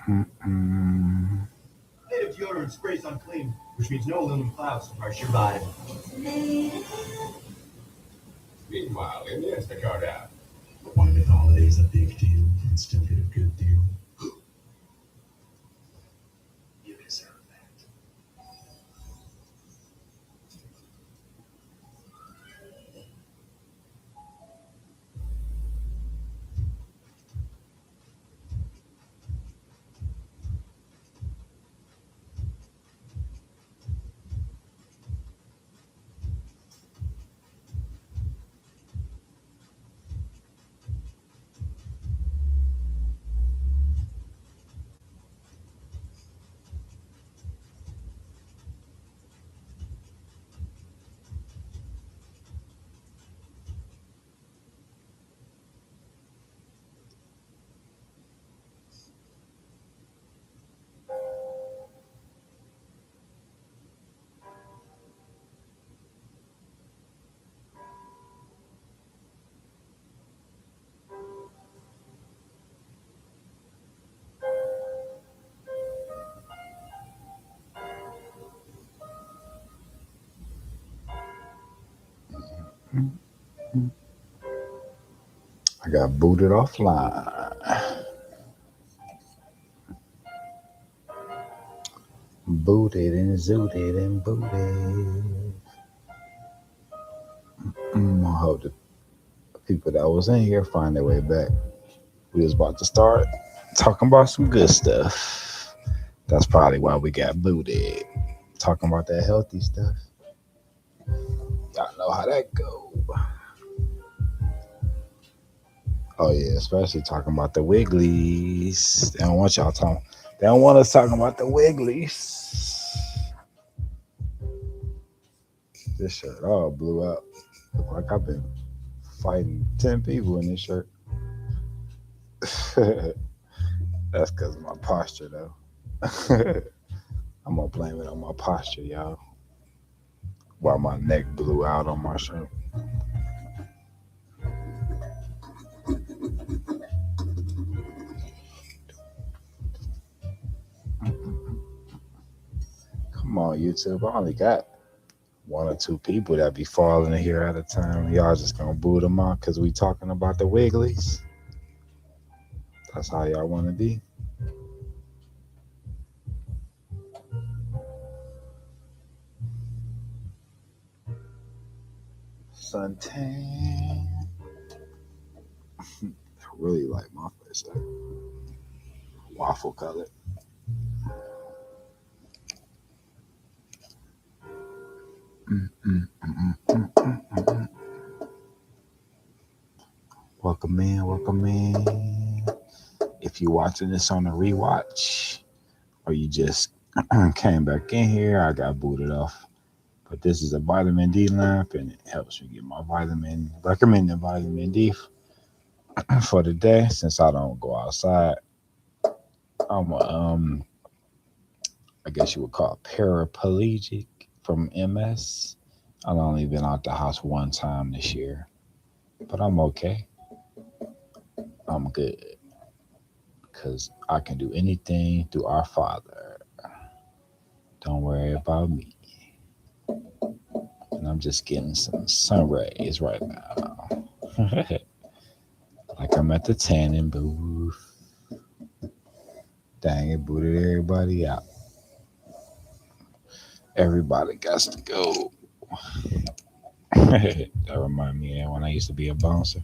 Mm-mm. Native deodorant sprays unclean, which means no aluminum clouds to brush your body. Meanwhile, in the Instacart app. Want to make the holidays a big deal and still get a good deal? You deserve that. I got booted offline. Booted and zooted and booted. I hope the people that was in here find their way back. We was about to start talking about some good stuff. That's probably why we got booted. Talking about that healthy stuff. Y'all know how that go. Oh yeah, especially talking about the Wigglies. They don't want y'all talking. They don't want us talking about the Wigglies. This shirt all blew out. Look like I've been fighting 10 people in this shirt. That's because of my posture, though. I'm gonna blame it on my posture, y'all. While my neck blew out on my shirt. Come on, YouTube. I only got one or two people that be falling in here at a time. Y'all just gonna boot them out because we talking about the Wigglies. That's how y'all want to be. Suntan. I really like my face. Waffle color. Welcome in, welcome in. If you're watching this on a rewatch or you just came back in here, I got booted off. But this is a vitamin D lamp and it helps me get my recommended vitamin D for the day since I don't go outside. I'm I guess you would call it paraplegic from MS. I've only been out the house one time this year, but I'm okay. I'm good because I can do anything through our Father. Don't worry about me. And I'm just getting some sun rays right now. Like I'm at the tanning booth. Dang, it booted everybody out. Everybody got to go. That remind me of when I used to be a bouncer.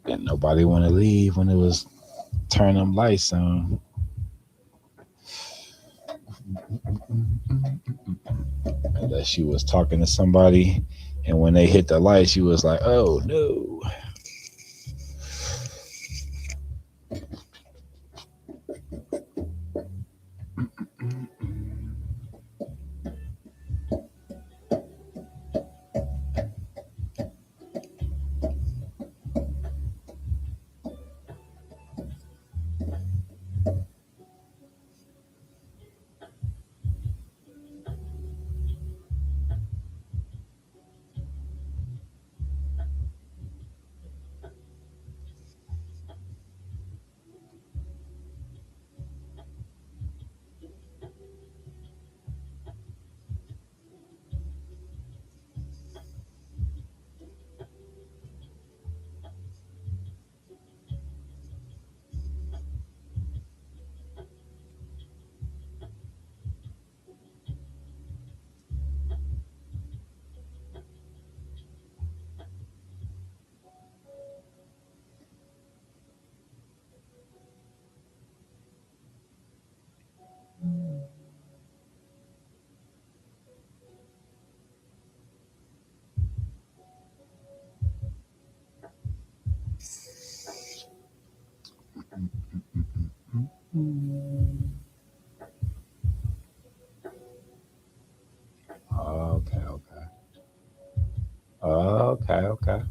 And nobody want to leave when it was turn them lights on. Unless she was talking to somebody, and when they hit the light, she was like, "Oh no." Okay, okay. Okay, okay.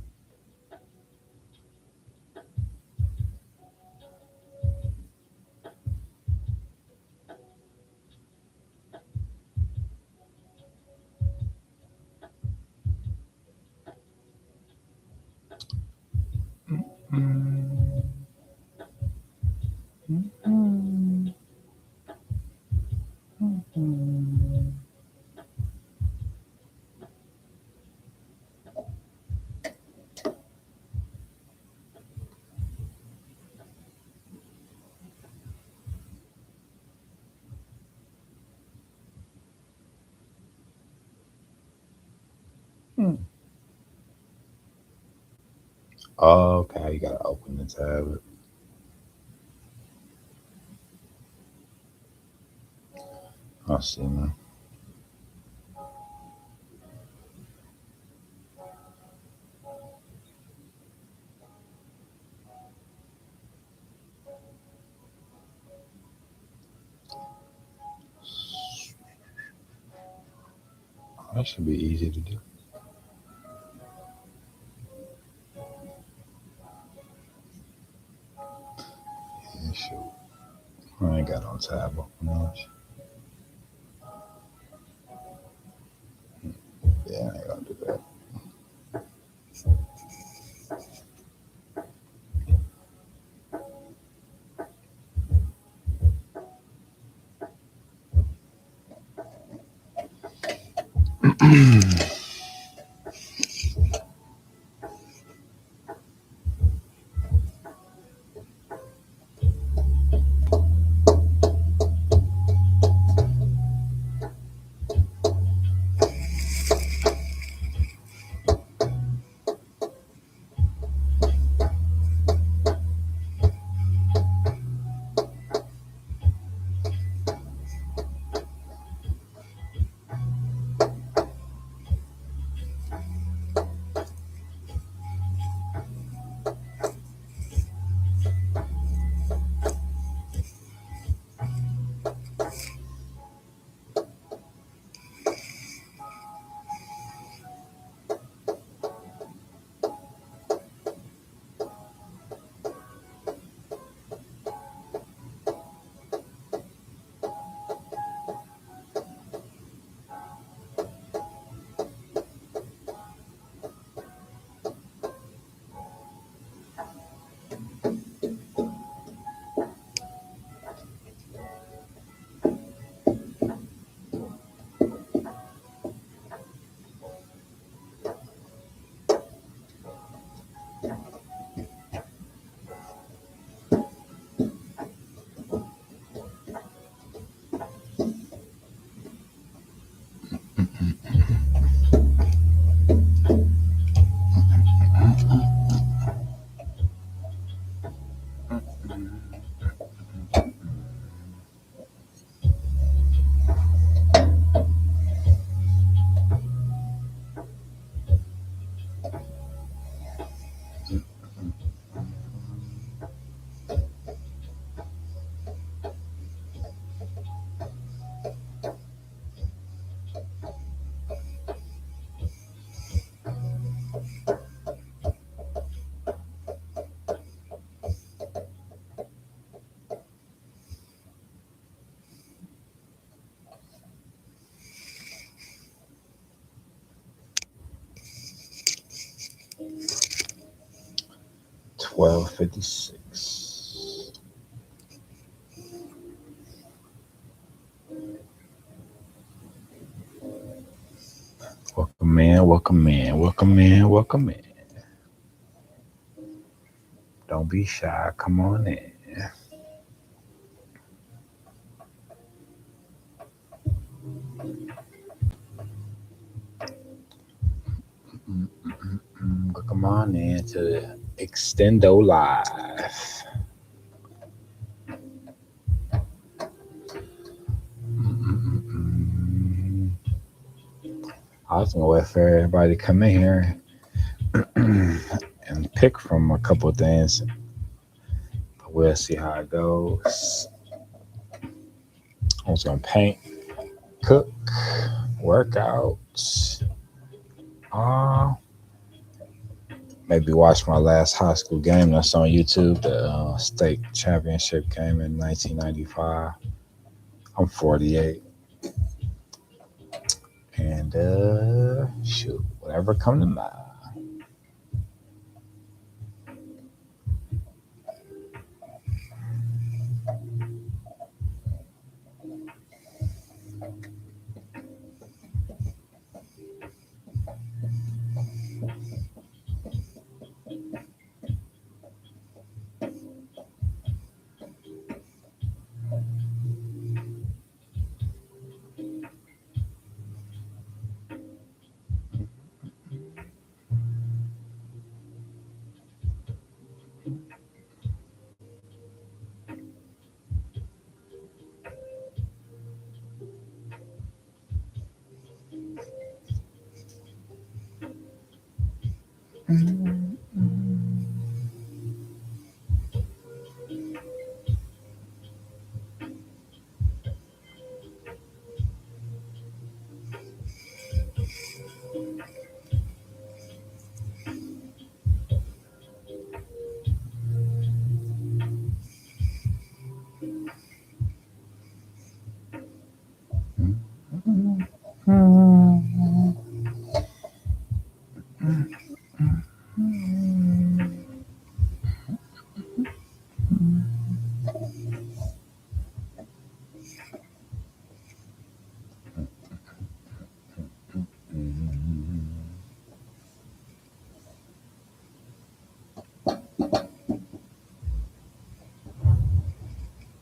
Mm, mm, mm. Okay, you gotta open the tab. I see now. That should be easy to do. Yeah, shoot. I ain't got no tab open much. Yeah, I ain't gonna do that. Mm. 12:56. Welcome in, welcome in, welcome in, welcome in. Don't be shy. Come on in. Come on in to the Extendo Live. I was gonna wait for everybody to come in here and pick from a couple of things, but we'll see how it goes. I was gonna paint, cook, workout, uh, maybe watch my last high school game that's on YouTube, the state championship game in 1995. I'm 48, and shoot, whatever come to mind.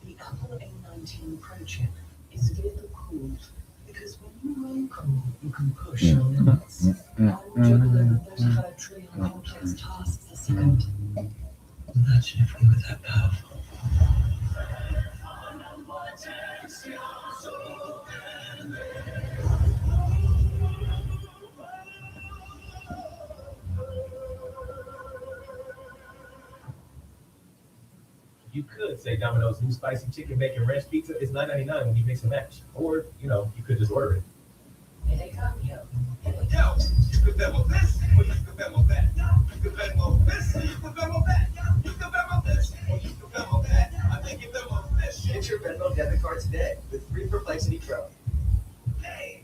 The Apple A19 Pro chip is vehicle cooled because when you run cool, you can push your limits. And juggle over 35 trillion complex tasks a second. Imagine if we were that powerful. You could say Domino's new spicy chicken bacon ranch pizza is $9.99 when you mix and match. Or, you could just order it. Here they come, yo. Yo, you can Venmo this, or you can Venmo that. You can Venmo this, or you can Venmo that. You can Venmo this, or you can Venmo that. I think you Venmo this. Get your Venmo debit card today with free Perplexity Pro. Hey.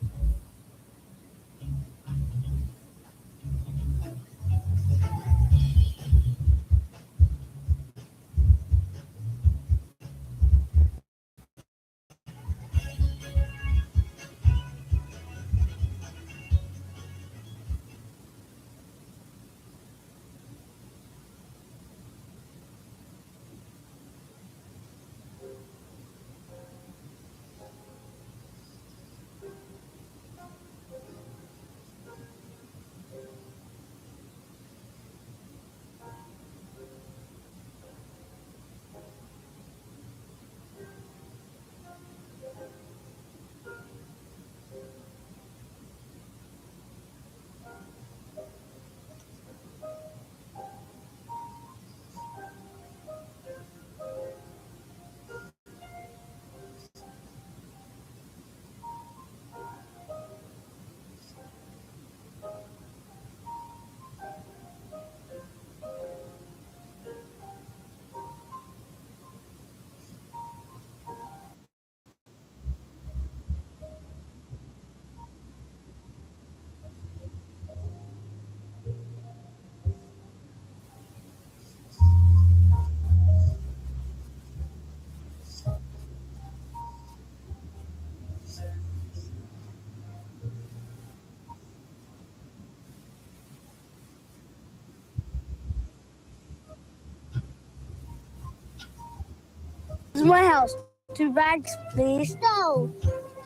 This is my house. 2 bags, please. No.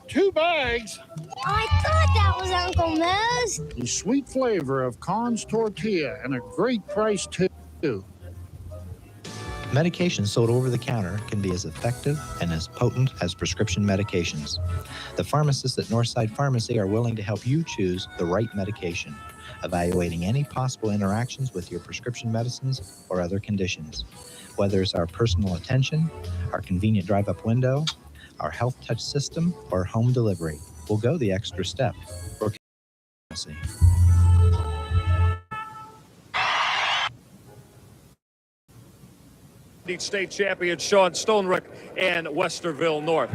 2 bags? I thought that was Uncle Moe's. The sweet flavor of Con's tortilla and a great price, too. Medications sold over the counter can be as effective and as potent as prescription medications. The pharmacists at Northside Pharmacy are willing to help you choose the right medication, evaluating any possible interactions with your prescription medicines or other conditions. Whether it's our personal attention, our convenient drive-up window, our Health Touch system, or home delivery. We'll go the extra step for pharmacy. State champion Sean Stonerook and Westerville North.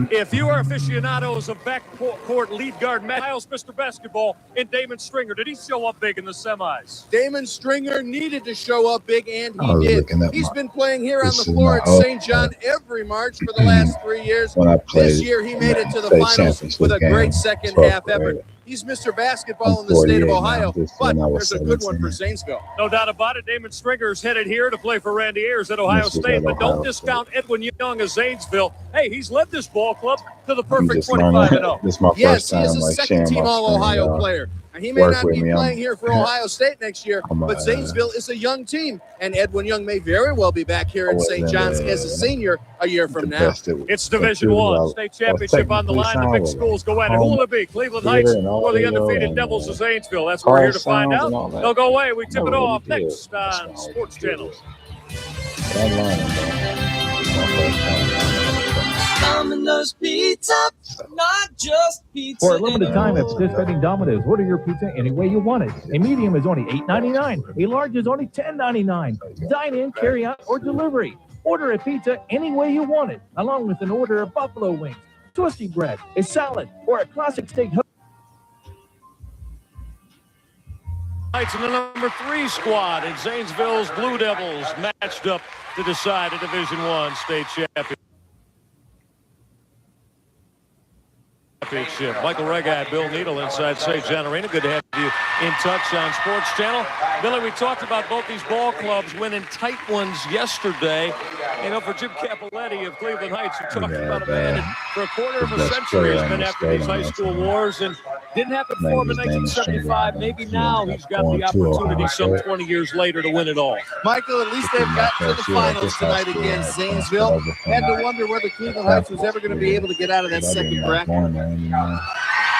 If you are aficionados of backcourt lead guard Miles, Mr. Basketball, and Damon Stringer, did he show up big in the semis? Damon Stringer needed to show up big, and I he was did. looking at He's my- been playing here on this the is floor at my St. John every March for the last 3 years. when I played This year, he made it to the state finals championship with a game, great second 12th half effort. grade. He's Mr. Basketball I'm in the state of 48 now. Ohio, This but when I was there's a good one 17. for Zanesville. No doubt about it. Damon Stringer's headed here to play for Randy Ayers at Ohio This is State, at but Ohio don't discount Edwin Young of Zanesville. Hey, he's led this ball club to the I'm perfect just 25-0. learning. This is my Yes, first he is time a like second sharing team my All-Ohio screen, y'all. player. And he may Work not with be me. playing here for Ohio State next year, I'm, but Zanesville is a young team, and Edwin Young may very well be back here at St. wasn't, John's as a senior a year from now. It's Division One, state championship on the line. The big schools go at it. Who will it be? Cleveland Heights or the undefeated Devils of Zanesville? That's what we're here to find out. They'll go away. We tip it off next on Sports Channel. Domino's Pizza, not just pizza. For a limited time at participating Domino's, order your pizza any way you want it. A medium is only $8.99. A large is only $10.99. Dine in, carry out, or delivery. Order a pizza any way you want it, along with an order of buffalo wings, twisty bread, a salad, or a classic steak. Heights and the number 3 squad in Zanesville's Blue Devils matched up to decide a Division One state championship. Michael Regad, Bill Needle inside St. John Arena. Good to have you in touch on Sports Channel. Billy, we talked about both these ball clubs winning tight ones yesterday. You know, for Jim Capoletti of Cleveland Heights, who talked about a man that for a quarter of a century has been after these high school wars and didn't happen for him in 1975. Maybe now he's got the opportunity some 20 years later to win it all. Michael, at least they've gotten to the finals tonight against Zanesville. Had to wonder whether Cleveland Heights was ever going to be able to get out of that second bracket.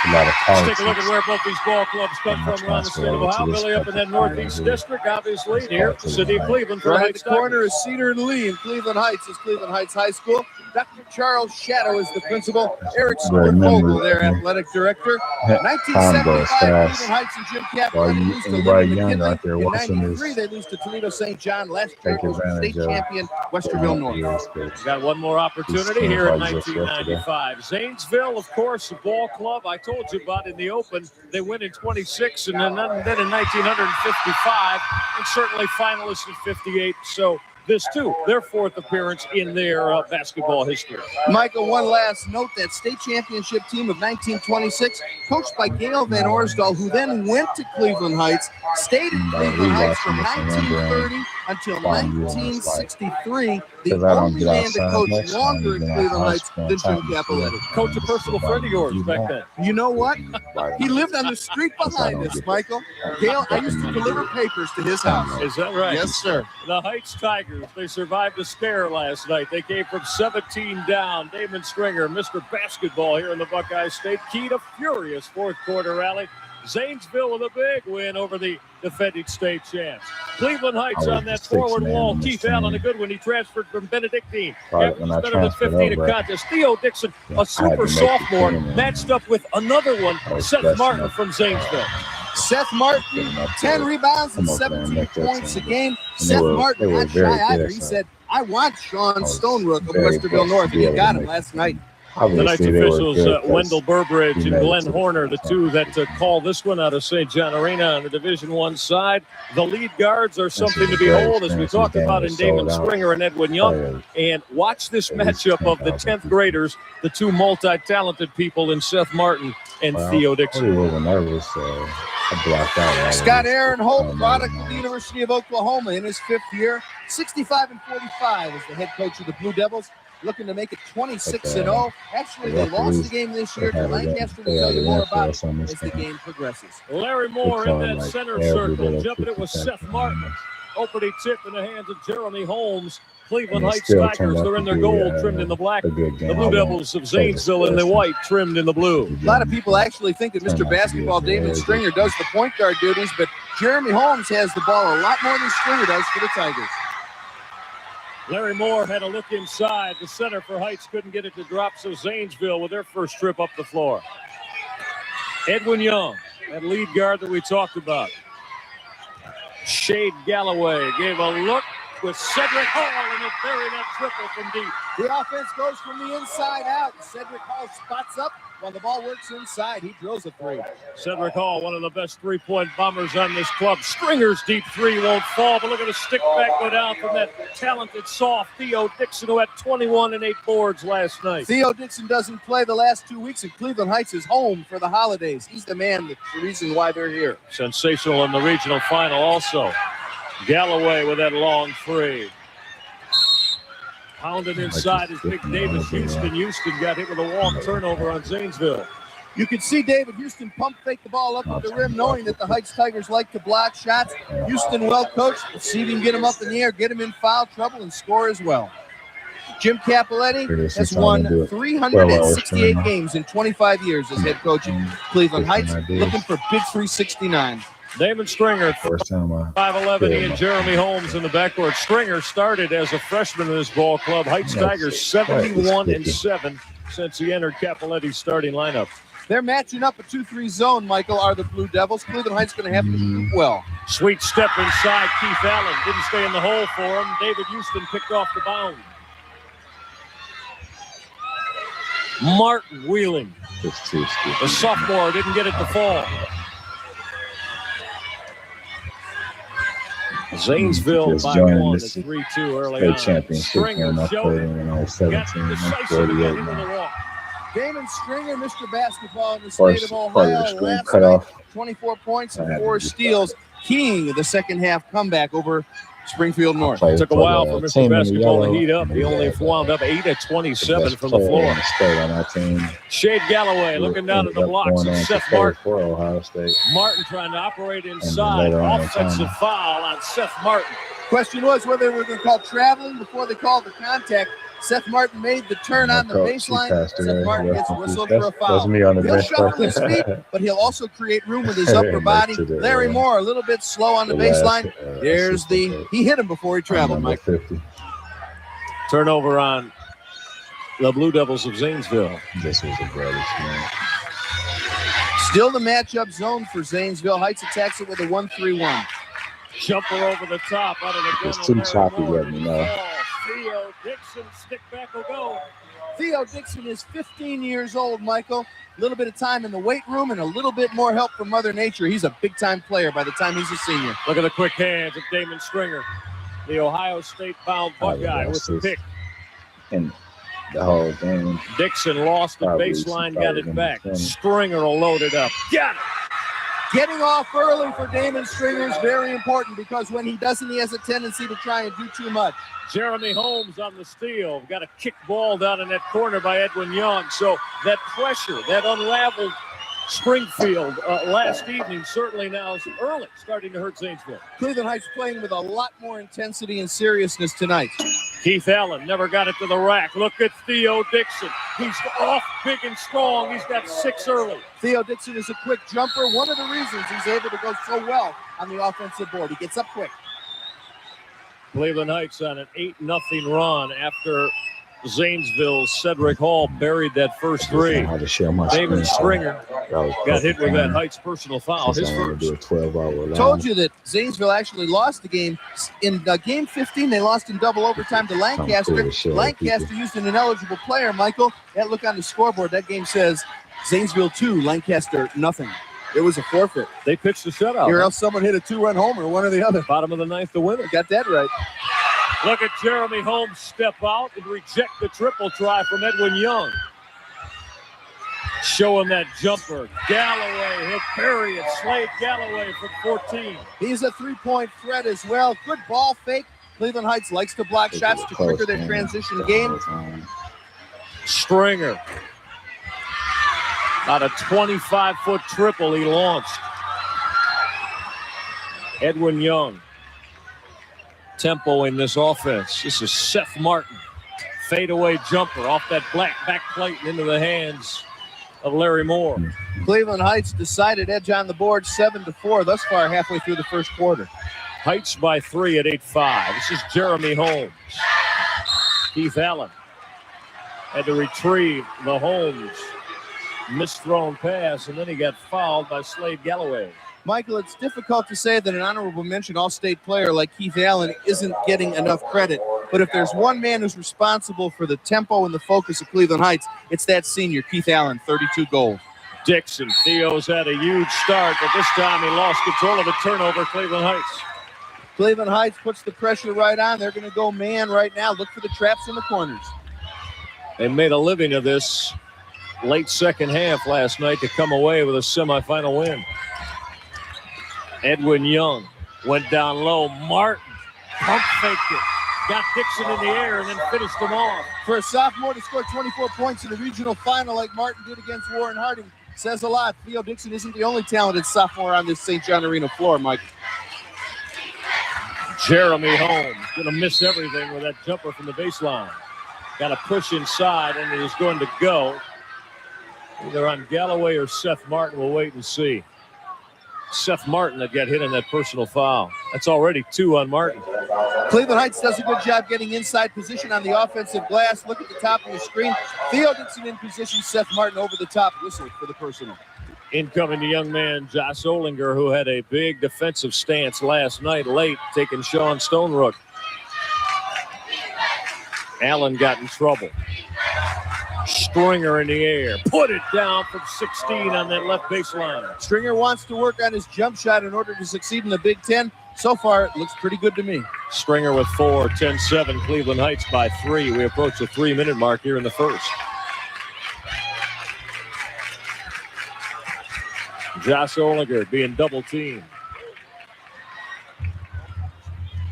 Let's take a look at where both these ball clubs come from around the state of Ohio. Billy up in that Northeast District, obviously, here, the city of Cleveland. Right at the corner is Cedar and Lee, and Cleveland Heights is Cleveland Heights High School. Dr. Charles Shadow is the principal. Eric Vogel, their athletic director. 1975, Cleveland Heights and Jim Capoletti lose to Liberty McKinley. In 93, they lose to Toledo St. John. Last year was state champion Westerville North. Got one more opportunity here in 1995. Zanesville, of course, the ball club I told you about in the Open. They win in 26 and then in 1955, and certainly finalists in 58. So this, too, their 4th appearance in their basketball history. Michael, one last note, that state championship team of 1926, coached by Gail Van Orsdal, who then went to Cleveland Heights, stayed in Cleveland Heights from 1930 until 1963, the only man to coach longer at Cleveland Heights than Jim Capoletti. Coach, a personal friend of yours back then. You know what? He lived on the street behind us, Michael. Gail, I used to deliver papers to his house. Is that right? Yes, sir. The Heights Tigers, they survived a scare last night. They came from 17 down. Damon Stringer, Mr. Basketball here in the Buckeye State. Keyed a furious 4th quarter rally. Zanesville with a big win over the defending state champs. Cleveland Heights on that forward wall. Keith Allen, a good one. He transferred from Benedictine. Averaged better than 15 a contest. Theo Dixon, a super sophomore, matched up with another one, Seth Martin from Zanesville. Seth Martin, 10 rebounds and 17 points a game. Seth Martin, not shy either. He said, I want Sean Stonerook of Westerville North, and he got him last night. Tonight's officials, Wendell Burbridge and Glenn Horner, the two that call this one out of St. John Arena on the Division I side. The lead guards are something to behold, as we talked about in Damon Stringer and Edwin Young. And watch this matchup of the 10th graders, the two multi-talented people in Seth Martin and Theo Dixon. Scott Aaron Holt, product of the University of Oklahoma in his 5th year. 65-45 as the head coach of the Blue Devils. Looking to make it 26-0. Actually, they lost the game this year to Lancaster. We'll tell you more about it as the game progresses. Larry Moore in that center circle, jumping it with Seth Martin. Opening tip in the hands of Jeremy Holmes. Cleveland Heights Tigers, they're in their gold, trimmed in the black. The Blue Devils of Zanesville in the white, trimmed in the blue. A lot of people actually think that Mr. Basketball, Damon Stringer, does the point guard duties, but Jeremy Holmes has the ball a lot more than Stringer does for the Tigers. Larry Moore had a look inside. The center for Heights couldn't get it to drop, so Zanesville with their first trip up the floor. Edwin Young, that lead guard that we talked about. Shade Galloway gave a look with Cedric Hall, and it buried that triple from deep. The offense goes from the inside out. Cedric Hall spots up while the ball works inside. He drills a three. Cedric Hall, one of the best three-point bombers on this club. Stringer's deep three won't fall, but look at the stick back go down from that talented, soft Theo Dixon, who had 21 and 8 boards last night. Theo Dixon doesn't play the last 2 weeks, and Cleveland Heights is home for the holidays. He's the man, the reason why they're here. Sensational in the regional final also. Galloway with that long three. Pounded inside is Big Davis Houston. Houston got hit with a walk turnover on Zanesville. You could see David Houston pump fake the ball up at the rim, knowing that the Heights Tigers like to block shots. Houston well coached. Let's see if he can get him up in the air, get him in foul trouble, and score as well. Jim Capoletti has won 368 games in 25 years as head coach at Cleveland Heights, looking for big 369. Damon Stringer, First time 5'11", he and Jeremy Holmes in the backcourt. Stringer started as a freshman in this ball club. Heights Tigers 71-7 since he entered Capoletti's starting lineup. They're matching up a 2-3 zone, Michael, are the Blue Devils. Cleveland Heights going to have to shoot well. Sweet step inside. Keith Allen didn't stay in the hole for him. David Houston picked off the bound. Martin Wheeling, the sophomore, didn't get it to fall. Zanesville by one, 3-2 early on. Stringer showed, got decisive into the walk. Damon Stringer, Mr. Basketball in the state of Ohio, last night, 24 points and 4 steals, keying the second half comeback over Springfield North. It took a while for Mr. Basketball to heat up. He only wound up 8 of 27 from the floor. Shade Galloway looking down at the blocks, and Seth Martin. Martin trying to operate inside. Offensive foul on Seth Martin. Question was whether they were going to call traveling before they called the contact. Seth Martin made the turn on the baseline. Seth Martin gets whistled for a foul. He'll shuffle his feet, but he'll also create room with his upper body. Larry Moore, a little bit slow on the baseline. There's he hit him before he traveled, Mike. Turnover on the Blue Devils of Zanesville. This was a great experience. Still the matchup zone for Zanesville. Heights attacks it with a 1-3-1. Jumper over the top out of the gun. It's too choppy, let me know. Theo Dixon, stick back will go. Theo Dixon is 15 years old, Michael. A little bit of time in the weight room and a little bit more help from Mother Nature. He's a big-time player by the time he's a senior. Look at the quick hands of Damon Stringer. The Ohio State-bound Buckeye with the pick. And the whole game. Dixon lost the baseline, got it back. Stringer will load it up. Got it. Getting off early for Damon Stringer is very important because when he doesn't, he has a tendency to try and do too much. Jeremy Holmes on the steal. Got a kick ball down in that corner by Edwin Young. So that pressure, that unraveled Springfield last evening certainly now is early starting to hurt Zanesville. Cleveland Heights playing with a lot more intensity and seriousness tonight. Keith Allen never got it to the rack. Look at Theo Dixon. He's off big and strong. He's got 6 early. Theo Dixon is a quick jumper. One of the reasons he's able to go so well on the offensive board. He gets up quick. Cleveland Heights on an 8-0 run after Zanesville's Cedric Hall buried that first three. David Stringer got hit with that Heights personal foul. His first. Told you that Zanesville actually lost the game. In game 15, they lost in double overtime to Lancaster. Lancaster used an ineligible player, Michael. That look on the scoreboard, that game says Zanesville 2, Lancaster nothing. It was a forfeit. They pitched a shutout. Or else someone hit a 2-run homer, one or the other. Bottom of the ninth, the winner. Got that right. Look at Jeremy Holmes step out and reject the triple try from Edwin Young. Showing that jumper. Galloway, he'll bury it. Slade Galloway from 14. He's a three-point threat as well. Good ball fake. Cleveland Heights likes to block shots to trigger their transition game. Stringer. About a 25-foot triple he launched. Edwin Young. Tempo in this offense. This is Seth Martin. Fadeaway jumper off that black back plate and into the hands of Larry Moore. Cleveland Heights decided edge on the board 7-4 thus far halfway through the first quarter. Heights by 3 at 8-5. This is Jeremy Holmes. Keith Allen had to retrieve the Holmes misthrown pass, and then he got fouled by Slade Galloway. Michael, it's difficult to say that an honorable mention All-State player like Keith Allen isn't getting enough credit. But if there's one man who's responsible for the tempo and the focus of Cleveland Heights, it's that senior, Keith Allen, 32 goals. Dixon, Theo's had a huge start, but this time he lost control of the turnover, Cleveland Heights. Cleveland Heights puts the pressure right on. They're going to go man right now. Look for the traps in the corners. They made a living of this late second half last night to come away with a semifinal win. Edwin Young went down low. Martin pump faked it. Got Dixon in the air and then finished him off. For a sophomore to score 24 points in a regional final like Martin did against Warren Harding says a lot. Theo Dixon isn't the only talented sophomore on this St. John Arena floor, Mike. Jeremy Holmes going to miss everything with that jumper from the baseline. Got to push inside, and it is going to go either on Galloway or Seth Martin. We'll wait and see. Seth Martin that got hit in that personal foul. That's already 2 on Martin. Cleveland Heights does a good job getting inside position on the offensive glass. Look at the top of the screen. Theo Dixon in position. Seth Martin over the top. Whistle for the personal. Incoming the young man, Josh Olinger, who had a big defensive stance last night late, taking Sean Stonerook. Allen got in trouble. Stringer in the air. Put it down from 16 on that left baseline. Stringer wants to work on his jump shot in order to succeed in the Big Ten. So far, it looks pretty good to me. Stringer with 4, 10-7, Cleveland Heights by 3. We approach the 3-minute mark here in the first. Josh Olinger being double teamed.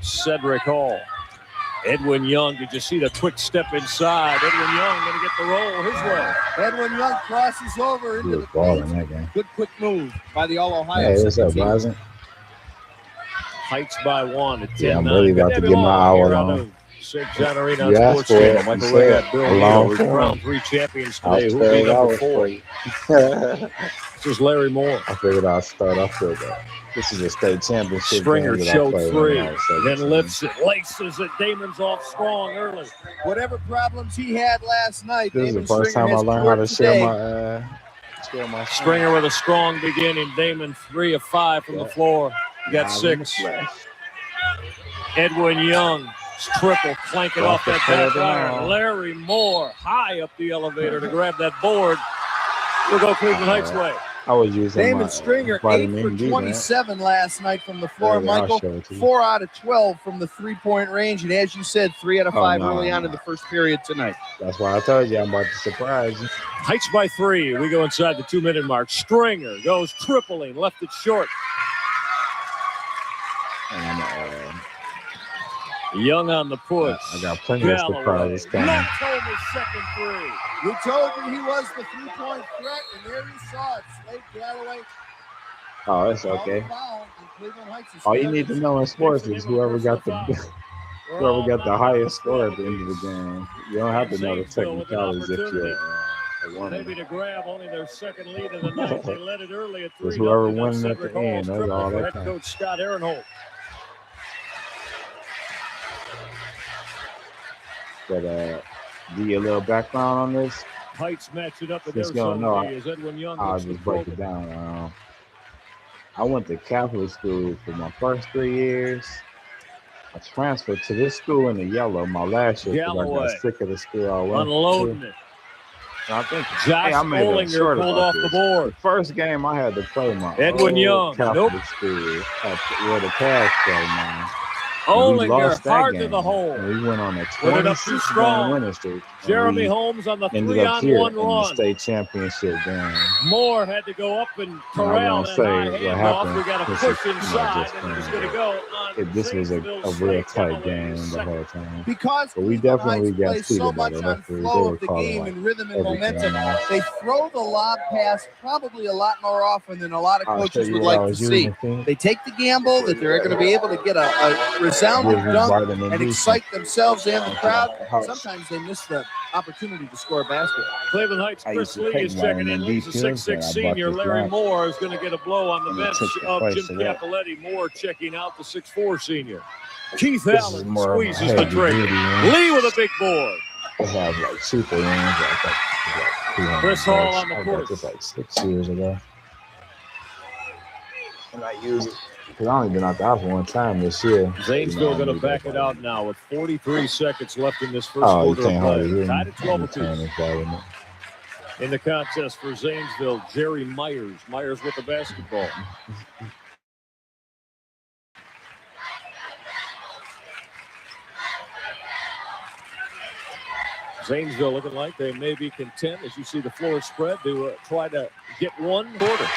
Cedric Hall. Edwin Young, did you see the quick step inside? Edwin Young going to get the roll his way. Edwin Young crosses over into the ball in that game. Good quick move by the All-Ohio. Hey, what's up, Bryson? Heights by 1 at 10-9. Yeah, I'm really about to get my hour on. St. John Arena You on asked Sports for it. Channel. Michael You Leggett, said Bill a Hito, long we form. crowned 3 champions I'll today. Who spare beat it number out 4? for you. This is Larry Moore. I figured I'd start off with that. This is a state championship. Stringer game that I showed played 3, when I was 17. then lifts it, laces it. Damon's off strong early. Whatever problems he had last night, This is Damon the first Stringer time I has learned how to cured share today. my Stringer with a strong beginning. Damon 3 of 5 from the floor. Got 6. Edwin Young triple clanking off that back iron. Larry Moore high up the elevator to grab that board. We'll go Cleveland Heights way. I was using Damon Stringer, 8 for 27 last night from the floor, Michael. 4 out of 12 from the three-point range. And as you said, 3 out of 5 early on in the first period tonight. That's why I told you I'm about to surprise you. Heights by 3. We go inside the 2-minute mark. Stringer goes tripling, left it short. Young on the push. I got plenty of surprises coming. Not Thomas' second 3. We told you he was the three-point threat, and there you saw it. Slade Galloway. Oh, it's okay. All you need to know in sports is whoever got the highest score at the end of the game. You don't have to know the technicalities if you're maybe to grab only their second lead of the night. They led it early at 3. Just whoever won at the end. That's all that Head counts. coach Scott Aaronholt. But give you a little background on this. Heights match it up with Since you don't know, Edwin Young. I'll just break it down. I went to Catholic school for my first 3 years. I transferred to this school in the yellow my last year because I got sick of the school I went unloading to. it. So I think Josh I made a Olinger short pulled about off this. the board. The first game I had to play my Edwin Young. Catholic school where the Cavs play now. Olinger hard to the hole. And we went on a Put it up too 26-game winning streak. Jeremy Holmes on the ended up 3-on-1 here in the run. state championship game. Moore had to go up and corral that high handoff. We got to push inside, and it was going to go on. This was a real tight game the whole time. Because but we definitely got so cheated by much the on referee. flow They of the called game like and rhythm and everything momentum. else. They throw the lob pass probably a lot more often than a lot of I'll coaches show you would what I like to was see. using. They take the gamble that they're going to be able to get a resounding Gives me dunk vitamin and D. excite themselves and the crowd. House. Sometimes they miss the opportunity to score a basket. Cleveland Heights, I Chris used to Lee take is checking in. vitamin D Leads the pills, 6'6 and I bought senior. this Larry lunch. Moore is going to get a blow on the And it bench took the of place Jim of that. Capoletti. Moore checking out the 6'4 senior. Keith This is Allen more of a squeezes the heavy trigger. duty one. Lee with a big board. They have like super ones, like 200 Chris Hall bucks. on the I court. got this like 6 years ago. And I use it because I only been out the house one time this year. Zanesville going to back it out now with 43 seconds left in this first Oh, you quarter of can't hardly play. hear Tied me. at 12 I'm turning apiece. this volume up. In the contest for Zanesville, Jerry Myers. Myers with the basketball. Zanesville looking like they may be content, as you see the floor spread, to try to get one quarter.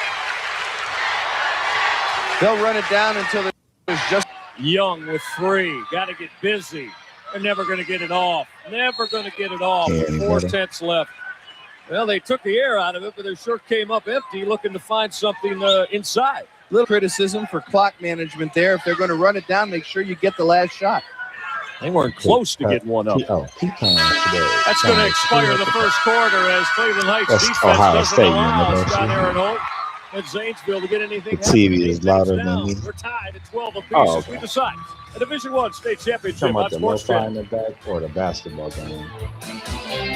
They'll run it down until there's just Young with three. Got to get busy. They're never going to get it off. Never going to get it off. Yeah, With 4/10 left. Well, they took the air out of it, but they sure came up empty looking to find something inside. little criticism for clock management there. If they're going to run it down, make sure you get the last shot. They weren't close to getting one up. That's going to expire the first quarter as Cleveland Heights That's defense Ohio doesn't State allow University. Scott Aaron Holt and Zanesville to get anything. The TV is louder than me. We're tied at 12 apiece Oh, as okay. we decide a Division I state championship Talking on about the Sports lo-fi 10. in the back or the basketball game.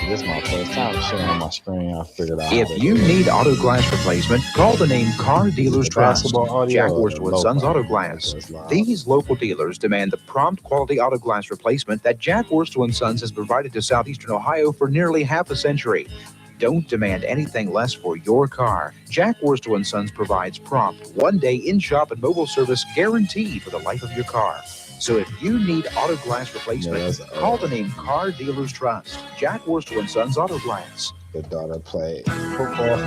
This is my first time seeing on my screen. I figured out. If you need auto glass replacement, call the name Car Dealers Trust. Jack Worstel & Sons Auto Glass. These local dealers demand the prompt quality auto glass replacement that Jack Worstel & Sons has provided to Southeastern Ohio for nearly half a century. Don't demand anything less for your car. Jack Worstel & Sons provides prompt, one-day in-shop and mobile service guaranteed for the life of your car. So if you need auto glass replacement, call the name Car Dealers Trust. Jack Worstel & Sons Auto Glass. The daughter played football.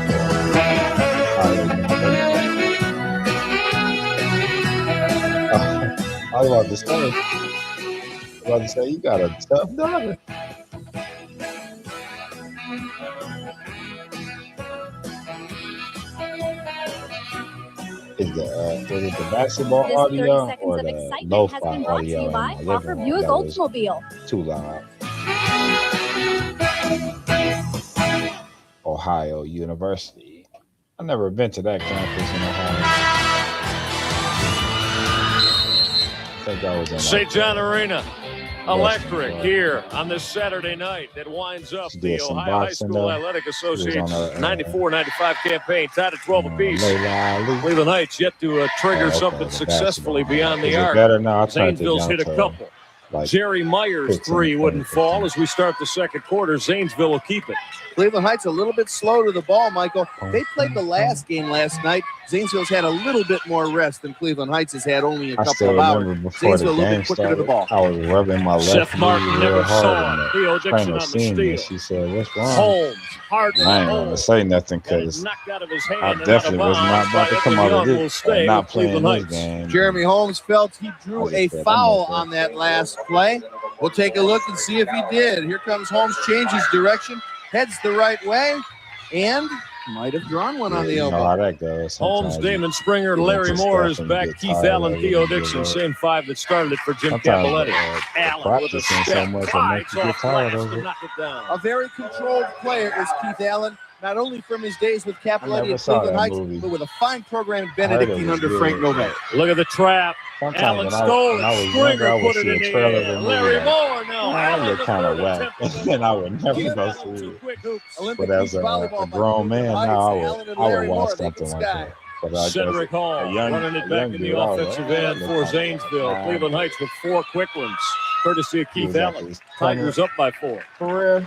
I was about to say, you got a tough daughter. Is was it the basketball This 30 audio seconds or of the excitement lo-fi has been brought to audio you in by my living Crawford room Buick that was Oldsmobile. too loud? Ohio University. I've never been to that campus in Ohio. I think I was in St. John Arena. Electric here on this Saturday night that winds up the Ohio High School Athletic Association's 94-95 campaign, tied at 12 apiece. Cleveland Heights yet to trigger something successfully beyond the arc. Zanesville's hit a couple. Jerry Myers' three wouldn't fall as we start the second quarter. Zanesville will keep it. Cleveland Heights a little bit slow to the ball, Michael. They played the last game last night. Zanesville's had a little bit more rest than Cleveland Heights has had only a couple of hours. Before the game started, I was rubbing my left Seth Martin knee never real hard. saw it. Theo Dixon on the steal. She said, "What's wrong?" Holmes, Hardman, I ain't gonna say nothing because knocked out of his hand I and definitely out of was not about to bounds come by out of Edwin Young this. will stay Not with playing Cleveland this Heights. game. Jeremy Holmes felt he drew a foul on that last play. We'll take a look and see if he did. Here comes Holmes, changes direction, heads the right way, and might have drawn one on the You know elbow. how that goes. Holmes, Sometimes Damon Springer, you Larry get Moore stuff is and back. get Keith tired Allen, of it Theo and give Dixon, up. same five that started it for Jim Sometimes, Capoletti. the Allen with a practicing so step, much it glides makes you get off tired glass of to it. knock it down. A very controlled player is Keith Allen, not only from his days with Capoletti never at saw Cleveland that Heights, movie. but with a fine program at I heard it Benedictine was under good. Frank Novak. Look at the trap. Sometimes Allen when stole I was it. younger, I Springer would put it see in a the trailer of air. the movie. Larry Like, Moore now. I Allen look the kind of third whack, attempt. and I would never Keith go Allen, see two it. quick hoops. Olympic But as beach volleyball a by grown Cleveland man Heights, now, Allen and I Larry would watch Moore, they something can like sky. that. But I guess Cedric Hall a young running it back in the dude, I was offensive like, end look for like Zanesville. that. Cleveland Heights with four quick ones, courtesy of He Keith was at Allen. this Tigers up by 4. For real?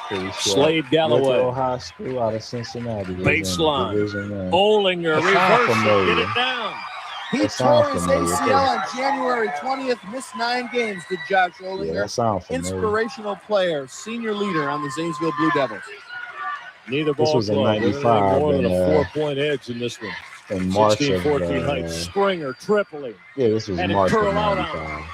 Pretty sure. Slade Galloway. Little High School out of Cincinnati. was in Baseline. Division I. Olinger That sound reverse it, familiar. get it down. He That sound tore his familiar, ACL on January 20th, missed 9 games, did Josh Yeah, Olinger. that sounds familiar. Inspirational player, senior leader on the Zanesville Blue Devils. Neither This ball was in club with anything 95 more than a and, 4-point edge in this one. In March 16-14 of Heights. Springer tripling. yeah, this was And it March of curled out on '95.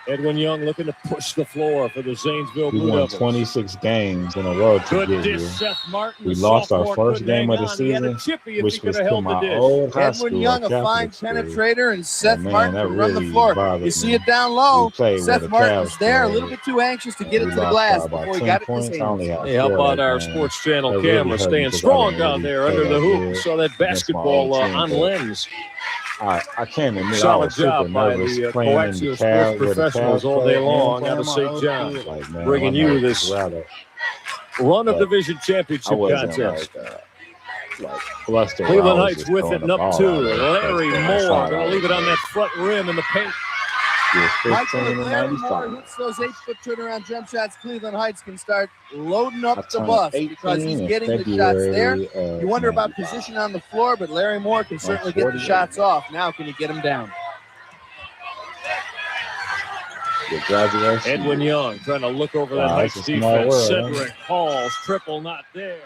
Edwin Young looking to push the floor for the Zanesville We Blue won Devils. 26 games in a row to Good get dish, here. Seth Martin. We the lost our sophomore first couldn't game hang of the on. He had a season, chippy if which he could was have to held the my dish. old high Edwin school, Young, a fine Catholic school. penetrator, and Seth man, Martin that can run the really floor. bothered You see me. it down low. We played where Seth the Martin's Cavs there, a played. little bit too anxious to get We it to the lost glass by about before he 10 got it in his points. I only hands. had Hey, how 4 about that our game. Sports Channel That really camera hurt me staying because I strong didn't down really there play under the that hoop? good Saw that against my basketball old team, on but lens. I can't admit I Solid was super job by nervous the playing in the coaxial sports Cavs where the professionals Cavs all played day and long playing out of my St. old John's, school. Like, man, bringing my you nerves this was rattled. run of But division I championship wasn't contest. like flustered. Where I Cleveland was Heights just with throwing it the and up ball 2. out there. Larry That's Moore all going I to leave was it on doing. that front rim in the paint. He was Michael 15 and and Larry Moore 95. hits those 8-foot turnaround jump shots. Cleveland Heights can start loading I up the turned bus because 18 he's in getting the shots there. February of You wonder about 95. position on the floor, but Larry Moore can I'm certainly get the 48. shots off. Now can he get them down? Your graduation. Edwin Young trying to look over that Wow, Heights it's a small defense. world, man. Cedric Hall's triple not there.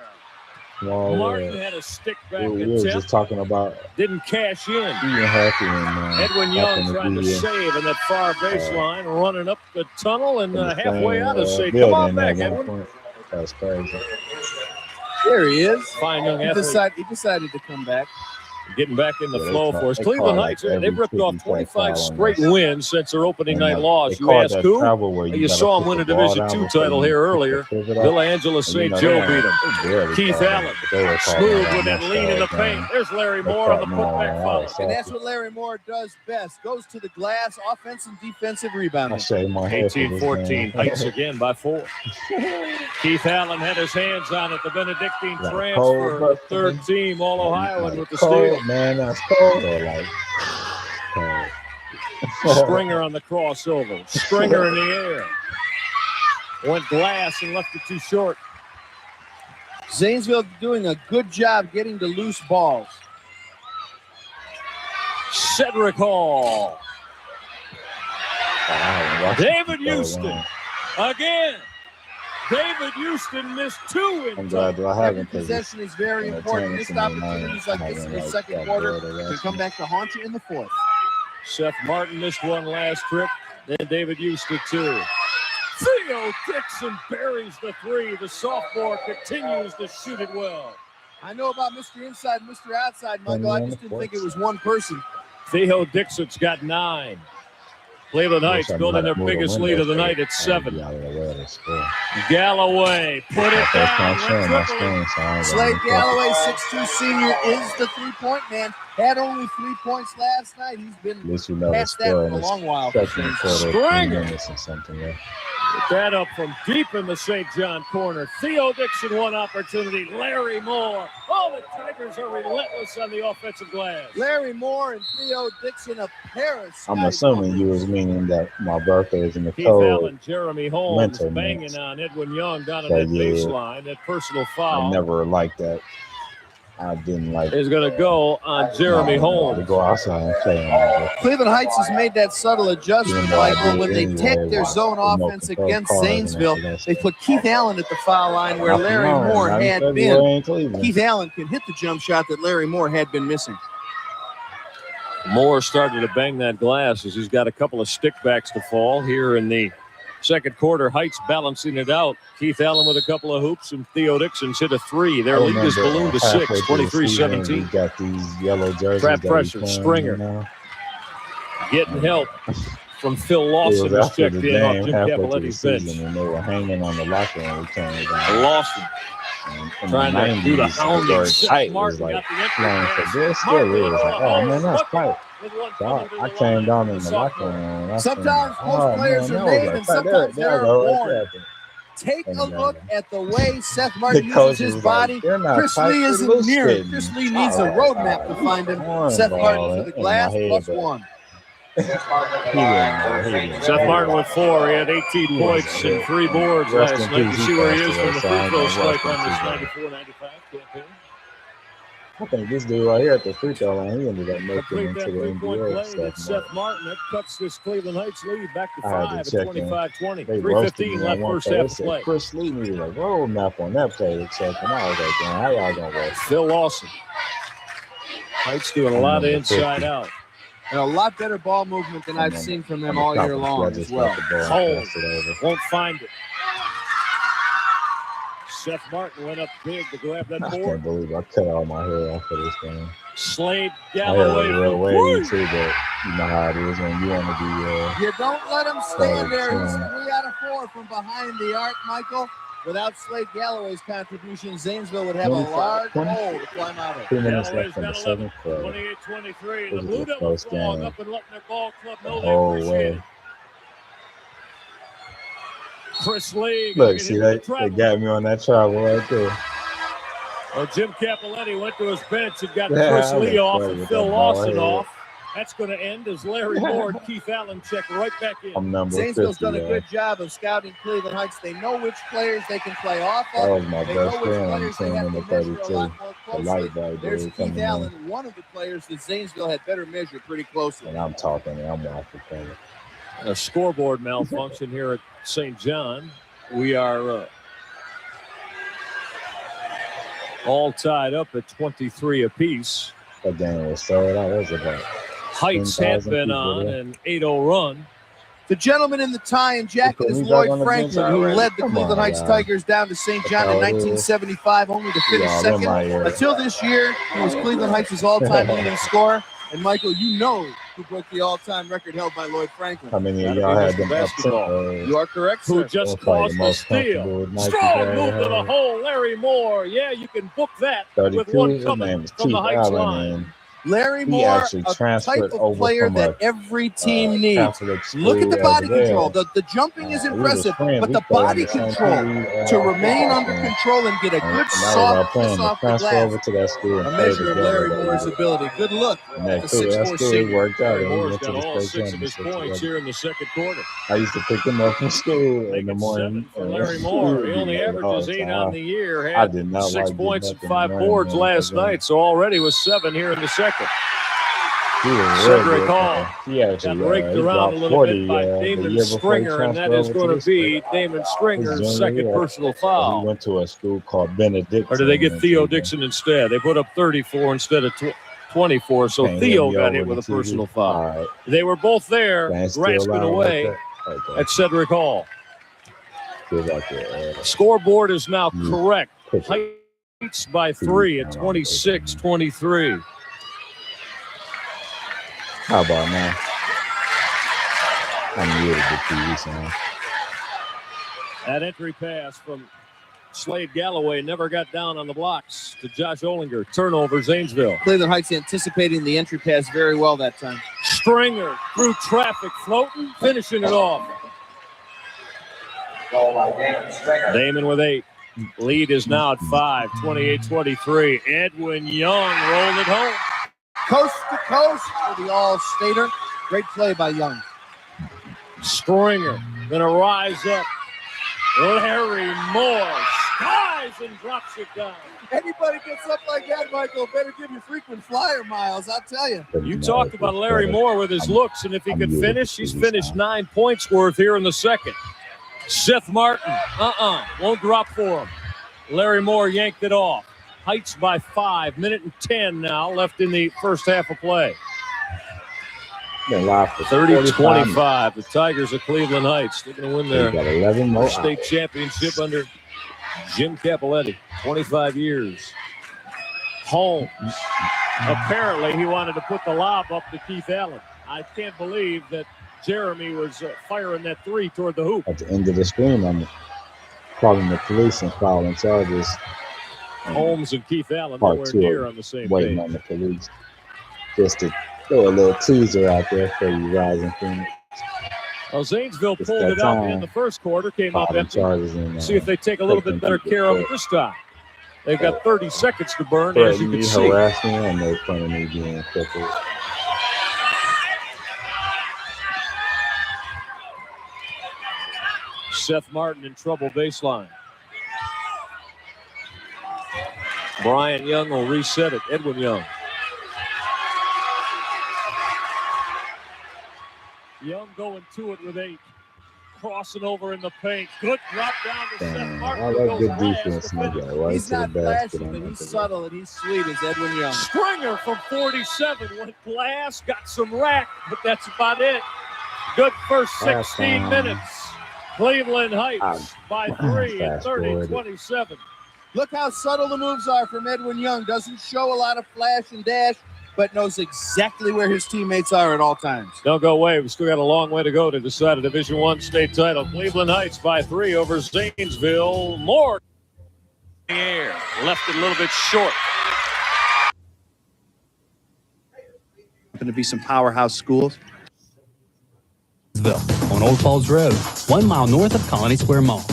Small Martin world. had a stick back We were attempt. just talking about Didn't cash in. being happy and Edwin Young happen to trying to be save in that far baseline, running up the tunnel and in the halfway same out of state. Come building on at back, one Edwin. point. That's crazy. There he is. Fine young He athlete. decided to come back. Getting back in the Yeah, flow they for us. call Cleveland like Heights, every they've ripped off 50 25 foul on straight us. wins since their opening And night loss. they You call ask that who? travel where You gotta saw put him win a the ball Division down II before title you here pick the earlier. pivot up. Bill Angela And, St. they Joe don't- beat him. they barely Keith call it, Allen, but they were calling smooth it with on that that lean in the side, paint. man. There's Larry They Moore on the caught me putback on foul. that And that's side. what Larry Moore does best. Goes to the glass, offense and defensive I rebounding. shaved my head for this 18-14, game. Heights again by 4. Keith Allen had his hands on it. The Benedictine Got a transfer, cold the butt for third me. team All-Ohioan Like with the cold, steal. man, that's cold. Or like cold. Springer on the crossover. Springer in the air. Went glass and left it too short. Zanesville doing a good job getting to loose balls. Cedric Hall. Wow, David Houston. Again. David Houston missed 2 in I'm glad time. that I Every haven't because possession is very important. Missed opportunities like this in the second quarter can come back to haunt you in the fourth. Seth Martin missed one last trip. Then David Houston 2. Theo Dixon buries the 3. The sophomore continues to shoot it well. I know about Mr. Inside and Mr. Outside, Michael. I just didn't think it was one person. Theo Dixon's got 9. Cleveland Heights building their biggest lead of the night at 7. Galloway put it down. Slade Galloway, 6'2 senior, is the three-point man. Had only 3 points last night. He's been past that for a long while. Springer. Get that up from deep in the St. John corner. Theo Dixon, one opportunity. Larry Moore. Oh, the Tigers are relentless on the offensive glass. Larry Moore and Theo Dixon, a pair of I'm assuming you was meaning that my birthday is in the Keith cold. Allen, Jeremy Holmes winter banging months. on Edwin Young down on So, that yeah, baseline. That personal foul I never liked that. I didn't like is going to go on Jeremy to Holmes. go outside and play on it. Cleveland Heights has made that subtle adjustment, Even though I Michael. did When they anyway, take their zone remote offense control against cars and Zanesville, everything. they put Keith Allen at the foul line where Not Larry tomorrow, Moore not in had February in been. Cleveland. Keith Allen can hit the jump shot that Larry Moore had been missing. Moore started to bang that glass as he's got a couple of stickbacks to fall here in the second quarter. Heights balancing it out. Keith Allen with a couple of hoops and Theo Dixon's hit a 3. Their lead is ballooned to 6, 23-17. We got these yellow jerseys. Trap that we pressure, playing Springer. now. Getting help from Phil It Lawson, was who's after checked the in off game, Jim halfway through the Capoletti's bench. season, and they were hanging on the locker room. We turned it down. Lawson In trying the to do the 90s, hounding. where Seth tight was Martin like got the entry playing pass. for this still Martin is. into Like, the oh hole. man, that's Bucket tight. with one So coming to I the came line down for in the the locker sophomore. room. And I Sometimes seen, most players man, are that was made a and tight- sometimes there I they're go, right born. there. Take a And, look at the way Seth Martin the coach uses his was like, body. "They're not Chris tight, Lee they're isn't loose near it. fitting." Chris Lee needs a Oh, roadmap to find him. one Seth ball Martin for the in my glass, head, plus but 1. he didn't. Seth Martin with 4. He had 18 points and 3 boards Rest last in night. You peace, see where he he is from the passed away, so free I throw ain't gonna strike on rest this in peace. 94-95 campaign. I think this dude right here at the free throw line, he ended up making Complete into that the three-point NBA play. stuff. That's Seth Martin. That cuts this Cleveland Heights lead back to I 5 had at to check in. 25-20. They roasted 3:15 me left on one first play. half They of said play. Chris Lee needed a roadmap on that play to check, and I was like, man, how y'all gonna roast? Phil Lawson. Heights doing a lot of inside out. And a lot better ball movement than I've seen from them all year long as well. Cole won't find it. Seth Martin went up big to grab that board. I can't believe I cut all my hair off for this game. Slade My hair Galloway. was real wavy too, but you know how it is when you want to be. You don't let him stand there. He's 3 out of 4 from behind the arc, Michael. Without Slade Galloway's contribution, Zanesville would have a large hole to climb out of. 2 minutes left in the seventh quarter. 28-23. This The is Blue the Devils first walk game. up and letting their ball club know The they whole appreciate it. way. Chris Lee. Look, see, they got me on that travel right there. Well, Jim Capoletti went to his bench and got Yeah, Chris I Lee was off funny and with Phil that ball Lawson head. off. That's going to end as Larry Moore and Keith Allen check right back in. I'm number Zanesville's 50, done a good job of scouting Cleveland Heights. They know which players they can play off That of. was my They know best which friend on players they team have number to measure a 32. lot more The closely. light bulb There's dude Keith coming Allen, one of the players that Zanesville had better measure pretty closely. in. And I'm talking, and I'm off the cover. A scoreboard malfunction here at St. John. We are all tied up at 23 apiece. That game was sold out. That was about Heights had 10,000 been people on there. an 8-0 run. The gentleman in the tie and jacket put is me back Lloyd on the bench Franklin, who already? led the Come Cleveland on, Heights guys. Tigers down to St. John in That's how it is. 1975, only to finish Yeah, second. my ear. Until this year, he was Cleveland Heights' all-time leading scorer. And Michael, you know who broke the all-time record held by Lloyd Franklin. How many of That'd y'all be had Mr. them Basketball. You are correct, Who sir. just That's probably caused the the most steal. comfortable Nike Strong player move to the had. hole. Larry Moore. Yeah, you can book that with 32, one his coming name is from Keith the Heights Allen, line. and Larry he Moore, actually a type transferred of over player from that a every team needs. Catholic Look at the school body over there. control. The jumping is We was impressive, friends. but We the played on body the same control team, to remain under and control and get a that good was our soft plan kiss to off the transfer glass. over to that school and A play measure of together Larry that Moore's year. ability. Good look And that at the school, 6'4" he senior. worked out, Larry and he Moore's went to got the all state 6 of his championship points together. here in the second quarter. I used to pick him up from school Make in the it morning. 7 for Larry Moore. He only averages 8 on the year. Had did not 6 like points getting and up in 5 the morning, boards man, last because, night, so already was 7 here in the second. He was real Cedric good, Hall man. He actually got raked he around a dropped little 40 bit by the Damon year before he Stringer, and that transferred is over going to to the school. be Damon His Stringer's junior second year. personal He foul. went to a school called Benedict. Or did they get Theo Dixon instead? They put up 34 instead of 24, so Can't Theo hear me got over hit with the a TV. personal foul. All right. They were both there, Can I still grasping allow away like that? Okay. at Cedric Hall. Feels like it, Scoreboard is now you correct. push it. Heights by 3 at 26-23. How about now? I'm really good TV sound. That entry pass from Slade Galloway never got down on the blocks to Josh Olinger. Turnover, Zanesville. Cleveland Heights anticipating the entry pass very well that time. Stringer through traffic, floating, finishing it off. Damon with 8. Lead is now at 5, 28-23. Edwin Young rolled it home. Coast to coast for the All-Stater. Great play by Young. Stringer gonna rise up. Larry Moore skies and drops it down. Anybody gets up like that, Michael, better give you frequent flyer miles, I'll tell you. You talked about Larry Moore with his looks, and if he could finish, he's finished 9 points worth here in the second. Seth Martin, won't drop for him. Larry Moore yanked it off. Heights by 5, minute and 10 now left in the first half of play. 30-25. The Tigers of Cleveland Heights. They're going to win their state championship under Jim Capoletti. 25 years. Holmes. Apparently, he wanted to put the lob up to Keith Allen. I can't believe that Jeremy was firing that 3 toward the hoop. At the end of the screen, I'm calling the police and filing charges. Holmes and Keith Allen Part nowhere 2 near on the same waiting page. on the police. Just to throw a little teaser out there for you Rising Phoenix. Well, Zanesville It's pulled that it up time. in the first quarter, came up Filing empty. charges and, See if they take a little bit better care of it this time. They've got 30 seconds to burn, as you can see. Harass me, and they plan me being crippled. Seth Martin in trouble baseline. Brian Young will reset it. Edwin Young. Young going to it with 8. crossing over in the paint. Good drop down to Seth Martin. I love good defense. Right he's not flashy, but he's subtle and he's sweet as Edwin Young. Stringer from 47 went glass, got some rack, but that's about it. Good first 16 minutes. Cleveland Heights by 3 at 30-27. Look how subtle the moves are from Edwin Young. Doesn't show a lot of flash and dash, but knows exactly where his teammates are at all times. Don't go away. We've still got a long way to go to decide a Division I state title. Cleveland Heights by 3 over Zanesville. More in the air. Left it a little bit short. Going to be some powerhouse schools. On Old Falls Road, 1 mile north of Colony Square Mall.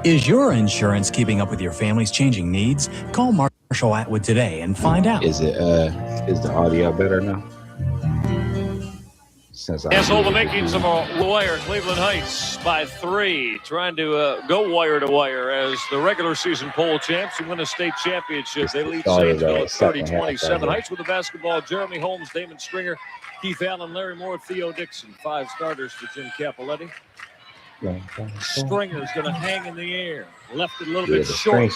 Is your insurance keeping up with your family's changing needs? Call Marshall Atwood today and find out. Is the audio better now? Has all the makings of a wire. Cleveland Heights by 3, trying to go wire to wire as the regular season poll champs who win a state championship. They lead Zanesville at 30-27. Heights with the basketball. Jeremy Holmes, Damon Stringer, Keith Allen, Larry Moore, Theo Dixon. 5 starters for Jim Capoletti. Stringer's going to hang in the air. Left it a little bit short.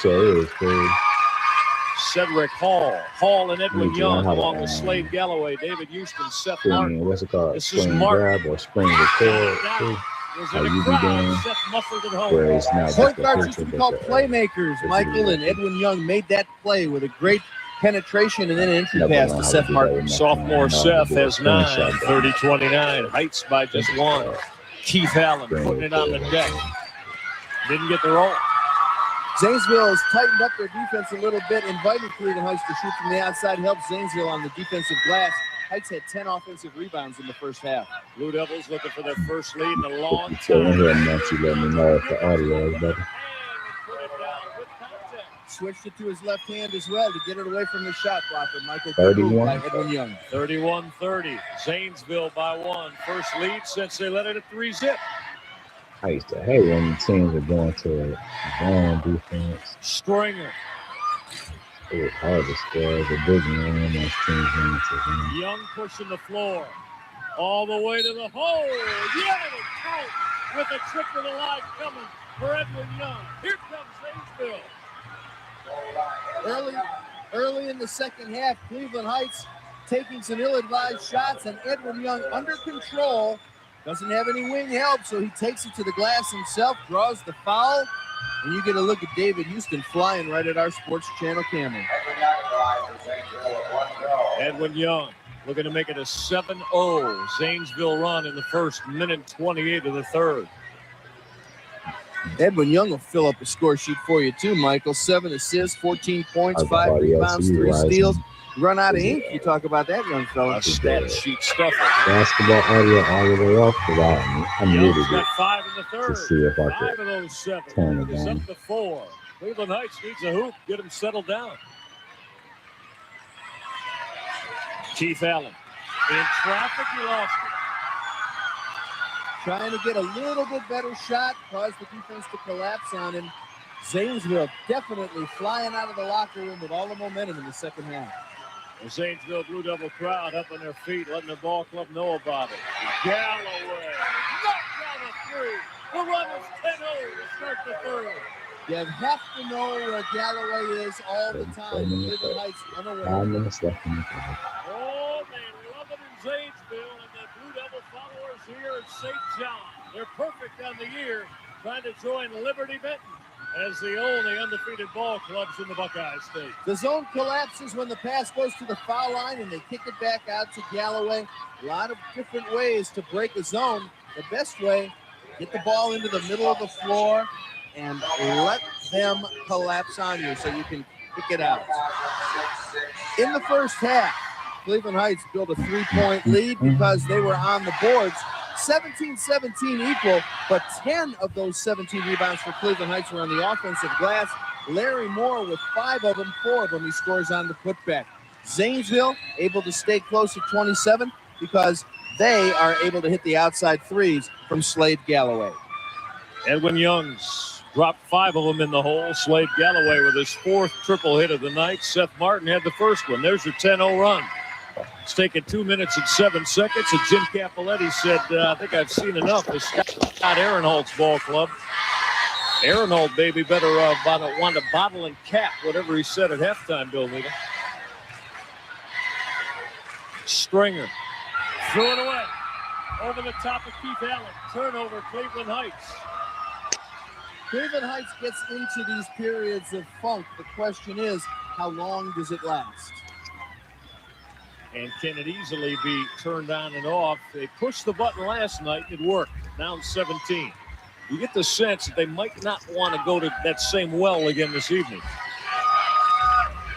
Cedric Hall and Edwin Young along with Slade Galloway, David Houston, Seth Martin. What's it called? This is Spring Martin. grab or spring record? How you be doing? Where it's not Point just a guards picture, used to be but called playmakers. Michael and Edwin Young made that play with a great penetration and then an entry pass to Seth Martin. Sophomore Seth has 9, 30-29. Heights by just 1. Keith Allen putting it on the deck. Didn't get the roll. Zanesville has tightened up their defense a little bit, inviting Cleveland Heights to shoot from the outside, helps Zanesville on the defensive glass. Heights had 10 offensive rebounds in the first half. Blue Devils looking for their first lead in a long so time. here, Nancy, let me know if the audio is better. Switched it to his left hand as well to get it away from the shot blocker. Michael 31. by Edwin Young. 31-30. Zanesville by 1. First lead since they led it at 3-zip. I used to hate when the teams are going to a zone defense. Stringer. It was hard to score as a big man when those teams went to zone. Young pushing the floor. All the way to the hole. Yeah, the count with a trick to the line coming for Edwin Young. Here comes Zanesville. Early in the second half, Cleveland Heights taking some ill-advised shots, and Edwin Young under control. Doesn't have any wing help, so he takes it to the glass himself, draws the foul, and you get a look at David Houston flying right at our Sports Channel camera. Edwin Young looking to make it a 7-0 Zanesville run in the first minute 28 of the third. Edwin Young will fill up a score sheet for you too, Michael. 7 assists, 14 points, 5 rebounds, 3 steals. Run out of ink. You talk about that young fella. A stat sheet stuffer. Basketball audio all the way off the line. I'm muted got 5 in the third. to see if I 5 of could those 7. turn it It's down. up to 4. Cleveland Heights needs a hoop. Get him settled down. Keith Allen. In traffic, he lost it. Trying to get a little bit better shot, caused the defense to collapse on him. Zanesville definitely flying out of the locker room with all the momentum in the second half. The Zanesville Blue Devil crowd up on their feet, letting the ball club know about it. Galloway knocked down a 3. The run is 10-0 to start the third. You have to know where Galloway is all the time. Cleveland Heights unaware. 5 minutes left in the third. Oh, they love it in Zanesville, and the Blue Devil followers here at St. John. They're perfect on the year, trying to join Liberty Benton as the only undefeated ball clubs in the Buckeye State. The zone collapses when the pass goes to the foul line and they kick it back out to Galloway. A lot of different ways to break a zone. The best way, get the ball into the middle of the floor and let them collapse on you so you can kick it out. In the first half, Cleveland Heights built a 3-point lead because they were on the boards. 17-17 equal, but 10 of those 17 rebounds for Cleveland Heights were on the offensive glass. Larry Moore with 5 of them, 4 of them he scores on the putback. Zanesville able to stay close at 27 because they are able to hit the outside threes from Slade Galloway. Edwin Young's dropped 5 of them in the hole. Slade Galloway with his 4th triple hit of the night. Seth Martin had the first one. There's your 10-0 run. It's taken 2 minutes and 7 seconds, and Jim Capoletti said, I think I've seen enough of Scott Aaronholt's ball club. Aaronholt, baby, better want to bottle and cap whatever he said at halftime, Bill Needham. Stringer threw it away. Over the top of Keith Allen. Turnover, Cleveland Heights. Cleveland Heights gets into these periods of funk. The question is, how long does it last? And can it easily be turned on and off? They pushed the button last night. It worked. Down 17. You get the sense that they might not want to go to that same well again this evening.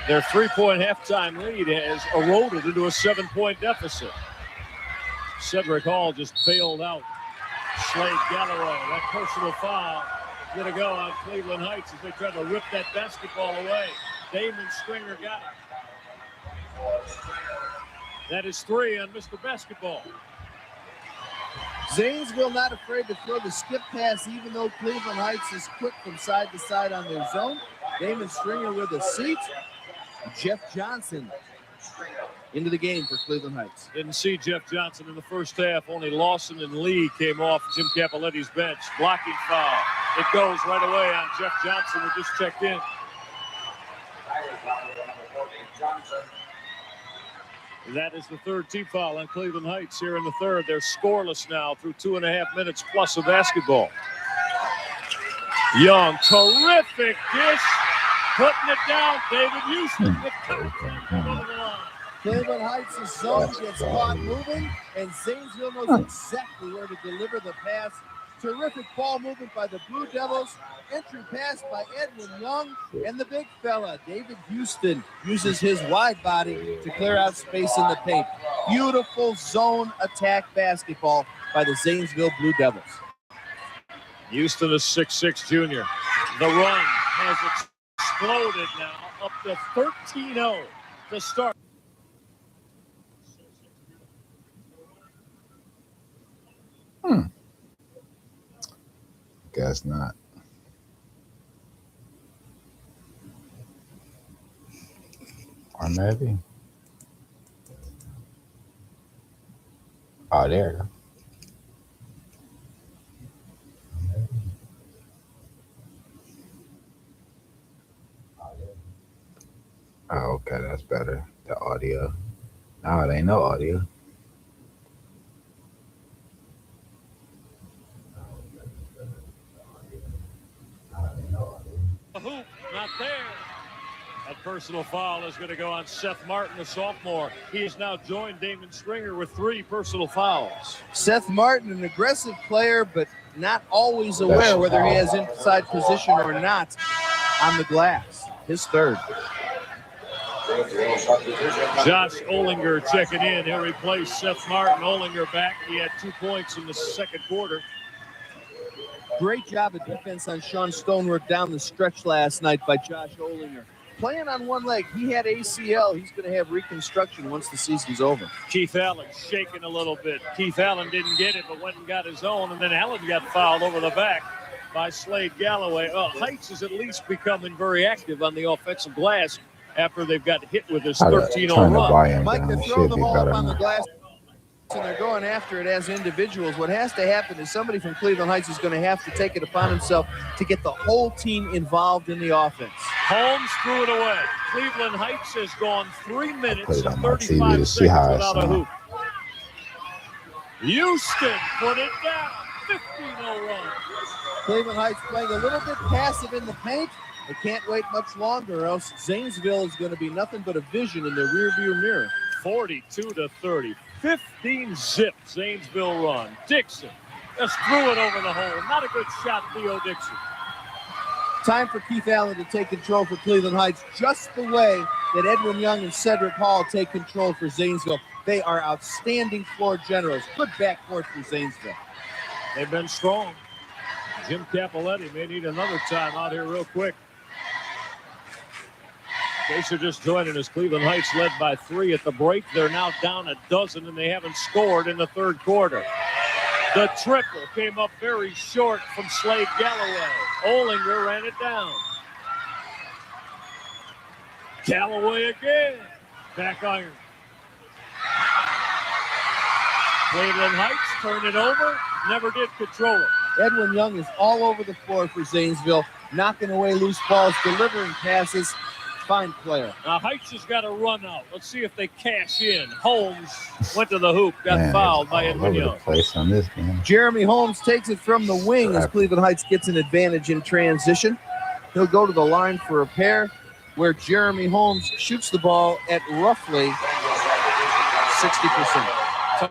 Their 3-point halftime lead has eroded into a 7-point deficit. Cedric Hall just bailed out. Slade Galloway, that personal foul, going to go on Cleveland Heights as they try to rip that basketball away. Damon Stringer got it. That is 3 on Mr. Basketball. Zanesville not afraid to throw the skip pass, even though Cleveland Heights is quick from side to side on their zone. Damon Stringer with a seat. Jeff Johnson into the game for Cleveland Heights. Didn't see Jeff Johnson in the first half. Only Lawson and Lee came off Jim Capoletti's bench. Blocking foul. It goes right away on Jeff Johnson, who just checked in. That is the third team foul on Cleveland Heights here in the third. They're scoreless now through 2.5 minutes plus of basketball. Young, terrific dish. Putting it down, David Houston. Cleveland Heights' zone gets caught moving, and Zanesville knows exactly where to deliver the pass. Terrific ball movement by the Blue Devils. Entry pass by Edwin Young, and the big fella, David Houston, uses his wide body to clear out space in the paint. Beautiful zone attack basketball by the Zanesville Blue Devils. Houston is 6'6" junior. The run has exploded now, up to 13-0 to start. Guess not. Or maybe. Oh, there you go. Oh, okay, that's better. The audio. No, it ain't no audio. The hoop, not there. That personal foul is going to go on Seth Martin, the sophomore. He has now joined Damon Stringer with 3 personal fouls. Seth Martin, an aggressive player, but not always aware whether he has inside position or not on the glass. His third. Josh Olinger checking in. He'll replace Seth Martin. Olinger back. He had 2 points in the second quarter. Great job of defense on Sean Stonework down the stretch last night by Josh Olinger. Playing on one leg. He had ACL. He's going to have reconstruction once the season's over. Keith Allen shaking a little bit. Keith Allen didn't get it, but went and got his own, and then Allen got fouled over the back by Slade Galloway. Heights is at least becoming very active on the offensive glass after they've got hit with this 13-0 run. Mike, they're throwing the ball up on the glass, and they're going after it as individuals. What has to happen is somebody from Cleveland Heights is going to have to take it upon himself to get the whole team involved in the offense. Holmes threw it away. Cleveland Heights has gone 3 minutes and 35 seconds without a hoop. Houston put it down. 15-0 run. Cleveland Heights playing a little bit passive in the paint. They can't wait much longer, or else Zanesville is going to be nothing but a vision in their rearview mirror. 42-30. 15-zip Zanesville run. Dixon just threw it over the hole. Not a good shot, Theo Dixon. Time for Keith Allen to take control for Cleveland Heights, just the way that Edwin Young and Cedric Hall take control for Zanesville. They are outstanding floor generals. Good backcourt for Zanesville. They've been strong. Jim Capoletti may need another time out here real quick. In case you're just joining us, Cleveland Heights led by 3 at the break. They're now down a dozen, and they haven't scored in the third quarter. The triple came up very short from Slade Galloway. Olinger ran it down. Galloway again. Back iron. Cleveland Heights turn it over, never did control it. Edwin Young is all over the floor for Zanesville, knocking away loose balls, delivering passes. Fine player. Now Heights has got a run out. Let's see if they cash in. Holmes went to the hoop, got fouled by Edwin Young. Place on this game. Jeremy Holmes takes it from the wing as Cleveland Heights gets an advantage in transition. He'll go to the line for a pair where Jeremy Holmes shoots the ball at roughly 60%.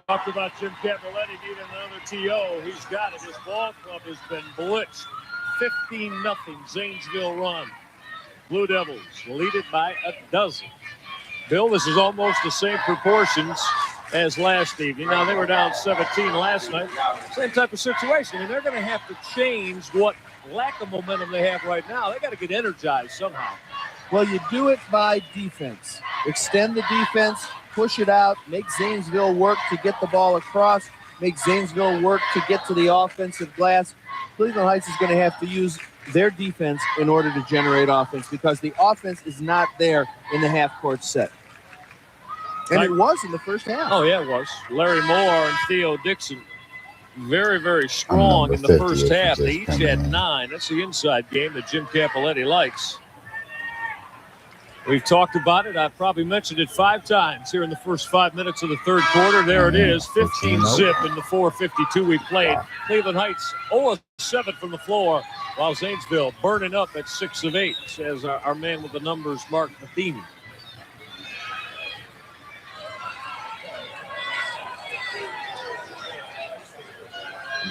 Talked about Jim Capoletti needing another TO. He's got it. His ball club has been blitzed. 15-0 Zanesville run. Blue Devils lead it by a dozen. Bill, this is almost the same proportions as last evening. Now, they were down 17 last night. Same type of situation. And they're going to have to change what lack of momentum they have right now. They got to get energized somehow. Well, you do it by defense. Extend the defense, push it out, make Zanesville work to get the ball across, make Zanesville work to get to the offensive glass. Cleveland Heights is going to have to use their defense in order to generate offense because the offense is not there in the half-court set. And it was in the first half. Oh, yeah, it was. Larry Moore and Theo Dixon very, very strong in the first half. They each had 9. That's the inside game that Jim Capoletti likes. We've talked about it. I've probably mentioned it 5 times here in the first 5 minutes of the third quarter. There it is, 15-zip in the 4:52 we played. Cleveland Heights 0-7 from the floor, while Zanesville burning up at 6 of 8, says our man with the numbers, Mark Matheny.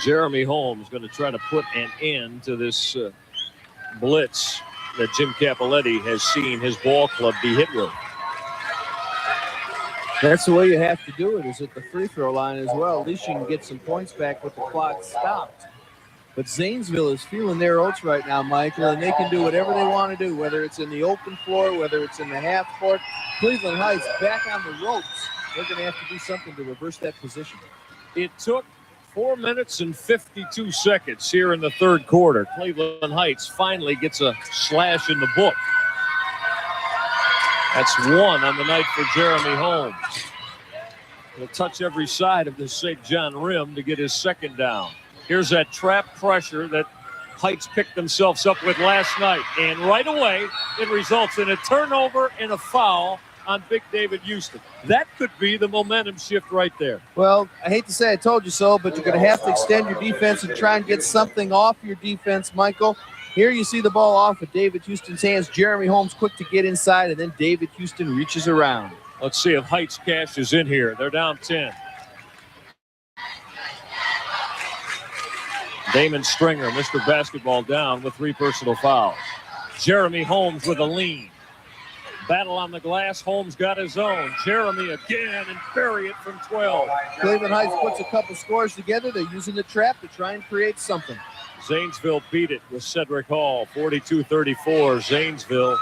Jeremy Holmes going to try to put an end to this blitz that Jim Capoletti has seen his ball club be hit with. That's the way you have to do it, is at the free throw line as well. At least you can get some points back with the clock stopped. But Zanesville is feeling their oats right now, Michael, and they can do whatever they want to do, whether it's in the open floor, whether it's in the half court. Cleveland Heights back on the ropes. They're going to have to do something to reverse that position. It took 4 minutes and 52 seconds here in the third quarter. Cleveland Heights finally gets a slash in the book. That's 1 on the night for Jeremy Holmes. He'll touch every side of the St. John rim to get his second down. Here's that trap pressure that Heights picked themselves up with last night. And right away, it results in a turnover and a foul on Big David Houston. That could be the momentum shift right there. Well, I hate to say I told you so, but you're going to have to extend your defense and try and get something off your defense, Michael. Here you see the ball off of David Houston's hands. Jeremy Holmes quick to get inside, and then David Houston reaches around. Let's see if Heights cashes in here. They're down 10. Damon Stringer, Mr. Basketball, down with 3 personal fouls. Jeremy Holmes with a lean. Battle on the glass. Holmes got his own. Jeremy again and bury it from 12. Cleveland Heights puts a couple scores together. They're using the trap to try and create something. Zanesville beat it with Cedric Hall, 42-34. Zanesville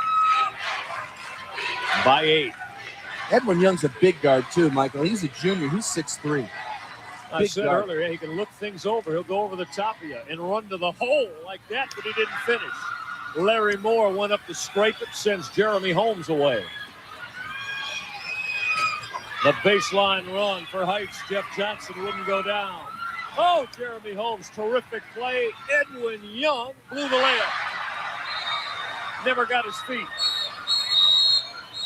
by 8. Edwin Young's a big guard too, Michael. He's a junior. He's 6'3". I said earlier, he can look things over. He'll go over the top of you and run to the hole like that, but he didn't finish. Larry Moore went up to scrape it, sends Jeremy Holmes away. The baseline run for Heights. Jeff Johnson wouldn't go down. Oh, Jeremy Holmes, terrific play. Edwin Young blew the layup. Never got his feet.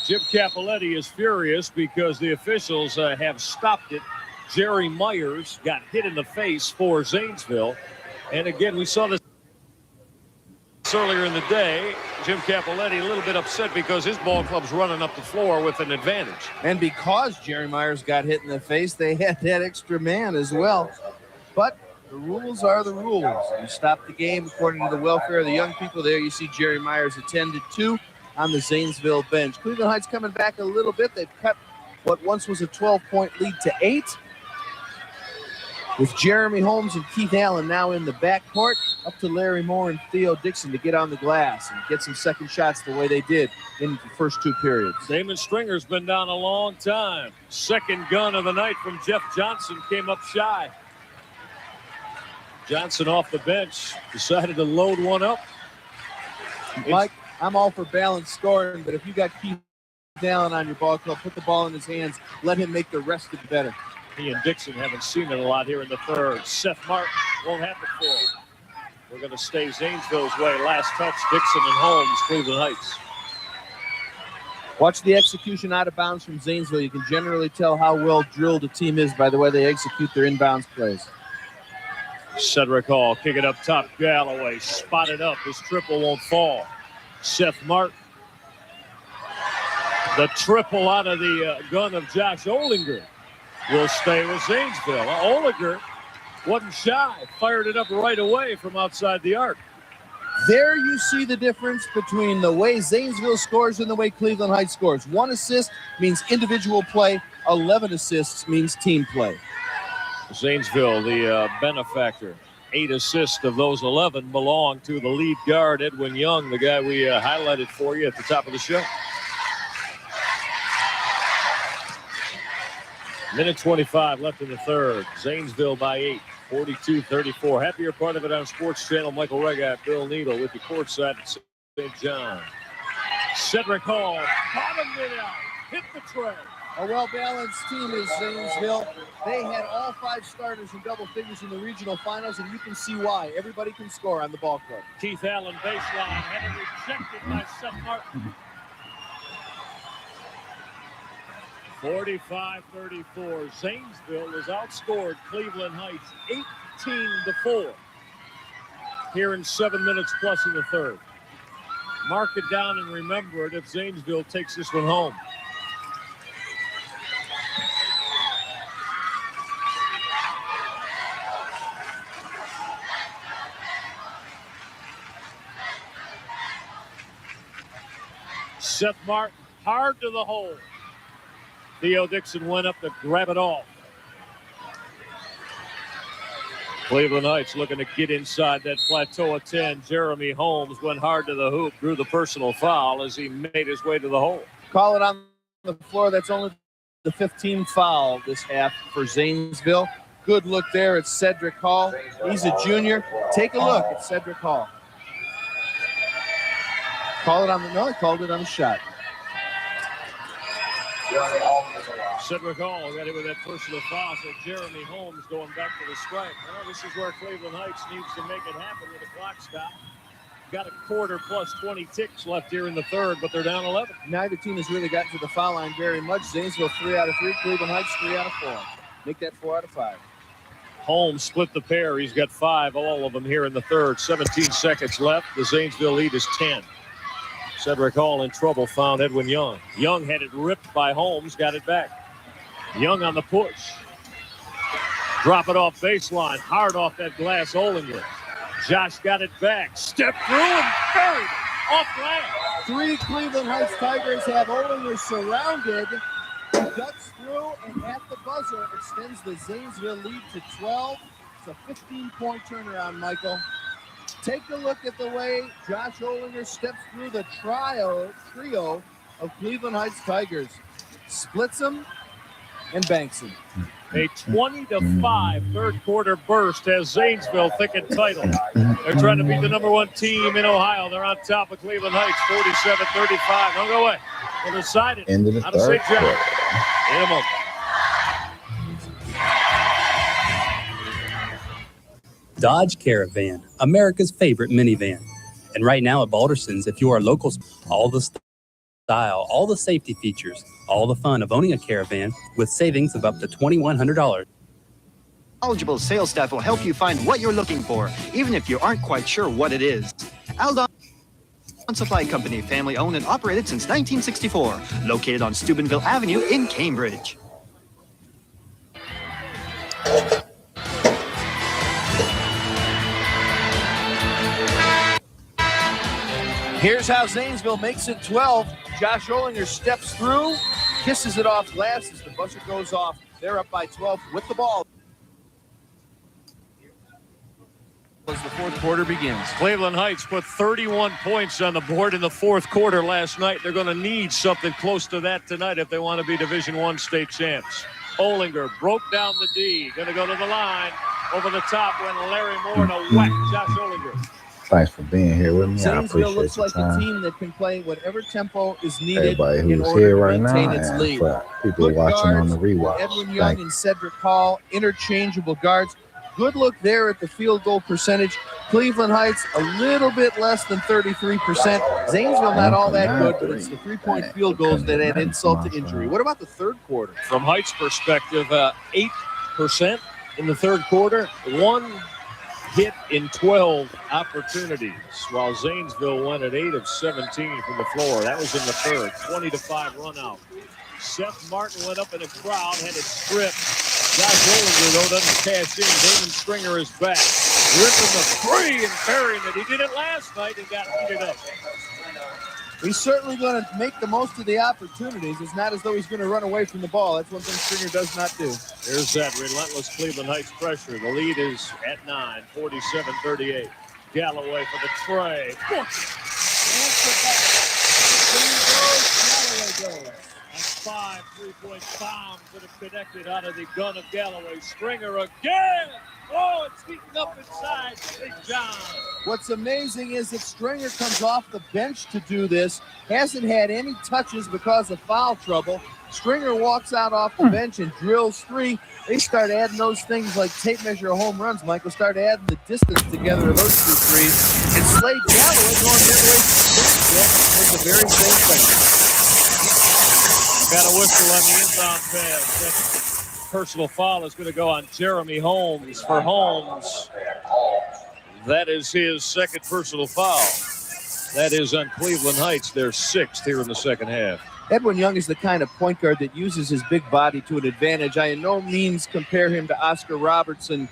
Jim Capoletti is furious because the officials have stopped it. Jerry Myers got hit in the face for Zanesville. And again, we saw this earlier in the day. Jim Capoletti a little bit upset because his ball club's running up the floor with an advantage. And because Jerry Myers got hit in the face, they had that extra man as well. But the rules are the rules. You stop the game according to the welfare of the young people. There you see Jerry Myers attended to on the Zanesville bench. Cleveland Heights coming back a little bit. They've cut what once was a 12-point lead to 8. With Jeremy Holmes and Keith Allen now in the backcourt, up to Larry Moore and Theo Dixon to get on the glass and get some second shots the way they did in the first 2 periods. Damon Stringer's been down a long time. Second gun of the night from Jeff Johnson came up shy. Johnson off the bench, decided to load one up. Mike, I'm all for balanced scoring, but if you got Keith Allen on your ball club, put the ball in his hands, let him make the rest of it better. He and Dixon haven't seen it a lot here in the third. Seth Martin won't have it for him. We're going to stay Zanesville's way. Last touch, Dixon and Holmes, Cleveland Heights. Watch the execution out of bounds from Zanesville. You can generally tell how well drilled a team is by the way they execute their inbounds plays. Cedric Hall, kick it up top. Galloway, spotted up. His triple won't fall. Seth Martin. The triple out of the gun of Josh Olinger will stay with Zanesville. Olinger wasn't shy. Fired it up right away from outside the arc. There you see the difference between the way Zanesville scores and the way Cleveland Heights scores. 1 assist means individual play. 11 assists means team play. Zanesville, the benefactor. 8 assists of those 11 belong to the lead guard, Edwin Young, the guy we highlighted for you at the top of the show. Minute 25 left in the third. Zanesville by 8, 42-34. Happier part of it on Sports Channel. Michael Regat, Bill Needle with the courtside at St. John. Cedric Hall, bottomed it out, hit the tray. A well-balanced team is Zanesville. They had all 5 starters in double figures in the regional finals, and you can see why. Everybody can score on the ball court. Keith Allen baseline, had it rejected by Seth Martin. 45-34. Zanesville has outscored Cleveland Heights 18-4 here in 7 minutes plus in the third. Mark it down and remember it if Zanesville takes this one home. Seth Martin hard to the hole. Theo Dixon went up to grab it off. Cleveland Heights looking to get inside that plateau of 10. Jeremy Holmes went hard to the hoop, drew the personal foul as he made his way to the hole. Call it on the floor. That's only the 15th foul this half for Zanesville. Good look there at Cedric Hall. He's a junior. Take a look at Cedric Hall. Call it on the, no, he called it on the shot. Cedric Hall got hit with that personal foul, so Jeremy Holmes going back to the strike. Well, this is where Cleveland Heights needs to make it happen with a clock stop. Got a quarter plus 20 ticks left here in the third, but they're down 11. Neither team has really gotten to the foul line very much. Zanesville 3 out of 3, Cleveland Heights 3 out of 4. Make that 4 out of 5. Holmes split the pair. He's got 5, all of them here in the third. 17 seconds left. The Zanesville lead is 10. Cedric Hall in trouble, found Edwin Young. Young had it ripped by Holmes, got it back. Young on the push. Drop it off baseline, hard off that glass, Olinger. Josh got it back, stepped through and buried it off glass. 3 Cleveland Heights Tigers have Olinger surrounded. He ducks through and at the buzzer extends the Zanesville lead to 12. It's a 15-point turnaround, Michael. Take a look at the way Josh Olinger steps through the trio of Cleveland Heights Tigers. Splits them and banks them. A 20-5 third quarter burst has Zanesville thinking title. They're trying to beat the #1 team in Ohio. They're on top of Cleveland Heights, 47-35. Don't go away. We'll decide it. End of the out of third St. John. quarter. In a moment. Dodge Caravan, America's favorite minivan. And right now at Balderson's, if you are local, all the style, all the safety features, all the fun of owning a Caravan with savings of up to $2,100. Knowledgeable sales staff will help you find what you're looking for, even if you aren't quite sure what it is. Aldon Supply Company, family owned and operated since 1964, located on Steubenville Avenue in Cambridge. Here's how Zanesville makes it 12. Josh Olinger steps through, kisses it off glass as the buzzer goes off. They're up by 12 with the ball as the fourth quarter begins. Cleveland Heights put 31 points on the board in the fourth quarter last night. They're going to need something close to that tonight if they want to be Division I state champs. Olinger broke down the D. Going to go to the line. Over the top went Larry Moore to whack Josh Olinger. Thanks for being here with me. I Zanesville appreciate looks your like a time. team that can play whatever tempo is needed Everybody in who's order here to right now, maintain its and lead. for people Good watching on guards, the rewatch. Edwin Thank Young you. and Cedric Hall, interchangeable guards. Good look there at the field goal percentage. Cleveland Heights, a little bit less than 33%. Zanesville, not all that good, but it's the three-point field goals that add insult to injury. What about the third quarter? From Heights' perspective, 8% in the third quarter, 1 hit in 12 opportunities, while Zanesville went at 8 of 17 from the floor. That was in the third. 20-5 run out. Seth Martin went up in a crowd, had it stripped. Josh Rollinger, though, doesn't cash in. Damon Stringer is back. Ripping the three and burying it. He did it last night and got heated up. He's certainly going to make the most of the opportunities. It's not as though he's going to run away from the ball. That's one thing Stringer does not do. There's that relentless Cleveland Heights pressure. The lead is at 9, 47-38. Galloway for the tray. Galloway goes. That's 5 3-point bombs that have connected out of the gun of Galloway. Stringer again. Oh, it's heating up inside Big John. What's amazing is that Stringer comes off the bench to do this, hasn't had any touches because of foul trouble. Stringer walks out off the bench and drills 3. They start adding those things like tape measure home runs, Michael. Start adding the distance together of those 2 threes. And Slade Galloway going the other way was the very same thing. Got a whistle on the inbound pass. That personal foul is going to go on Jeremy Holmes. For Holmes, that is his second personal foul. That is on Cleveland Heights, their 6th here in the second half. Edwin Young is the kind of point guard that uses his big body to an advantage. I in no means compare him to Oscar Robertson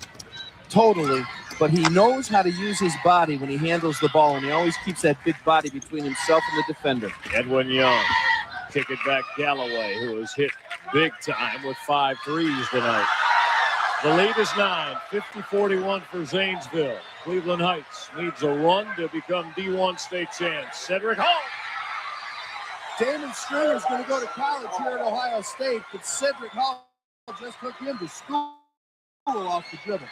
totally, but he knows how to use his body when he handles the ball, and he always keeps that big body between himself and the defender. Edwin Young, kick it back Galloway, who was hit big time with 5 threes tonight. The lead is 9, 50-41 for Zanesville. Cleveland Heights needs a run to become D1 state champs. Cedric Hall. Damon Stringer is going to go to college here at Ohio State, but Cedric Hall just took him to school off the dribble.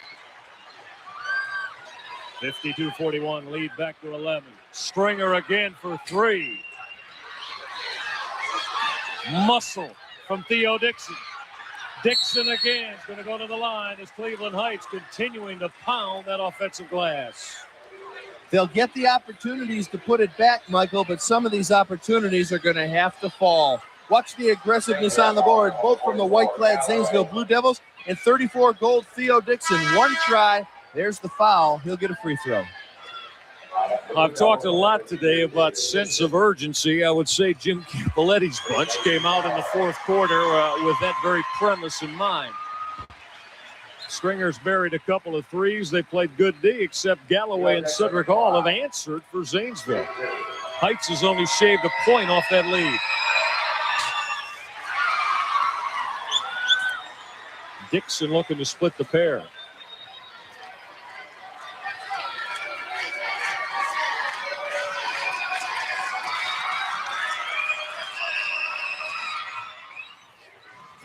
52-41, lead back to 11. Stringer again for 3. Muscle from Theo Dixon. Dixon again is going to go to the line as Cleveland Heights continuing to pound that offensive glass. They'll get the opportunities to put it back, Michael, but some of these opportunities are going to have to fall. Watch the aggressiveness on the board, both from the white-clad Zanesville Blue Devils and 34 gold Theo Dixon. 1 try. There's the foul. He'll get a free throw. I've talked a lot today about sense of urgency. I would say Jim Campoletti's bunch came out in the fourth quarter with that very premise in mind. Stringer's buried a couple of threes. They played good D, except Galloway and Cedric Hall have answered for Zanesville. Heights has only shaved a point off that lead. Dixon looking to split the pair.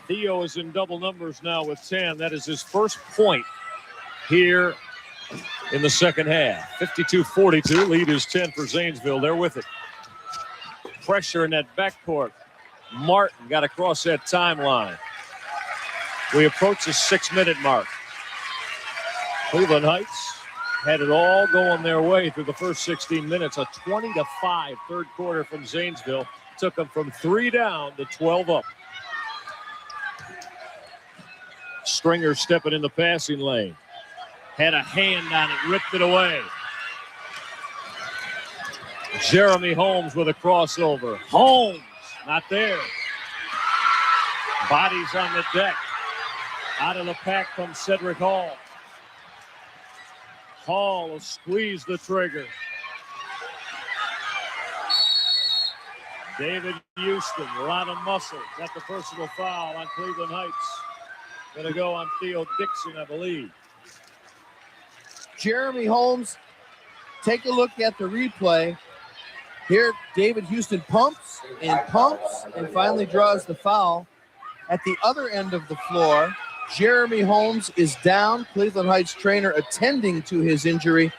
Theo is in double numbers now with 10. That is his first point here in the second half. 52-42. Lead is 10 for Zanesville. They're with it. Pressure in that backcourt. Martin got across that timeline. We approach the 6-minute mark. Cleveland Heights had it all going their way through the first 16 minutes. A 20-5 third quarter from Zanesville. Took them from 3 down to 12 up. Stringer stepping in the passing lane. Had a hand on it, ripped it away. Jeremy Holmes with a crossover. Holmes, not there. Bodies on the deck. Out of the pack comes Cedric Hall. Hall will squeeze the trigger. David Houston, a lot of muscle. Got the personal foul on Cleveland Heights. Going to go on Theo Dixon, I believe. Jeremy Holmes, take a look at the replay. Here, David Houston pumps and finally draws the foul. At the other end of the floor, Jeremy Holmes is down. Cleveland Heights trainer attending to his injury.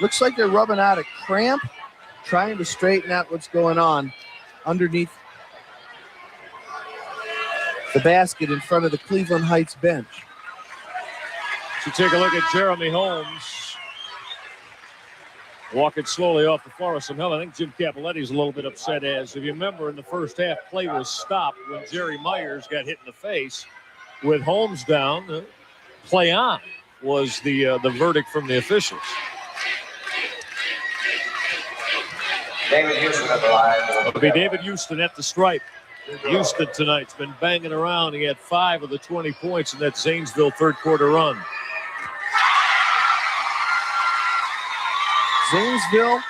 Looks like they're rubbing out a cramp, trying to straighten out what's going on underneath the basket in front of the Cleveland Heights bench. So take a look at Jeremy Holmes walking slowly off the Forreston Hill. I think Jim Capoletti's a little bit upset, as if you remember in the first half, play was stopped when Jerry Myers got hit in the face. With Holmes down, play on was the verdict from the officials. David Houston at the line. It'll be David Houston at the stripe. Houston tonight's been banging around. He had 5 of the 20 points in that Zanesville third quarter run. Zanesville,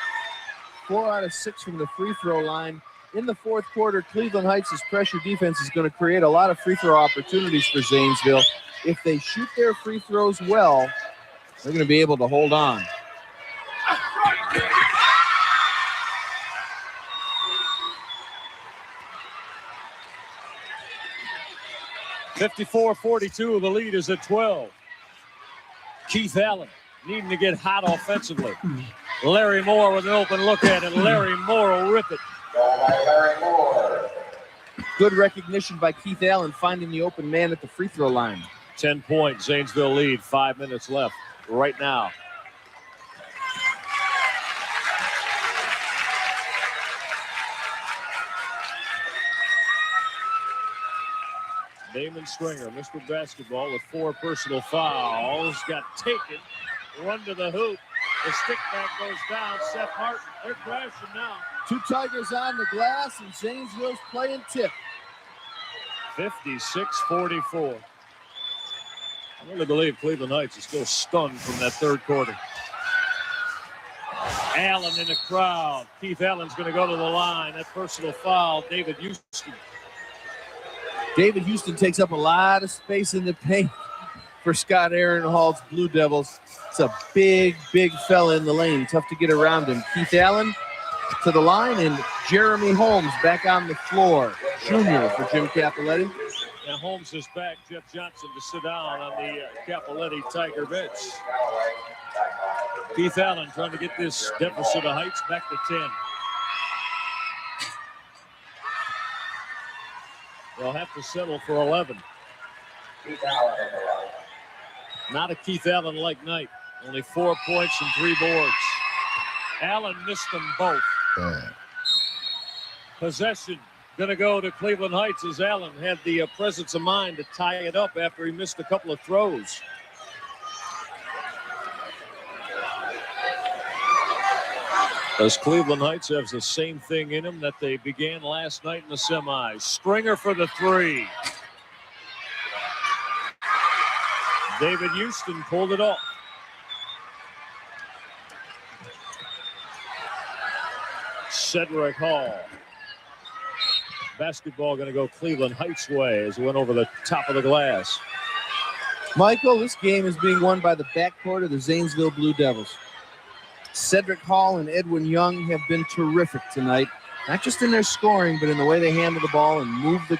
4 out of 6 from the free throw line. In the fourth quarter, Cleveland Heights' pressure defense is going to create a lot of free throw opportunities for Zanesville. If they shoot their free throws well, they're going to be able to hold on. (54-42), the lead is at 12. Keith Allen needing to get hot offensively. Larry Moore with an open look at it. Larry Moore will rip it. Larry Moore. Good recognition by Keith Allen, finding the open man at the free throw line. 10-point Zanesville lead, 5 minutes left right now. Damon Stringer, Mr. Basketball, with 4 personal fouls. Got taken, run to the hoop. The stick back goes down. Seth Martin, they're crashing now. 2 Tigers on the glass, and Zanesville's playing tip. 56-44. I really believe Cleveland Heights is still stunned from that third quarter. Allen in the crowd. Keith Allen's going to go to the line. That personal foul, David Houston. David Houston takes up a lot of space in the paint for Scott Aaron Hall's Blue Devils. It's a big, big fella in the lane. Tough to get around him. Keith Allen to the line, and Jeremy Holmes back on the floor. Junior for Jim Capoletti. Now Holmes is back. Jeff Johnson to sit down on the Capoletti Tiger bench. Keith Allen trying to get this deficit of Heights back to 10. They'll have to settle for 11. Not a Keith Allen-like night. Only 4 points and 3 boards. Allen missed them both. Possession going to go to Cleveland Heights as Allen had the presence of mind to tie it up after he missed a couple of throws. As Cleveland Heights has the same thing in them that they began last night in the semis. Stringer for the 3. David Houston pulled it off. Cedric Hall. Basketball going to go Cleveland Heights way as it went over the top of the glass. Michael, this game is being won by the backcourt of the Zanesville Blue Devils. Cedric Hall and Edwin Young have been terrific tonight, not just in their scoring, but in the way they handle the ball and move the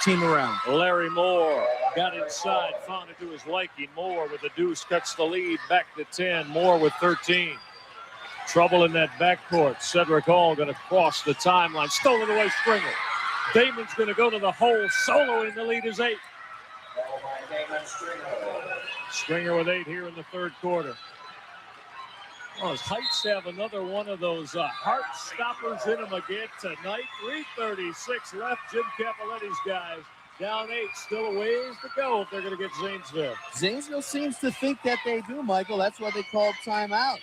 team around. Larry Moore got inside, found it to his liking. Moore with the deuce cuts the lead back to 10. Moore with 13. Trouble in that backcourt. Cedric Hall going to cross the timeline. Stolen away Stringer. Damon's going to go to the hole. Soloing the lead is 8. Stringer with 8 here in the third quarter. Oh, as Heights have another one of those heart stoppers in them again tonight. 3:36 left. Jim Capoletti's guys down 8. Still a ways to go if they're going to get Zanesville. Zanesville seems to think that they do, Michael. That's why they called timeout.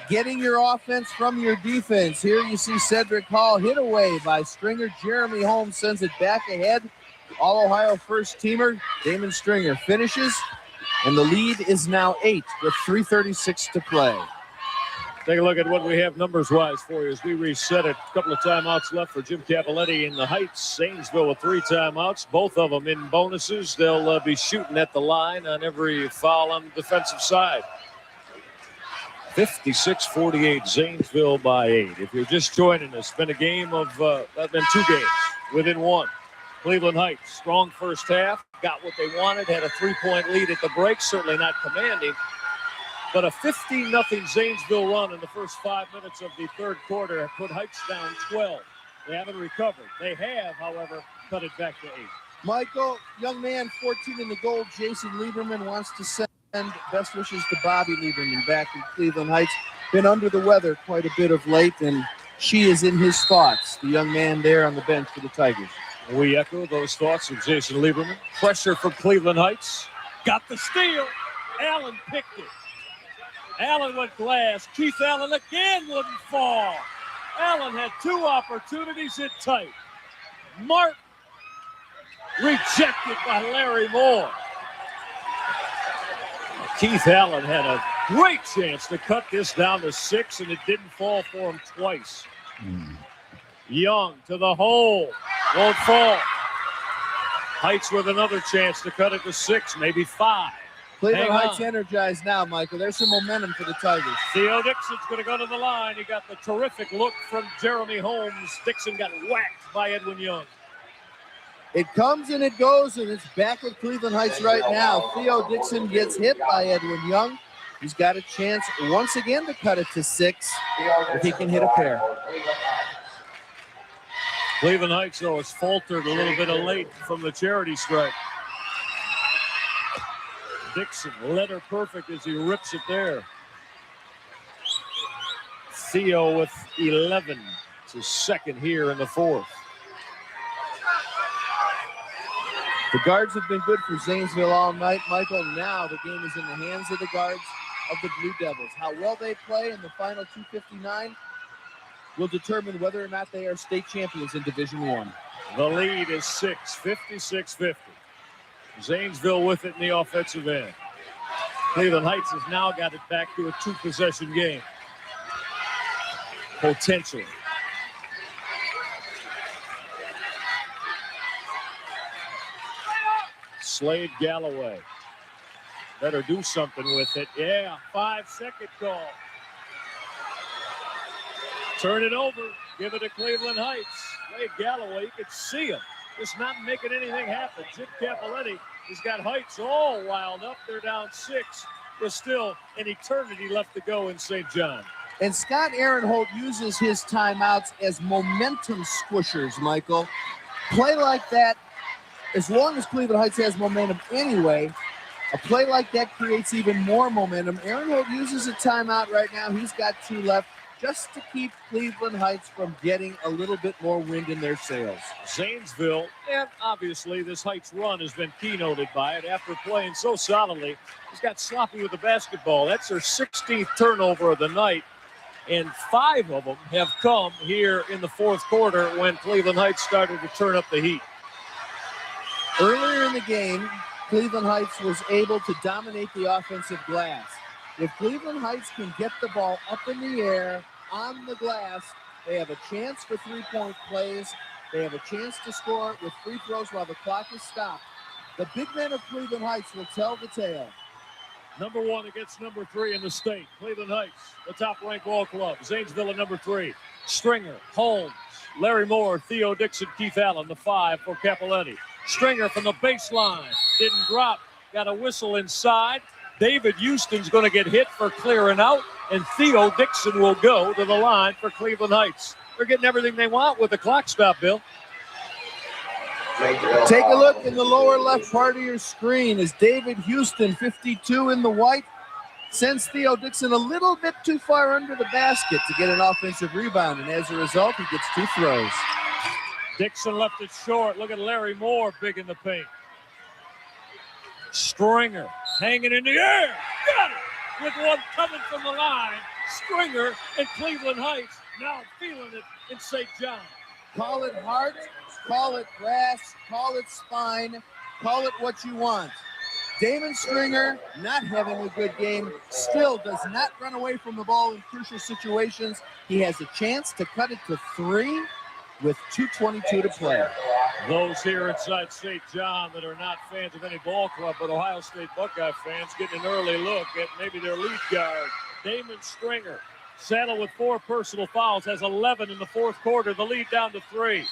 Getting your offense from your defense. Here you see Cedric Hall hit away by Stringer. Jeremy Holmes sends it back ahead. All-Ohio first-teamer Damon Stringer finishes. And the lead is now 8 with 3:36 to play. Take a look at what we have numbers-wise for you as we reset it. A couple of timeouts left for Jim Capoletti in the Heights. Zanesville with 3 timeouts, both of them in bonuses. They'll be shooting at the line on every foul on the defensive side. 56-48, Zanesville by 8. If you're just joining us, it's been a game of, that's been 2 games within 1. Cleveland Heights, strong first half, got what they wanted, had a 3-point lead at the break, certainly not commanding, But a 15-0 Zanesville run in the first 5 minutes of the third quarter put Heights down 12. They haven't recovered. They have, however, cut it back to 8. Michael, young man, 14 in the gold, Jason Lieberman, wants to send best wishes to Bobby Lieberman back in Cleveland Heights. Been under the weather quite a bit of late, and she is in his thoughts, the young man there on the bench for the Tigers. We echo those thoughts of Jason Lieberman. Pressure from Cleveland Heights. Got the steal. Allen picked it. Allen went glass. Keith Allen again wouldn't fall. Allen had 2 opportunities, hit tight. Martin rejected by Larry Moore. Keith Allen had a great chance to cut this down to 6, and it didn't fall for him twice. Young to the hole. Won't fall. Heights with another chance to cut it to 6, maybe 5. Cleveland Heights energized now, Michael. There's some momentum for the Tigers. Theo Dixon's going to go to the line. He got the terrific look from Jeremy Holmes. Dixon got whacked by Edwin Young. It comes and it goes, and it's back with Cleveland Heights right now. Theo Dixon gets hit by Edwin Young. He's got a chance once again to cut it to 6 if he can hit a pair. Cleveland Heights, though, has faltered a little bit of late from the charity stripe. Dixon, letter perfect as he rips it there. Theo with 11. It's his second here in the fourth. The guards have been good for Zanesville all night, Michael. Now the game is in the hands of the guards of the Blue Devils. How well they play in the final 2:59 will determine whether or not they are state champions in Division I. The lead is 6, 56-50. Zanesville with it in the offensive end. Cleveland Heights has now got it back to a 2-possession game. Potentially. Slade Galloway. Better do something with it. Yeah, 5-second call. Turn it over. Give it to Cleveland Heights. Slade Galloway, you could see him. Just not making anything happen. Chip Capoletti has got Heights all wild up. They're down 6. There's still an eternity left to go in St. John. And Scott Aaronholt uses his timeouts as momentum squishers, Michael. Play like that, as long as Cleveland Heights has momentum anyway, a play like that creates even more momentum. Aaronholt uses a timeout right now. He's got 2 left, just to keep Cleveland Heights from getting a little bit more wind in their sails. Zanesville, and obviously this Heights run has been keynoted by it. After playing so solidly, he's got sloppy with the basketball. That's their 16th turnover of the night, and 5 of them have come here in the fourth quarter when Cleveland Heights started to turn up the heat. Earlier in the game, Cleveland Heights was able to dominate the offensive glass. If Cleveland Heights can get the ball up in the air on the glass, they have a chance for 3-point plays. They have a chance to score with free throws while the clock is stopped. The big men of Cleveland Heights will tell the tale. Number 1 against number 3 in the state. Cleveland Heights, the top-ranked ball club. Zanesville at number 3. Stringer, Holmes, Larry Moore, Theo Dixon, Keith Allen, the 5 for Capoletti. Stringer from the baseline. Didn't drop. Got a whistle inside. David Houston's going to get hit for clearing out, and Theo Dixon will go to the line for Cleveland Heights. They're getting everything they want with the clock stop, Bill. Take a look in the lower left part of your screen as David Houston, 52 in the white, sends Theo Dixon a little bit too far under the basket to get an offensive rebound, and as a result, he gets 2 throws. Dixon left it short. Look at Larry Moore big in the paint. Stringer hanging in the air. Got it! With one coming from the line. Stringer and Cleveland Heights now feeling it in St. John. Call it heart, call it brass, call it spine, call it what you want. Damon Stringer, not having a good game, still does not run away from the ball in crucial situations. He has a chance to cut it to 3 with 2:22 to play. Those here inside St. John that are not fans of any ball club but Ohio State Buckeye fans getting an early look at maybe their lead guard, Damon Stringer. Saddle with 4 personal fouls, has 11 in the fourth quarter, the lead down to 3.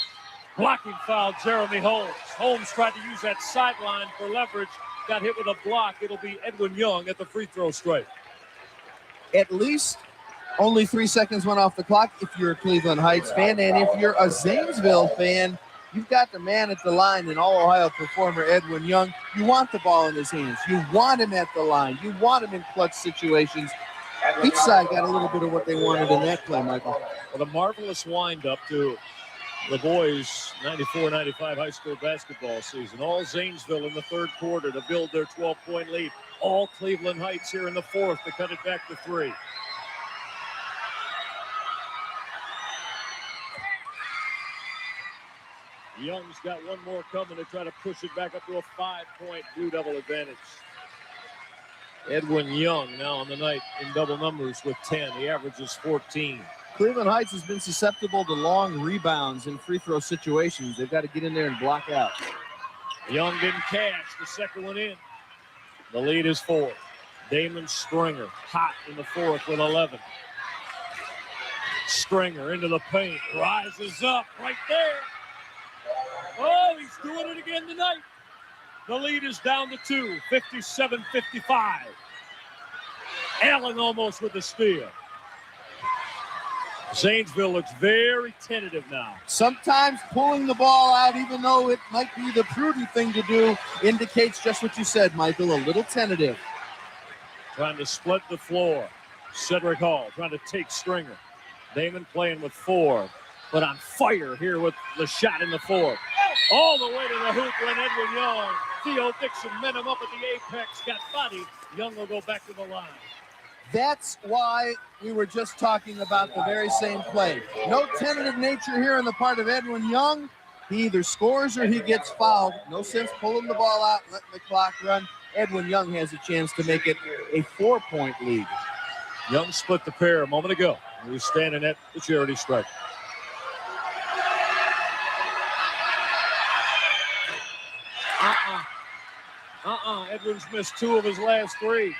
Blocking foul, Jeremy Holmes. Holmes tried to use that sideline for leverage, got hit with a block. It'll be Edwin Young at the free throw stripe. at least only 3 seconds went off the clock if you're a Cleveland Heights fan. And if you're a Zanesville fan, you've got the man at the line in All-Ohio performer Edwin Young. You want the ball in his hands. You want him at the line. You want him in clutch situations. Each side got a little bit of what they wanted in that play, Michael. Well, a marvelous windup to the boys' 94-95 high school basketball season. All Zanesville in the third quarter to build their 12-point lead. All Cleveland Heights here in the fourth to cut it back to 3. Young's got one more coming to try to push it back up to a 5-point Blue Devil advantage. Edwin Young now on the night in double numbers with 10. He averages 14. Cleveland Heights has been susceptible to long rebounds in free throw situations. They've got to get in there and block out. Young didn't cash the second one in. The lead is 4. Damon Stringer hot in the fourth with 11. Stringer into the paint, rises up right there. Oh, he's doing it again tonight. The lead is down to 2, 57-55. Allen almost with the steal. Zanesville looks very tentative now. Sometimes pulling the ball out, even though it might be the prudent thing to do, indicates just what you said, Michael, a little tentative. Trying to split the floor. Cedric Hall trying to take Stringer. Damon playing with 4, but on fire here with the shot in the fourth. All the way to the hoop when Edwin Young. Theo Dixon met him up at the apex, got bodied. Young will go back to the line. That's why we were just talking about the very same play. No tentative nature here on the part of Edwin Young. He either scores or he gets fouled. No sense pulling the ball out and letting the clock run. Edwin Young has a chance to make it a 4-point lead. Young split the pair a moment ago. He was standing at the charity stripe. Edwin's missed 2 of his last 3.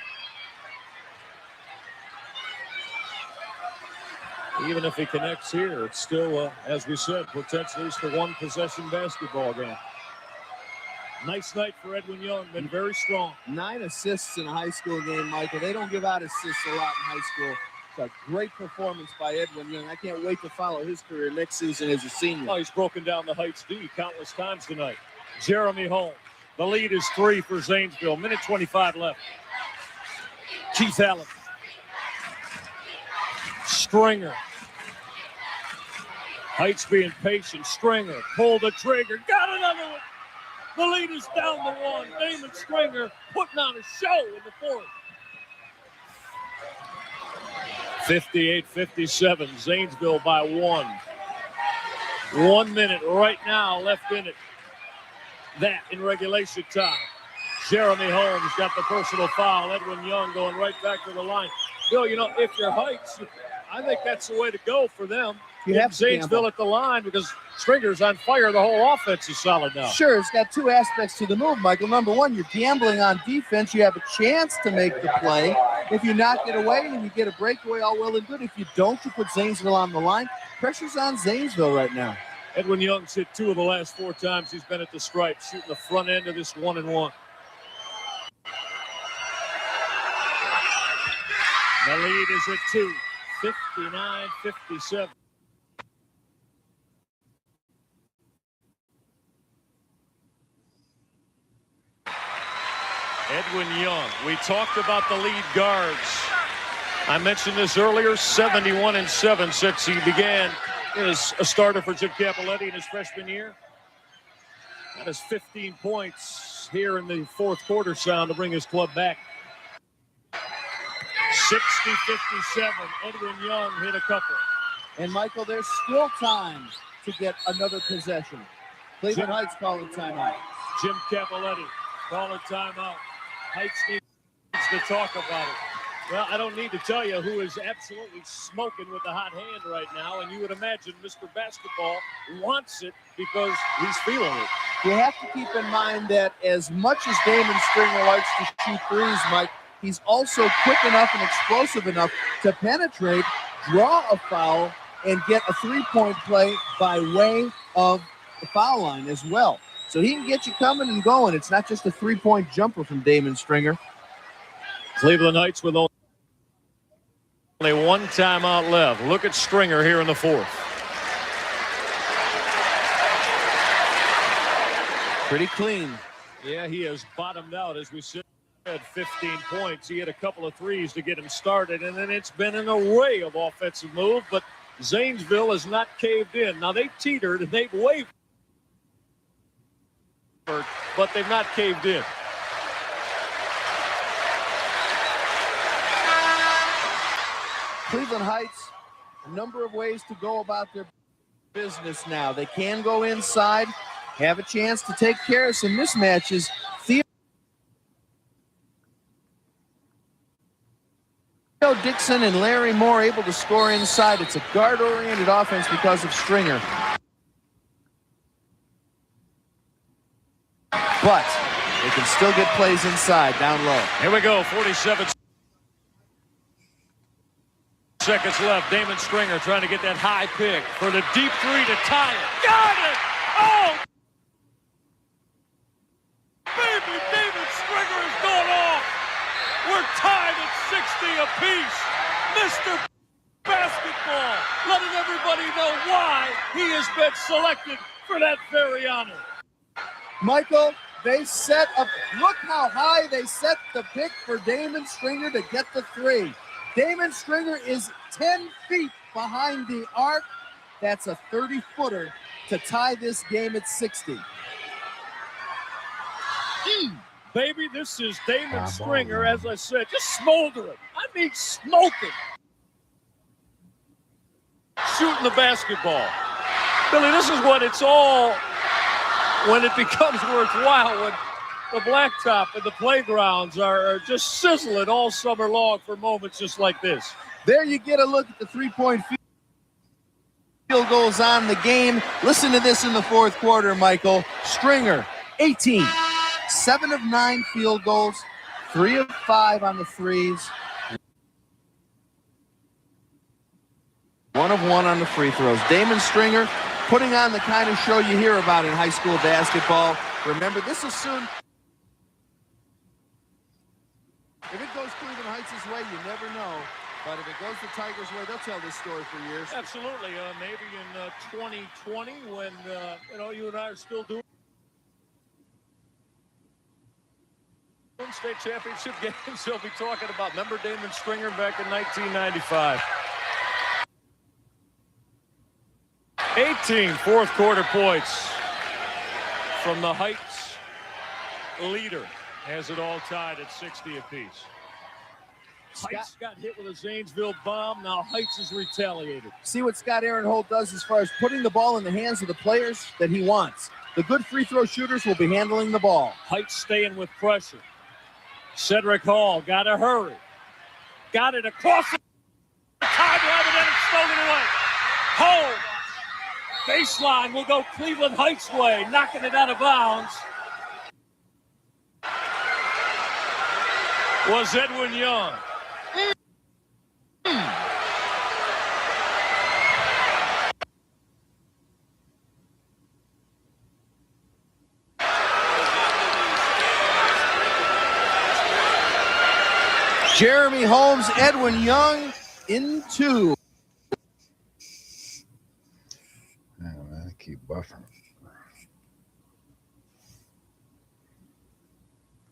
Even if he connects here, it's still, as we said, potentially just a one-possession basketball game. Nice night for Edwin Young, been very strong. 9 assists in a high school game, Michael. They don't give out assists a lot in high school. It's a great performance by Edwin Young. I can't wait to follow his career next season as a senior. Oh, he's broken down the Heights D countless times tonight. Jeremy Holmes. The lead is 3 for Zanesville. Minute 25 left. Keith Allen. Stringer. Heights being patient. Stringer pulled the trigger. Got another one. The lead is down to 1. Damon Stringer putting on a show in the fourth. 58-57. Zanesville by 1. 1 minute right now left in it. That in regulation time. Jeremy Holmes got the personal foul. Edwin Young going right back to the line. Bill, you know, if you're Heights, I think that's the way to go for them. You have Zanesville at the line because Stringer's on fire. The whole offense is solid now. Sure, it's got 2 aspects to the move, Michael. Number 1, you're gambling on defense. You have a chance to make the play. If you knock it away and you get a breakaway, all well and good. If you don't, you put Zanesville on the line. Pressure's on Zanesville right now. Edwin Young's hit 2 of the last 4 times he's been at the stripe, shooting the front end of this 1-and-1. The lead is at 2, 59-57. Edwin Young. We talked about the lead guards. I mentioned this earlier, 71-7 since he began as a starter for Jim Capoletti in his freshman year. That is 15 points here in the fourth quarter sound to bring his club back. 60-57. Edwin Young hit a couple. And, Michael, there's still time to get another possession. Cleveland Heights call it timeout. Jim Capoletti call it timeout. Heights needs to talk about it. Well, I don't need to tell you who is absolutely smoking with the hot hand right now, and you would imagine Mr. Basketball wants it because he's feeling it. You have to keep in mind that as much as Damon Stringer likes to shoot threes, Mike, he's also quick enough and explosive enough to penetrate, draw a foul, and get a three-point play by way of the foul line as well. So he can get you coming and going. It's not just a three-point jumper from Damon Stringer. Cleveland Heights with only Only one timeout left. Look at Stringer here in the fourth. Pretty clean. Yeah, he has bottomed out, as we said, 15 points. He had a couple of threes to get him started, and then it's been an array of offensive moves, but Zanesville has not caved in. Now, they've teetered and they've wavered, but they've not caved in. Cleveland Heights, a number of ways to go about their business now. They can go inside, have a chance to take care of some mismatches. Theo Dixon and Larry Moore able to score inside. It's a guard-oriented offense because of Stringer. But they can still get plays inside, down low. Here we go, 47 seconds left. Damon Stringer trying to get that high pick for the deep three to tie it. Got it! Oh! Baby, Damon Stringer has gone off. We're tied at 60 apiece. Mr. Basketball, letting everybody know why he has been selected for that very honor. Michael, they set up, look how high they set the pick for Damon Stringer to get the three. Damon Stringer is 10 feet behind the arc. That's a 30-footer to tie this game at 60. Baby, this is Damon Stringer, as I said, just smoldering. I mean, smoking. Shooting the basketball. Billy, this is what it's all, when it becomes worthwhile, when the blacktop and the playgrounds are just sizzling all summer long for moments just like this. There you get a look at the three-point field goals on the game. Listen to this in the fourth quarter, Michael. Stringer, 18. 7 of 9 field goals, 3 of 5 on the threes, 1 of 1 on the free throws. Damon Stringer putting on the kind of show you hear about in high school basketball. Remember, this is soon. If it goes Cleveland Heights' way, you never know. But if it goes the Tigers' way, they'll tell this story for years. Absolutely. Maybe in 2020 when, you and I are still doing state championship games, he'll be talking about, remember Damon Stringer back in 1995. 18 fourth quarter points from the Heights leader, has it all tied at 60 apiece. Heights got hit with a Zanesville bomb. Now Heights has retaliated. See what Scott Aaron-Holt does as far as putting the ball in the hands of the players that he wants. The good free throw shooters will be handling the ball. Heights staying with pressure. Cedric Hall got to hurry. Got it across the time line, and then it's stolen away. Hall, baseline will go Cleveland Heights way, knocking it out of bounds. Was Edwin Young. Jeremy Holmes, Edwin Young in 2. Man, keep buffering.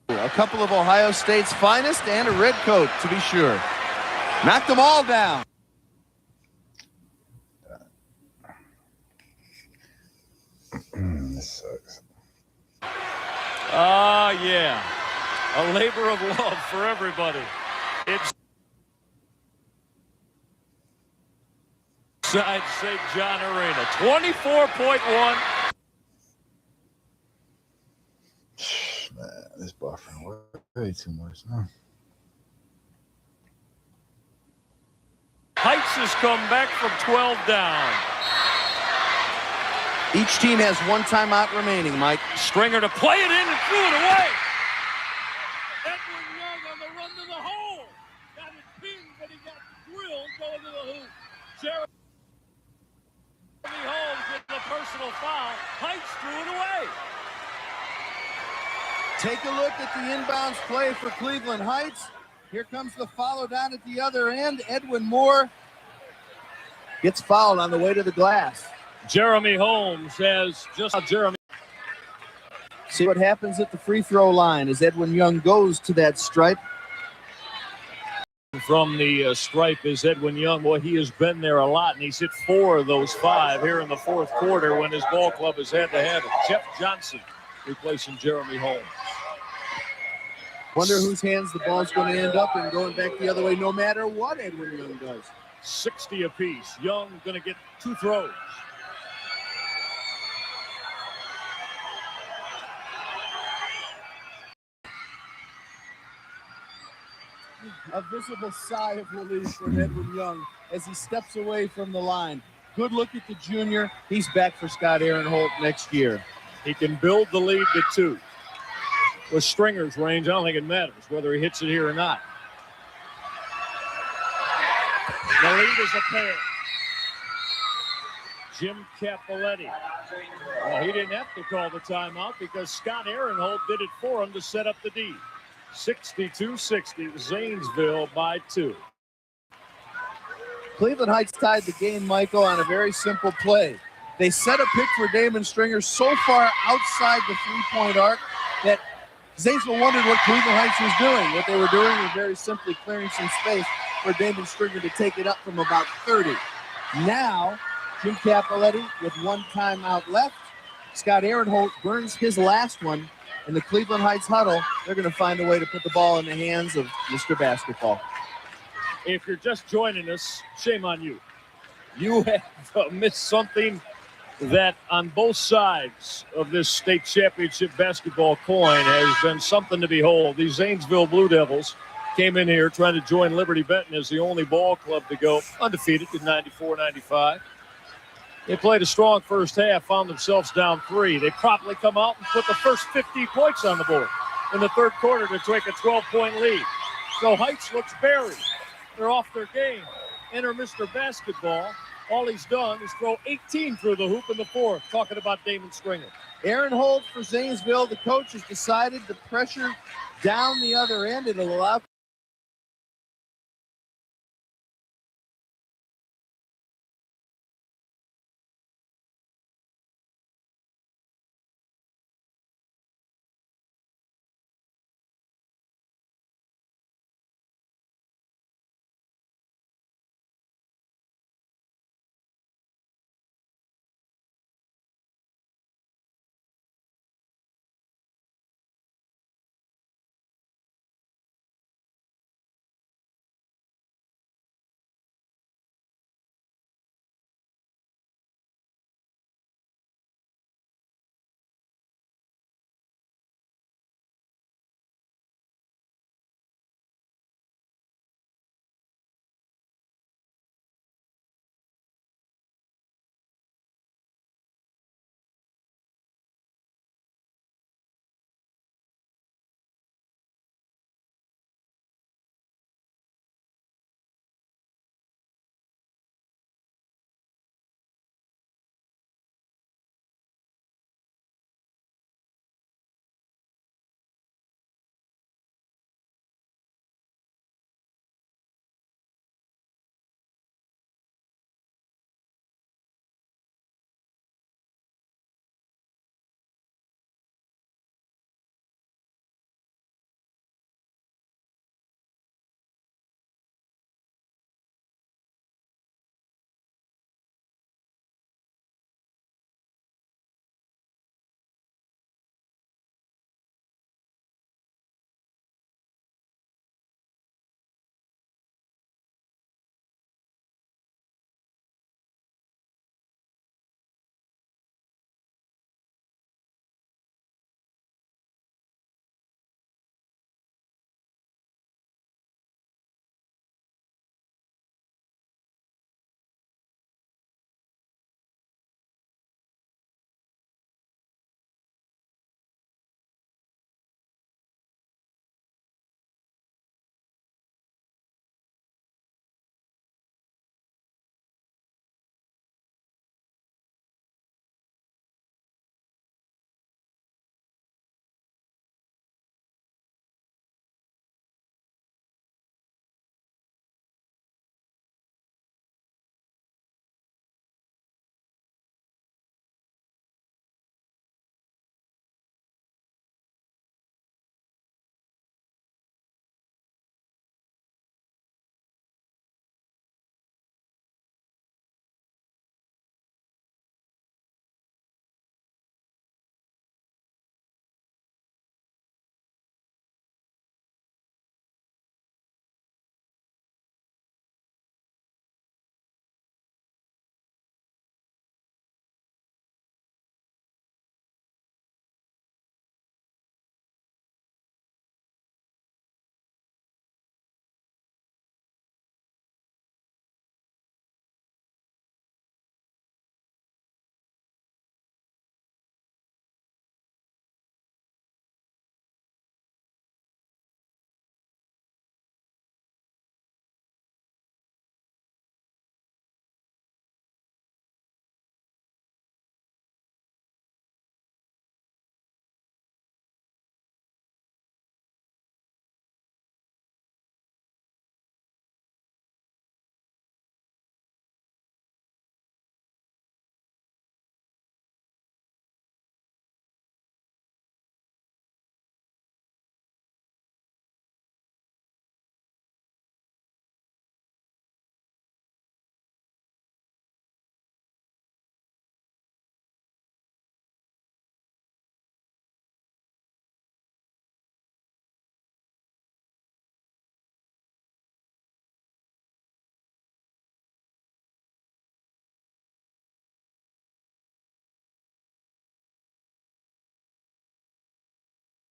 A couple of Ohio State's finest and a red coat, to be sure. Knocked them all down. This sucks. Yeah. A labor of love for everybody. It's inside St. John Arena. 24.1. Man, this buffering way too much now. Heights has come back from 12 down. Each team has one timeout remaining, Mike. Stringer to play it in and threw it away. Edwin Young on the run to the hole. Got it pinned, but he got drilled going to the hoop. Jeremy Holmes with the personal foul. Heights threw it away. Take a look at the inbounds play for Cleveland Heights. Here comes the follow down at the other end. Edwin Moore gets fouled on the way to the glass. Jeremy Holmes has just Jeremy. See what happens at the free throw line as Edwin Young goes to that stripe. From the stripe is Edwin Young. Well, he has been there a lot, and he's hit 4 of those 5 here in the fourth quarter when his ball club has had to have it. Jeff Johnson replacing Jeremy Holmes. Wonder whose hands the ball's going to end up in going back the other way, no matter what Edwin Young does. 60 apiece. Young going to get 2 throws. A visible sigh of relief from Edwin Young as he steps away from the line. Good look at the junior. He's back for Scott Aaron Holt next year. He can build the lead to 2. With Stringer's range, I don't think it matters whether he hits it here or not. The lead is a pair. Jim Capoletti. Well, he didn't have to call the timeout because Scott Aaron Holt did it for him to set up the D. 62-60, Zanesville by 2. Cleveland Heights tied the game, Michael, on a very simple play. They set a pick for Damon Stringer so far outside the three-point arc that Zanesville wondered what Cleveland Heights was doing. What they were doing was very simply clearing some space for Damon Stringer to take it up from about 30. Now, Jim Capoletti with 1 timeout left. Scott Aaron Holt burns his last one. In the Cleveland Heights huddle, they're going to find a way to put the ball in the hands of Mr. Basketball. If you're just joining us, shame on you. You have missed something that on both sides of this state championship basketball coin has been something to behold. These Zanesville Blue Devils came in here trying to join Liberty Benton as the only ball club to go undefeated in 94-95. They played a strong first half, found themselves down 3. They promptly come out and put the first 50 points on the board in the third quarter to take a 12-point lead. So Heights looks buried. They're off their game. Enter Mr. Basketball. All he's done is throw 18 through the hoop in the fourth, talking about Damon Stringer. Aaron Holt for Zanesville. The coach has decided to pressure down the other end. It'll allow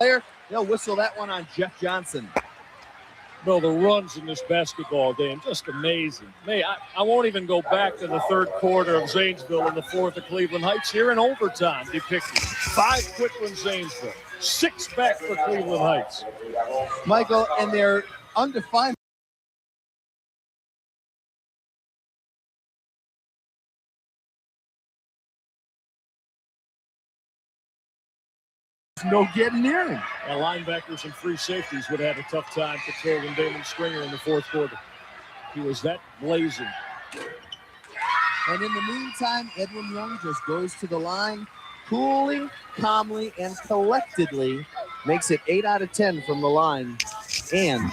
player. They'll whistle that one on Jeff Johnson. Bill, the runs in this basketball game, just amazing. I won't even go back to the third quarter of Zanesville and the fourth of Cleveland Heights here in overtime depicted. 5 quick ones Zanesville, 6 back for Cleveland Heights. Michael, and they're undefined. No getting near him. Linebackers and free safeties would have had a tough time controlling Damon Stringer in the fourth quarter. He was that blazing. And in the meantime, Edwin Young just goes to the line, coolly, calmly, and collectedly makes it 8 out of 10 from the line and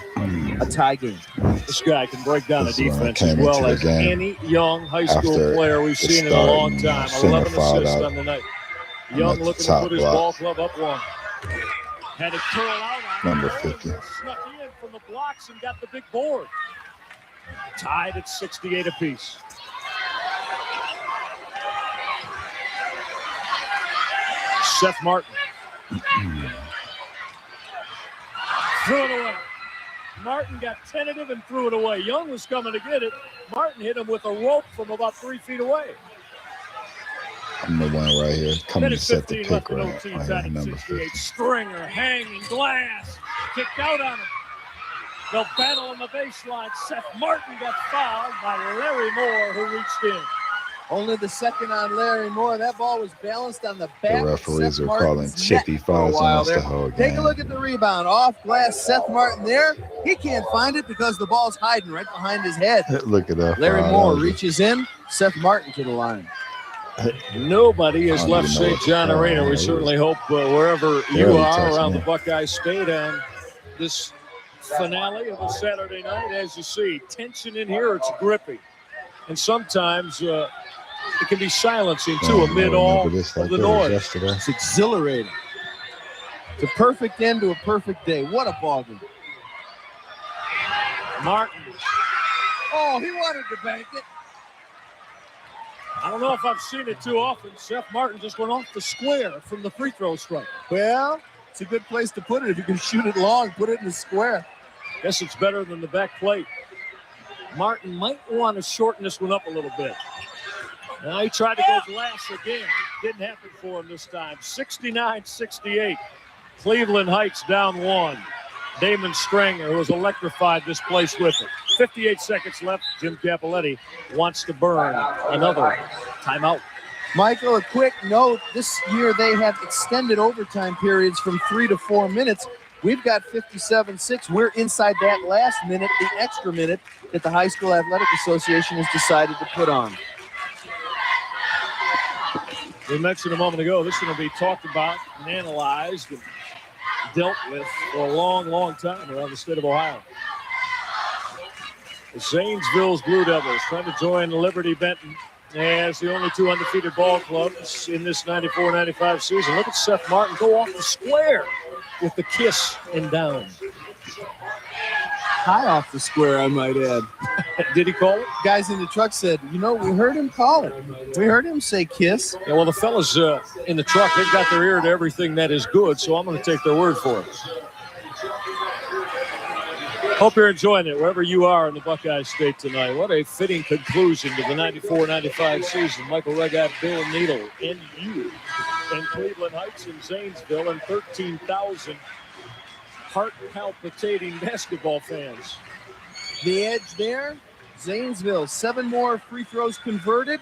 a tie game. This guy can break down a defense as well as any young high school player we've seen in a long time. 11 assists on the night. Young looking to put his ball club up one. Had it curl out on number 50. Snuck in from the blocks and got the big board. Tied at 68 apiece. Seth Martin. Threw it away. Martin got tentative and threw it away. Young was coming to get it. Martin hit him with a rope from about 3 feet away. I'm the one right here coming to set the pick right here, number 50. Stringer hanging glass. Kicked out on him. They'll battle on the baseline. Seth Martin got fouled by Larry Moore, who reached in. Only the second on Larry Moore. That ball was balanced on the back. The referees are calling chippy fouls on us the whole game. Take a look at the rebound. Off glass, Seth Martin there. He can't find it because the ball's hiding right behind his head. Look at that. Larry Moore reaches in. Seth Martin to the line. Nobody has left St. John Arena. We certainly hope wherever you are around the Buckeye State on this finale of a Saturday night. As you see, tension in here, it's grippy. And sometimes it can be silencing, too, amid all of the noise. It's exhilarating. It's a perfect end to a perfect day. What a ball game. Martin. Oh, he wanted to bank it. I don't know if I've seen it too often. Seth Martin just went off the square from the free throw stripe. Well, it's a good place to put it. If you can shoot it long, put it in the square. Guess it's better than the back plate. Martin might want to shorten this one up a little bit. Now he tried to go glass again. Didn't happen for him this time. 69-68. Cleveland Heights down 1. Damon Stringer, who was electrified this place with it. 58 seconds left. Jim Capoletti wants to burn another timeout. Michael, a quick note. This year they have extended overtime periods from 3 to 4 minutes. We've got 57-6. We're inside that last minute, the extra minute that the High School Athletic Association has decided to put on. We mentioned a moment ago, this is going to be talked about and analyzed and dealt with for a long, long time around the state of Ohio. The Zanesville's Blue Devils trying to join Liberty Benton as the only 2 undefeated ball clubs in this 94-95 season. Look at Seth Martin go off the square with the kiss and down. High off the square, I might add. Did he call it? Guys in the truck said, we heard him call it. We heard him say kiss. Yeah, well, the fellas in the truck, they've got their ear to everything that is good, so I'm going to take their word for it. Hope you're enjoying it wherever you are in the Buckeye State tonight. What a fitting conclusion to the 94-95 season. Michael Regat, Bill Needle, and you, and Cleveland Heights and Zanesville, and 13,000 heart-palpitating basketball fans. The edge there, Zanesville, 7 more free throws converted.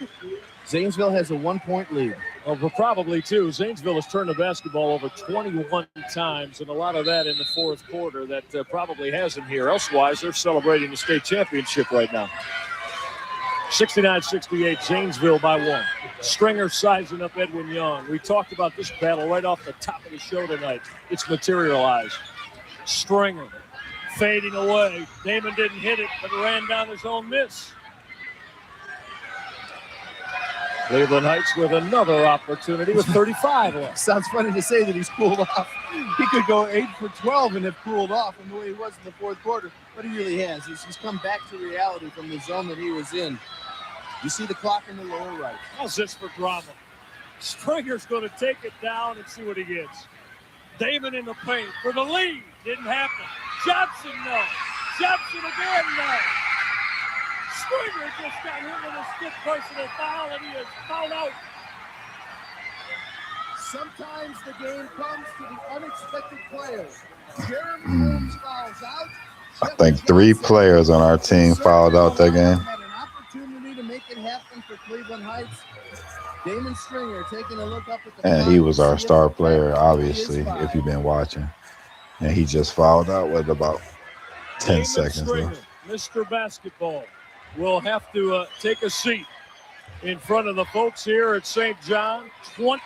Zanesville has a 1-point lead. Well, probably, too. Zanesville has turned the basketball over 21 times, and a lot of that in the fourth quarter that probably hasn't here. Elsewise, they're celebrating the state championship right now. 69-68, Zanesville by 1. Stringer sizing up Edwin Young. We talked about this battle right off the top of the show tonight. It's materialized. Stringer fading away. Damon didn't hit it, but ran down his own miss. Cleveland Heights with another opportunity with 35 left. Sounds funny to say that he's cooled off. He could go 8 for 12 and have cooled off in the way he was in the fourth quarter, but he really has. He's come back to reality from the zone that he was in. You see the clock in the lower right. How's this for drama? Stringer's going to take it down and see what he gets. Damon in the paint for the lead. Didn't happen. Johnson, no. Johnson again, no. Stringer just got hit with a stiff personal foul, and he is fouled out. Sometimes the game comes to the unexpected players. Jeremy Holmes fouls out. I think 3 players on our team fouled out that game. Had an opportunity to make it happen for Cleveland Heights. Damon Stringer taking a look up at the And he was our star player, obviously, if you've been watching. And he just fouled out with about 10 Damon seconds Stringer, left. Mr. Basketball, will have to take a seat in front of the folks here at St. John. 20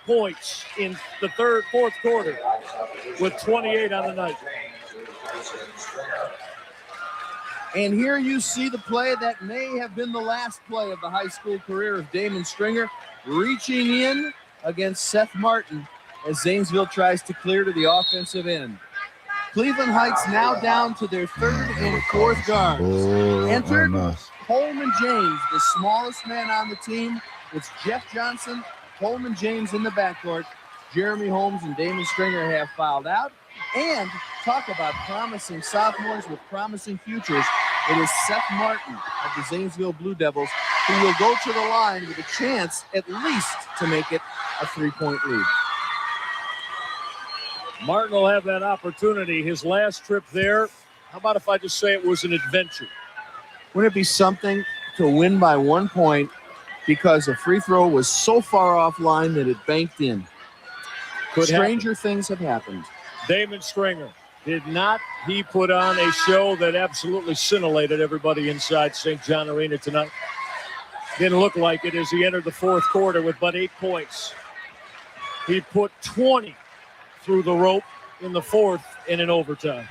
points in the fourth quarter with 28 on the night. And here you see the play that may have been the last play of the high school career of Damon Stringer, reaching in against Seth Martin as Zanesville tries to clear to the offensive end. Cleveland Heights now down to their third and fourth guards. Entered Coleman James, the smallest man on the team. It's Jeff Johnson, Coleman James in the backcourt. Jeremy Holmes and Damon Stringer have fouled out. And talk about promising sophomores with promising futures. It is Seth Martin of the Zanesville Blue Devils who will go to the line with a chance at least to make it a 3-point lead. Martin will have that opportunity. His last trip there, how about if I just say it was an adventure? Wouldn't it be something to win by 1 point because a free throw was so far offline that it banked in? Stranger things have happened. Damon Stringer, did not he put on a show that absolutely scintillated everybody inside St. John Arena tonight? Didn't look like it as he entered the fourth quarter with but 8 points. He put 20 through the rope in the fourth and in overtime.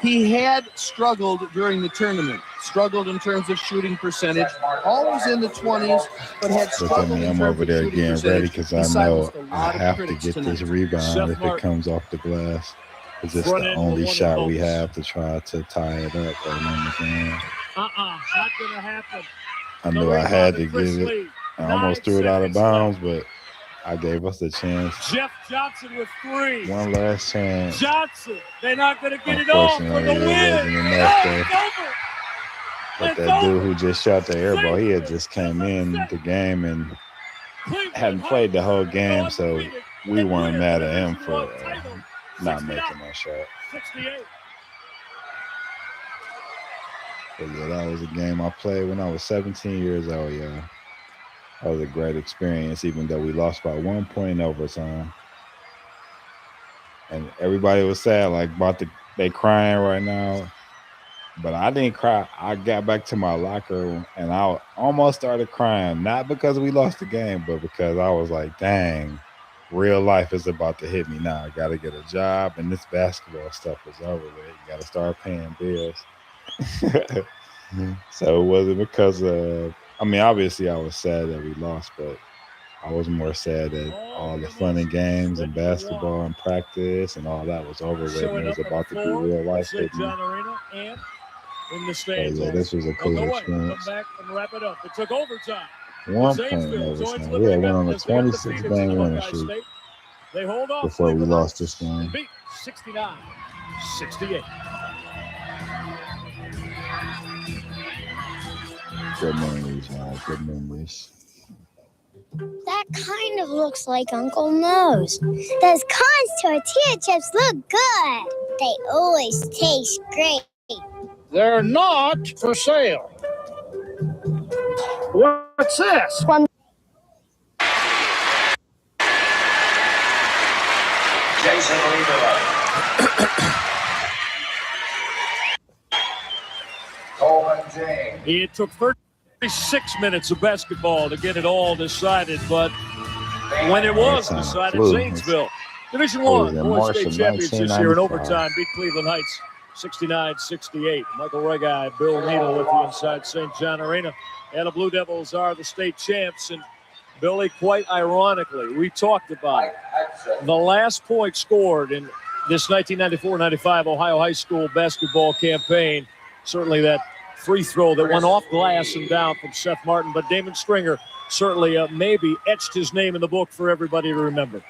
He had struggled during the tournament, struggled in terms of shooting percentage, always in the 20s, but had struggled in terms I'm over there of shooting getting ready because I know I have to critics get tonight. this rebound if it comes off the glass. Because it's the only shot we have to try to tie it up or win the game. Not going to happen. I knew I had to get it. I almost threw it out of bounds, but I gave us a chance. Jeff Johnson with 3. One last chance. Johnson, they're not going to get it off for the win. But that dude who just shot the air ball, he had just came in the game and hadn't played the whole game, so we weren't mad at him for not making that shot. 68. But yeah, that was a game I played when I was 17 years old, y'all. That was a great experience, even though we lost by 1 point in overtime. And everybody was sad, like, they crying right now. But I didn't cry. I got back to my locker, and I almost started crying, not because we lost the game, but because I was like, dang, real life is about to hit me now. I got to get a job, and this basketball stuff is over with. You got to start paying bills. So it wasn't because of, I mean, obviously I was sad that we lost, but I was more sad that all the fun and games and basketball and practice and all that was over with, and it was about to be real life hitting me. In the stands. Yeah, this was a cool experience. Come back and wrap it up. It took overtime. 1 point in overtime. We had went on a 26-game winning streak before we lost this game. 69-68. Good memories, man. Good memories. That kind of looks like Uncle Moe's. Those Cons tortilla chips look good. They always taste great. They're not for sale. What's this? Jason Coleman James. It took 36 minutes of basketball to get it all decided, but when it was decided, Zanesville, Division I boys state champions this year in overtime, beat Cleveland Heights 69-68. Michael Regai, Bill Needle with you inside St. John Arena. And the Blue Devils are the state champs. And Billy, quite ironically, we talked about it. The last point scored in this 1994-95 Ohio High School basketball campaign. Certainly that free throw that went off glass and down from Seth Martin. But Damon Stringer certainly maybe etched his name in the book for everybody to remember.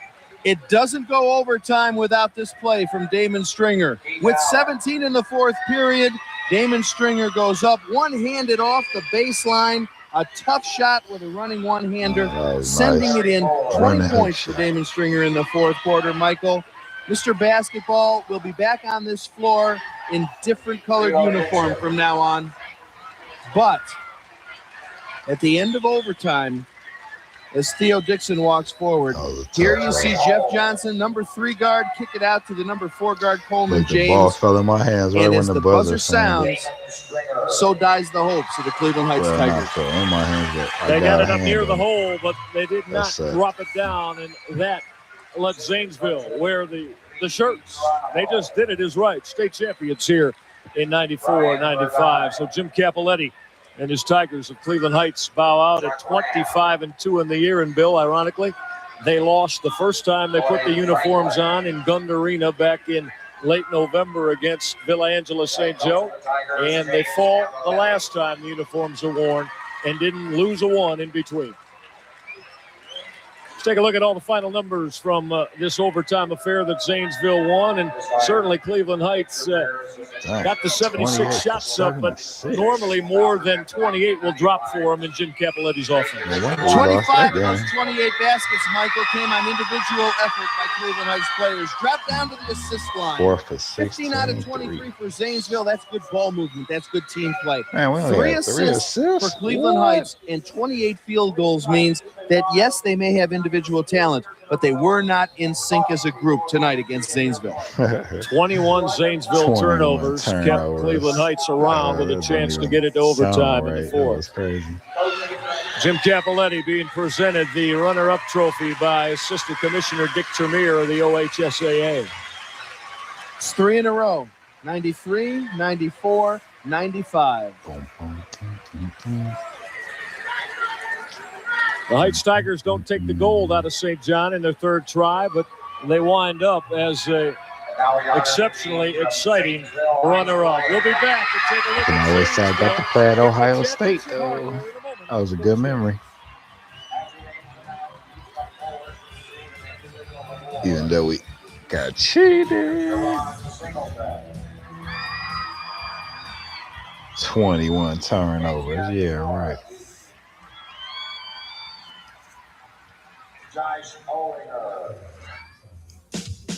It doesn't go overtime without this play from Damon Stringer. With 17 in the fourth period, Damon Stringer goes up one-handed off the baseline. A tough shot with a running one-hander, sending it in. 20 points for Damon Stringer in the fourth quarter, Michael. Mr. Basketball will be back on this floor in different colored uniform from now on. But at the end of overtime, as Theo Dixon walks forward, here you see Jeff Johnson, number 3 guard, kick it out to the number 4 guard, Coleman James. The ball fell in my hands right and when as the buzzer sounds, so dies the hopes of the Cleveland Heights Tigers. In my hands, they got it up near the hole, but they did not drop it down, and that let Zanesville wear the shirts. They just did it as right. State champions here in 94-95. So Jim Capoletti and his Tigers of Cleveland Heights bow out at 25-2 in the year. And Bill, ironically, they lost the first time they put the uniforms on in Gund Arena back in late November against Villa Angela St. Joe. And they fall the last time the uniforms are worn and didn't lose a one in between. Let's take a look at all the final numbers from this overtime affair that Zanesville won, and certainly Cleveland Heights got the 76 shots up, but normally more than 28 will drop for them in Jim Capoletti's offense. 25 of those 28 baskets, Michael, came on individual effort by Cleveland Heights players. Dropped down to the assist line. 4 for 16, 15 out of 23 for Zanesville. That's good ball movement. That's good team play. Man, we only 3 had assists three assists for Cleveland Heights and 28 field goals means that, yes, they may have individual talent, but they were not in sync as a group tonight against Zanesville. 21 Zanesville turnovers kept Cleveland Heights around with a chance to get it to overtime in the fourth. Jim Capoletti being presented the runner-up trophy by Assistant Commissioner Dick Tremere of the OHSAA. It's 3 in a row, 93, 94, 95. The Heights Tigers don't take the gold out of St. John in their third try, but they wind up as a exceptionally exciting runner-up. We'll be back to take a look at I wish I got to play at Ohio State, though. That was a good memory. Even though we got cheated. 21 turnovers. Yeah, right.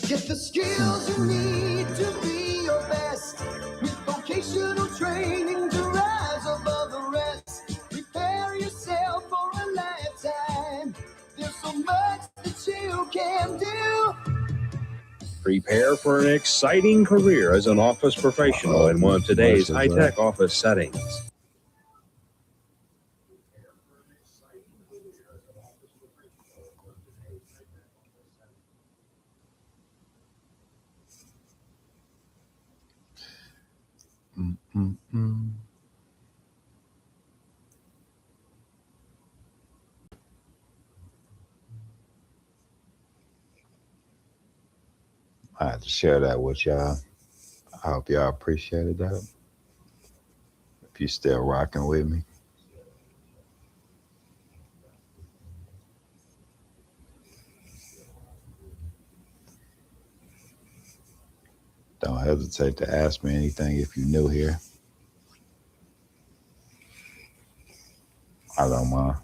Get the skills you need to be your best. With vocational training to rise above the rest. Prepare yourself for a lifetime. There's so much that you can do. Prepare for an exciting career as an office professional in one of today's high-tech office settings. I had to share that with y'all. I hope y'all appreciated that. If you're still rocking with me. Don't hesitate to ask me anything if you're new here. I don't mind.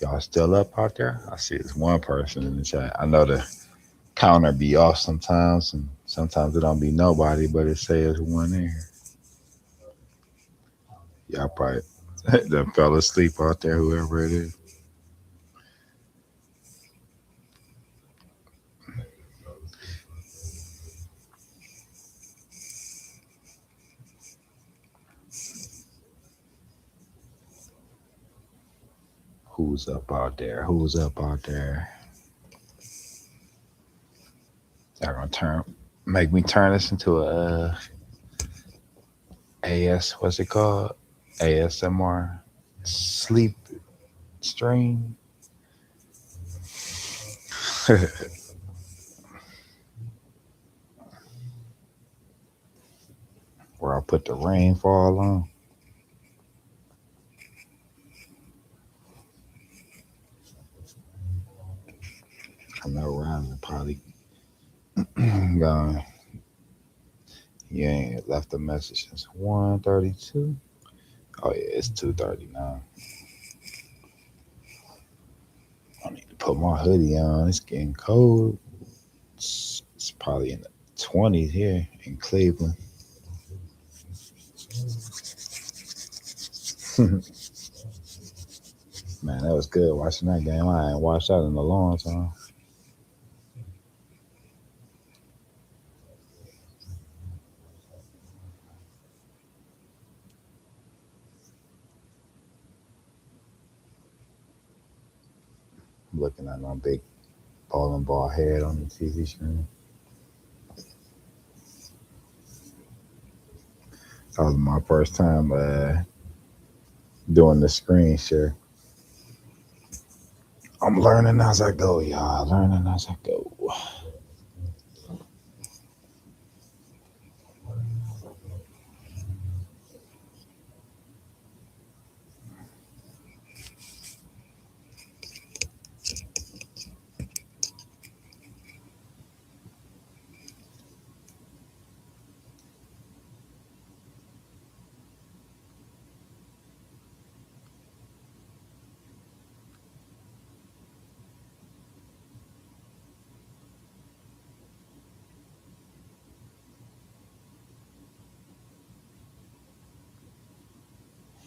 Y'all still up out there? I see there's one person in the chat. I know the counter be off sometimes, and sometimes it don't be nobody, but it says one in here. Y'all probably done fell asleep out there, whoever it is. Who's up out there? Who's up out there? Y'all gonna make me turn this into a what's it called? ASMR sleep stream. Where I put the rainfall on. I know Ryan probably gone. You ain't left a message since 1:32. Oh yeah, it's 2:39. I need to put my hoodie on. It's getting cold. It's probably in the 20s here in Cleveland. Man, that was good watching that game. I ain't watched that in a long time. I'm looking at my big bowling ball head on the TV screen. That was my first time doing the screen share. I'm learning as I go, y'all. Learning as I go.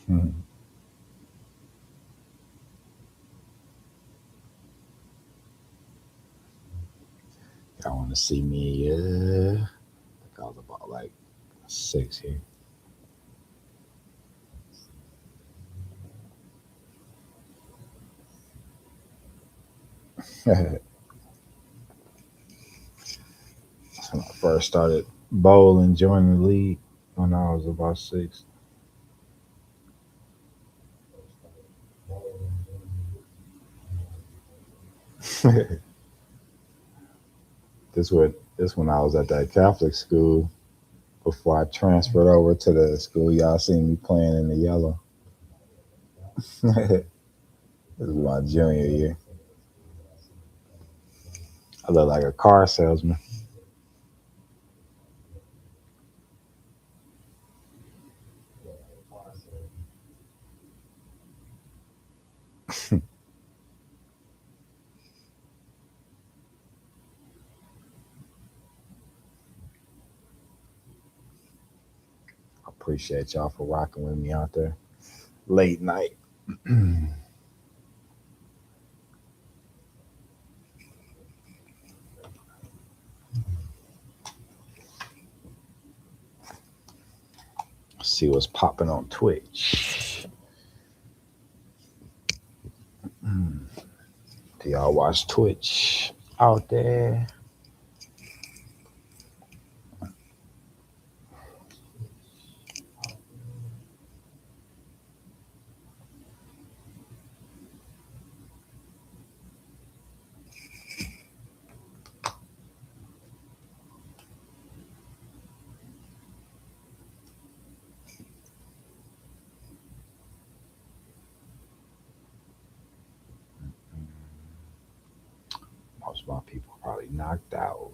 Hmm. Y'all want to see me? I think I was about like 6 here. When I first started bowling, joining the league when I was about 6. This when I was at that Catholic school before I transferred over to the school. Y'all seen me playing in the yellow. This is my junior year. I look like a car salesman. Appreciate y'all for rocking with me out there late night. See what's popping on Twitch. Do y'all watch Twitch out there? Most of my people probably knocked out.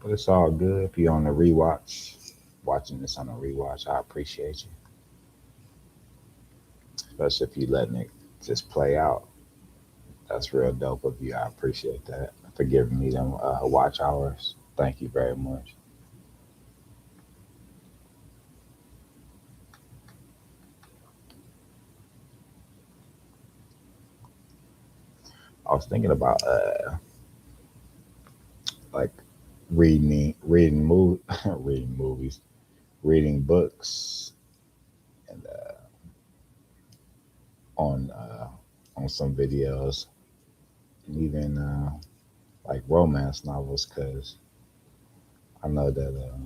But it's all good. If you're on the rewatch, watching this on a rewatch, I appreciate you. Especially if you letting it just play out. That's real dope of you. I appreciate that. For giving me them watch hours. Thank you very much. I was thinking about like reading movies, reading books, and on some videos, and even like romance novels, because I know that,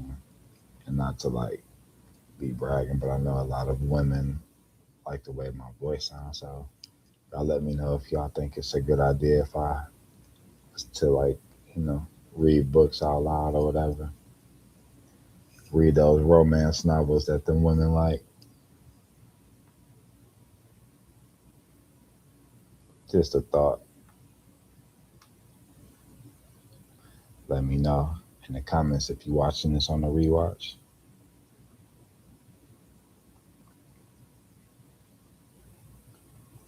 and not to like be bragging, but I know a lot of women like the way my voice sounds. So y'all let me know if y'all think it's a good idea if I to like, you know, read books out loud or whatever. Read those romance novels that the women like. Just a thought. Let me know in the comments if you're watching this on the rewatch.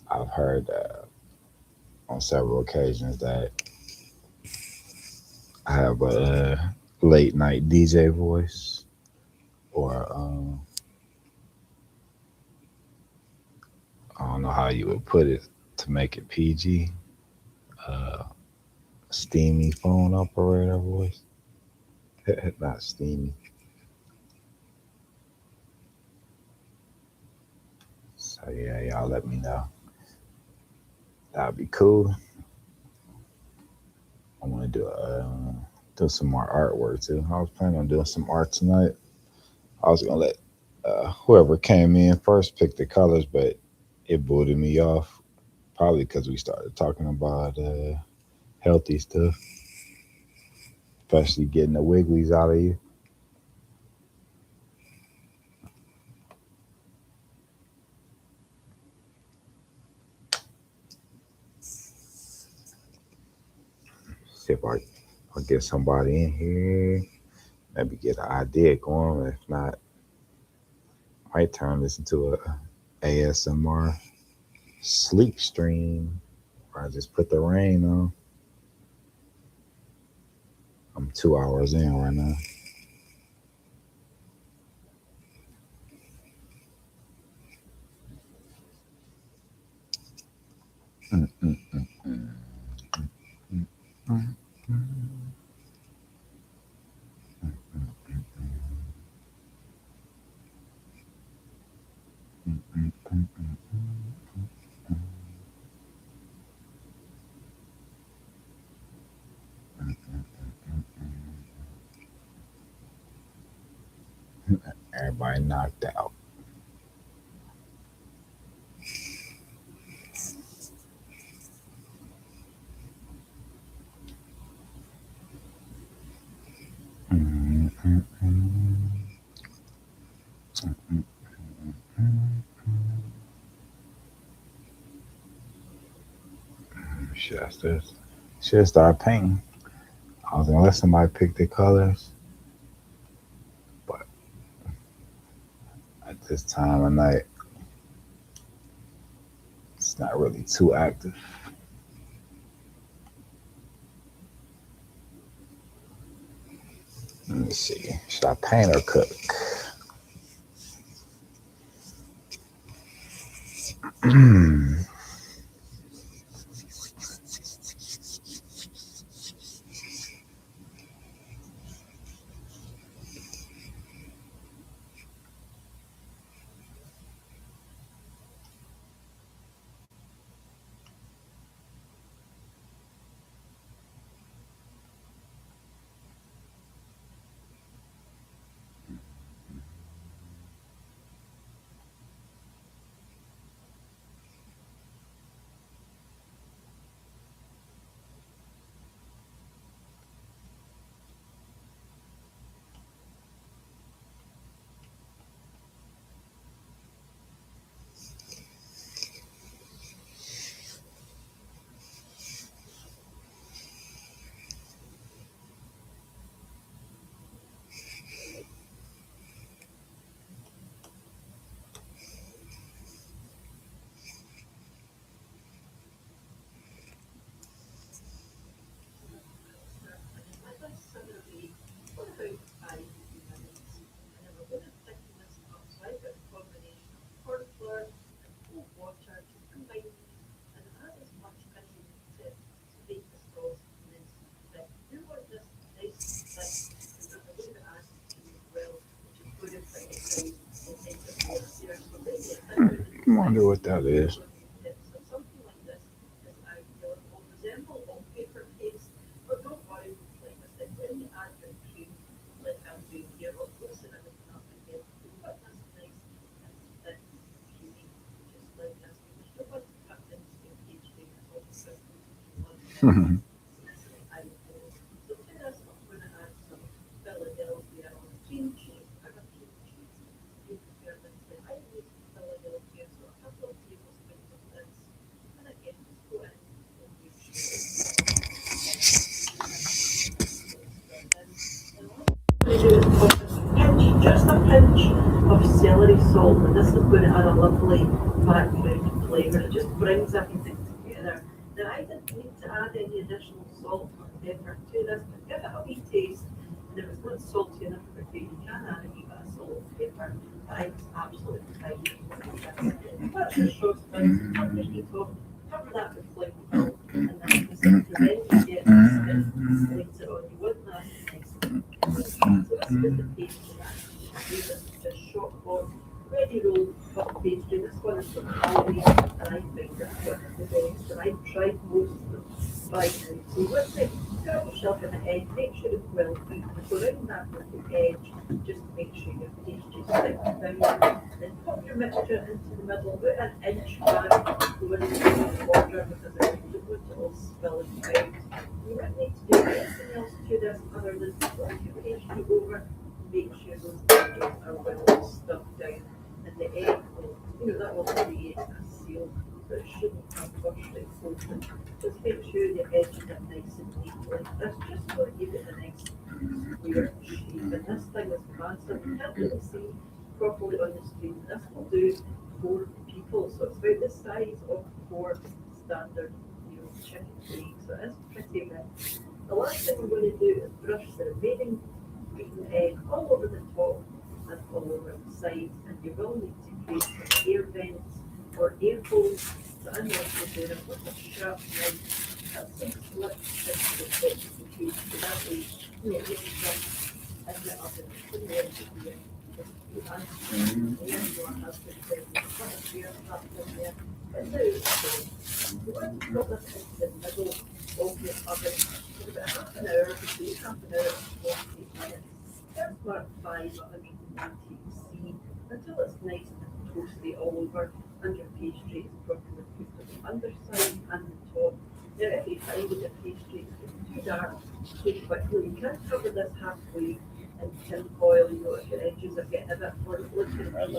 I've heard on several occasions that I have a late night DJ voice, or I don't know how you would put it to make it PG. Uh, Steamy phone operator voice. Not steamy. So yeah, y'all let me know. That'd be cool. I want to do some more artwork too. I was planning on doing some art tonight. I was gonna let whoever came in first pick the colors, but it booted me off. Probably because we started talking about healthy stuff, especially getting the wigglies out of you. See if I get somebody in here. Maybe get an idea going. If not, might turn this into a ASMR sleep stream. Or I just put the rain on. I'm 2 hours in right now. Everybody knocked out. Should start painting. I was gonna let somebody pick the colors, but at this time of night, it's not really too active. Let me see. Should I paint or cook? I wonder what that is. just a pinch of celery salt, and this is going to add a lovely background flavour. It just brings everything together. Now, I didn't need to add any additional salt or pepper to this, but give it a wee taste. And if it's not salty enough for you, you can add a wee bit of salt and pepper. But I was absolutely fine. That's your saucepan. Cut your heat off. Cover that with flake oil, and then just then you get the skin later on. You want that nice. So this is the pastry that use it just short hot, ready rolled hot pastry. This one is from Aldi, and I think this one is the best. And I've tried most of them by now. So what's it? Cut yourself an egg, make sure it's well beaten. Go around that with the edge, just to make sure your pastry sticks down. Then pop your mixture into the middle, about an inch back, go into the water because I don't want it all spilling out. You won't need to do anything else to this other than flip your pastry over, make sure those edges are well stuffed down, and the egg will, that will create a seal, so it shouldn't come bursting open. Just make sure the edges are nice and neat like this, just so to give it a nice square shape. And this thing is massive, you can't really see properly on the screen. This will do 4 people, so it's about the size of 4 standard, chicken flakes. So it's pretty big. The last thing we're going to do is brush the remaining beaten egg all over the top and all over the sides, and you will need to create some air vents or air holes. So I'm going to do it with a sharp knife. Cut some slits into the top of the cake, so that way, it can jump in the oven. It's in the edge of the you want to put this into the middle of your oven for about half an hour, between half an hour and 40 minutes. That's mark 590°C until it's nice and toasty all over and your pastry is properly cooked on the underside and the top. Now, if you find that the pastry is too dark too quickly, you can cover this halfway in tin foil, if your edges are getting a bit burnt looking. Mine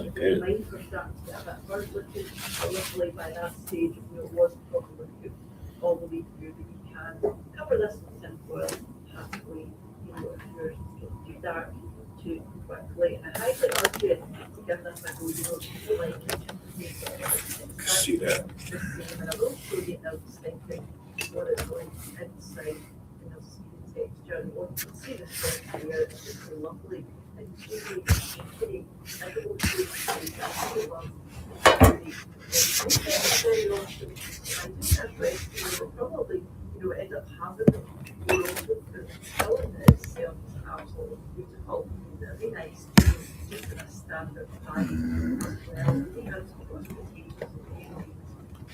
were starting to get a bit burnt looking, but luckily by that stage, it was properly cooked all the way through, but you can cover this in tin foil halfway, if yours gets too dark too quickly. And I highly urge you to give this a go, if you like it. See that? And I will show you now distinctly what it's like inside. See the texture, and you can see the texture here, it's just lovely and cheesy, pretty. I don't want to very long. Very long. I think that's right. You'll probably, end up having them more often, but the filling itself is absolutely beautiful. Very nice, just in a standard pie as well. We have some roast potatoes and mayonnaise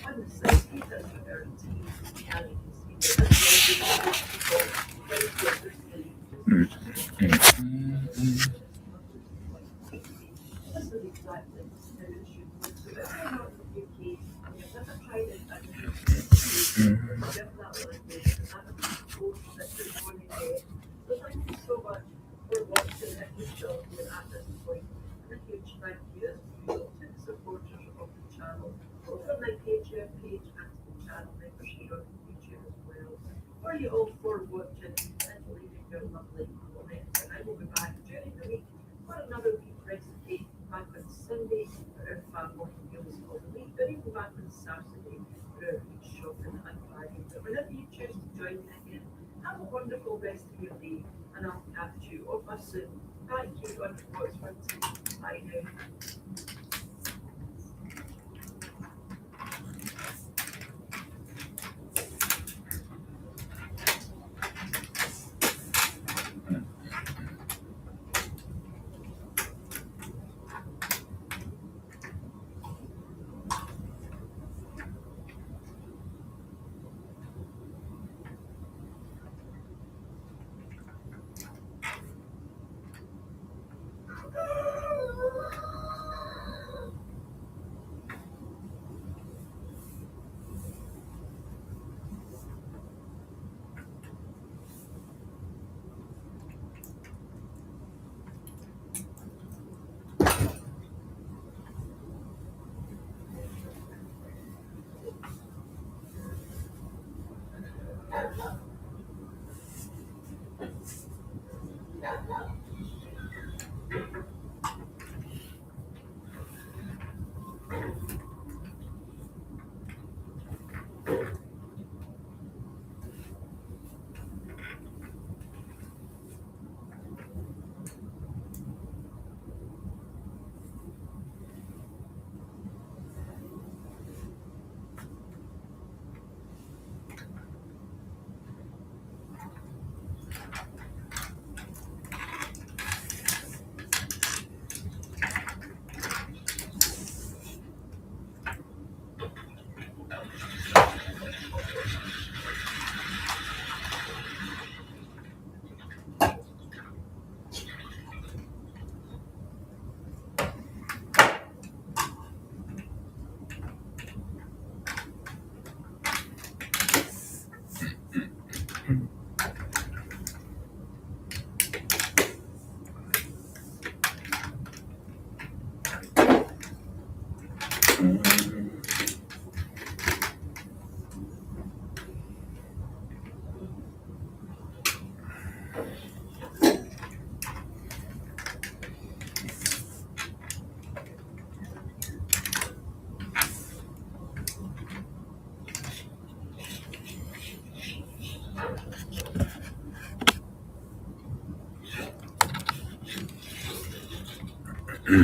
on the side. These are our tea, and you can see that this is very good. This is exactly how it should look. So if you're not in the UK and you've never tried it, I would give that one a go. And of course, this is going to get. So thank you so much for watching. If you're still here at this point, and a huge thank you as usual to the supporters of the channel, both on my Patreon page and the channel members here on YouTube as well. For you all for watching and leaving your lovely comments. And I will be back during the week for another week recipe back on Sunday for our family meals of the week, or even back on Saturday for our week shopping and bagging. But whenever you choose to join me again, have a wonderful rest of your day, and I'll catch you on my soon. Thank you and watch for today. Bye now. They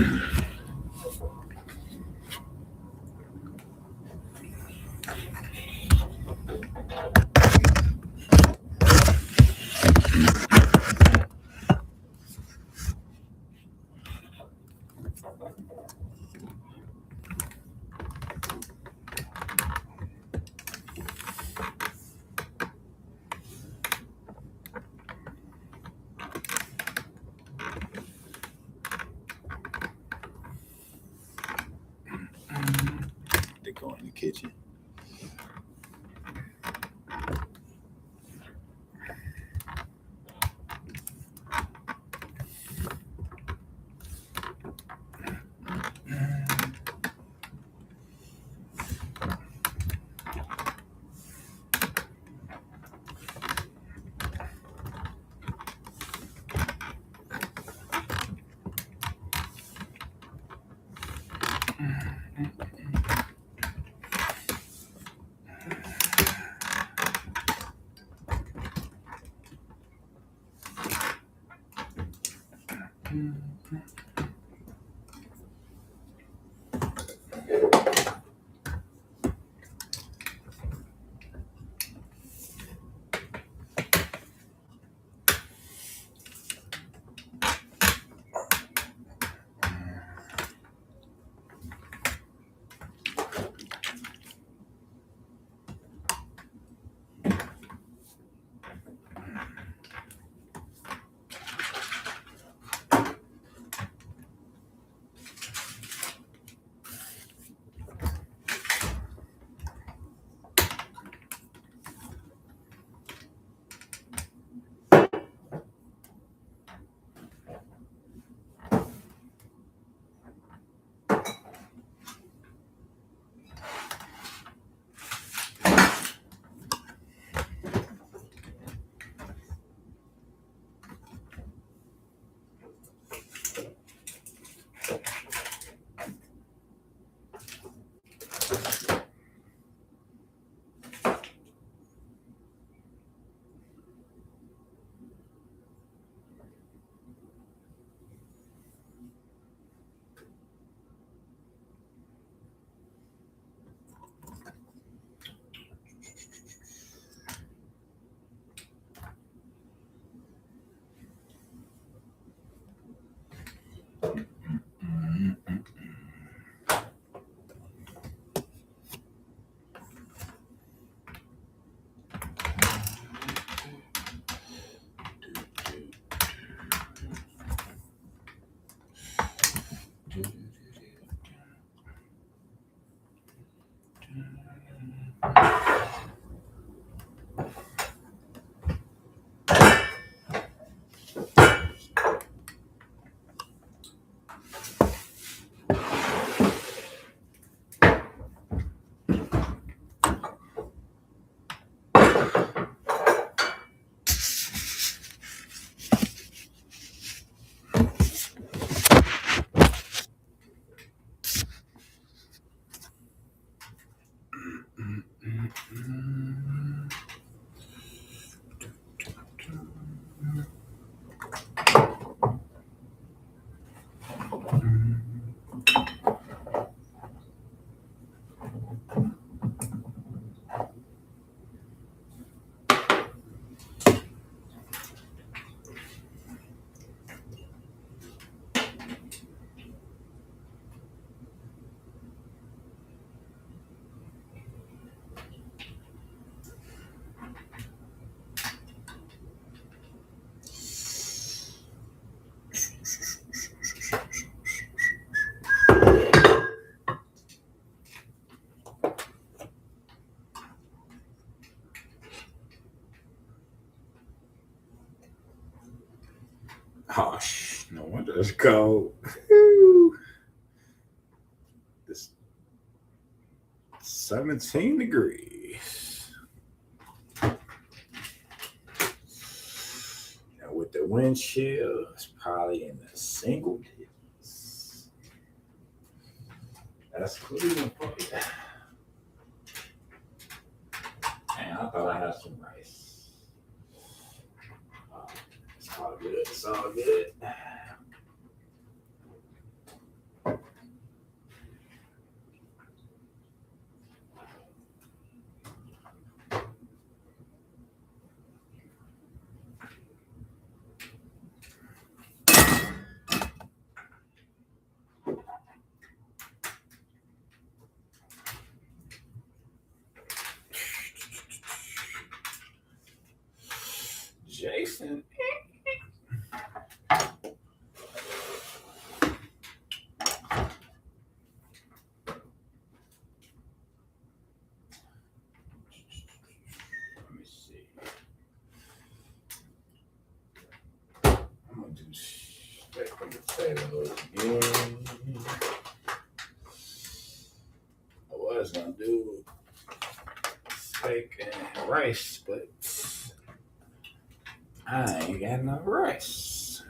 go in the kitchen. Oh, no wonder it's cold. It's 17 degrees. Now with the wind chill, it's probably in the single digits. That's Cleveland for you. Man, I thought I had some rice. It's all good. It's all good. And let me see. I'm gonna do steak and potatoes again. I was gonna do steak and rice, but I ain't got enough rice.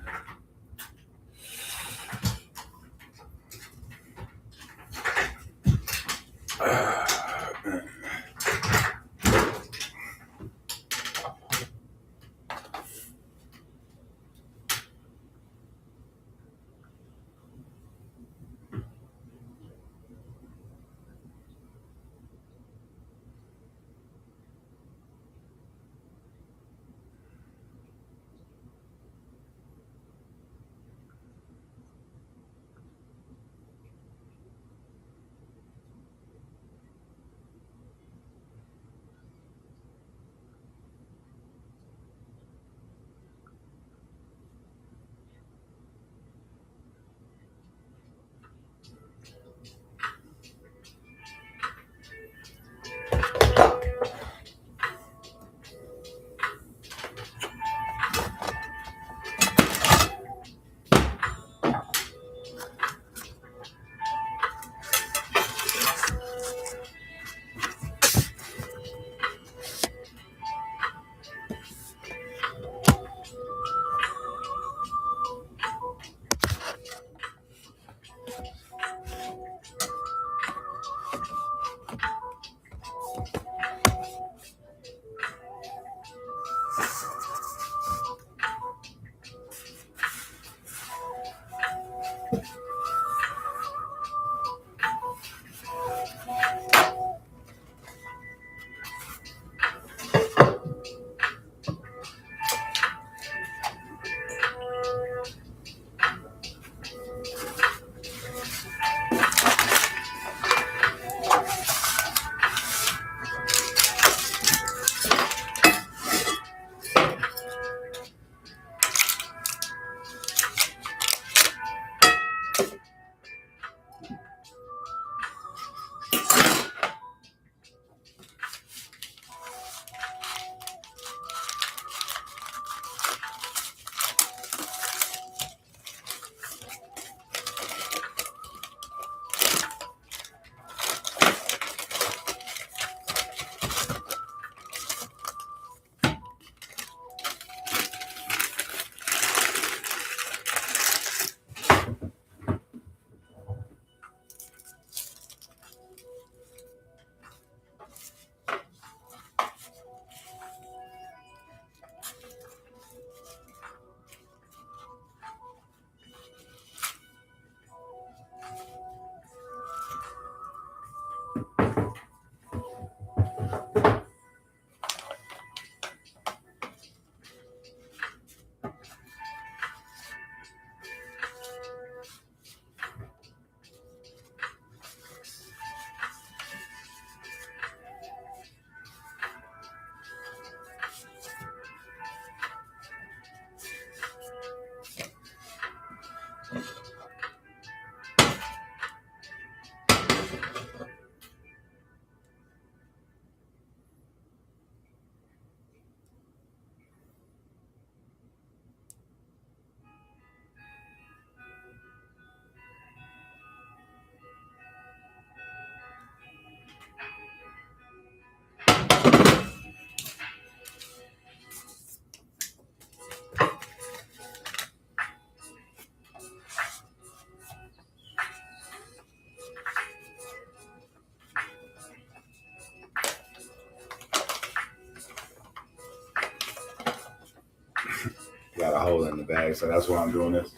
Got a hole in the bag, so that's why I'm doing this.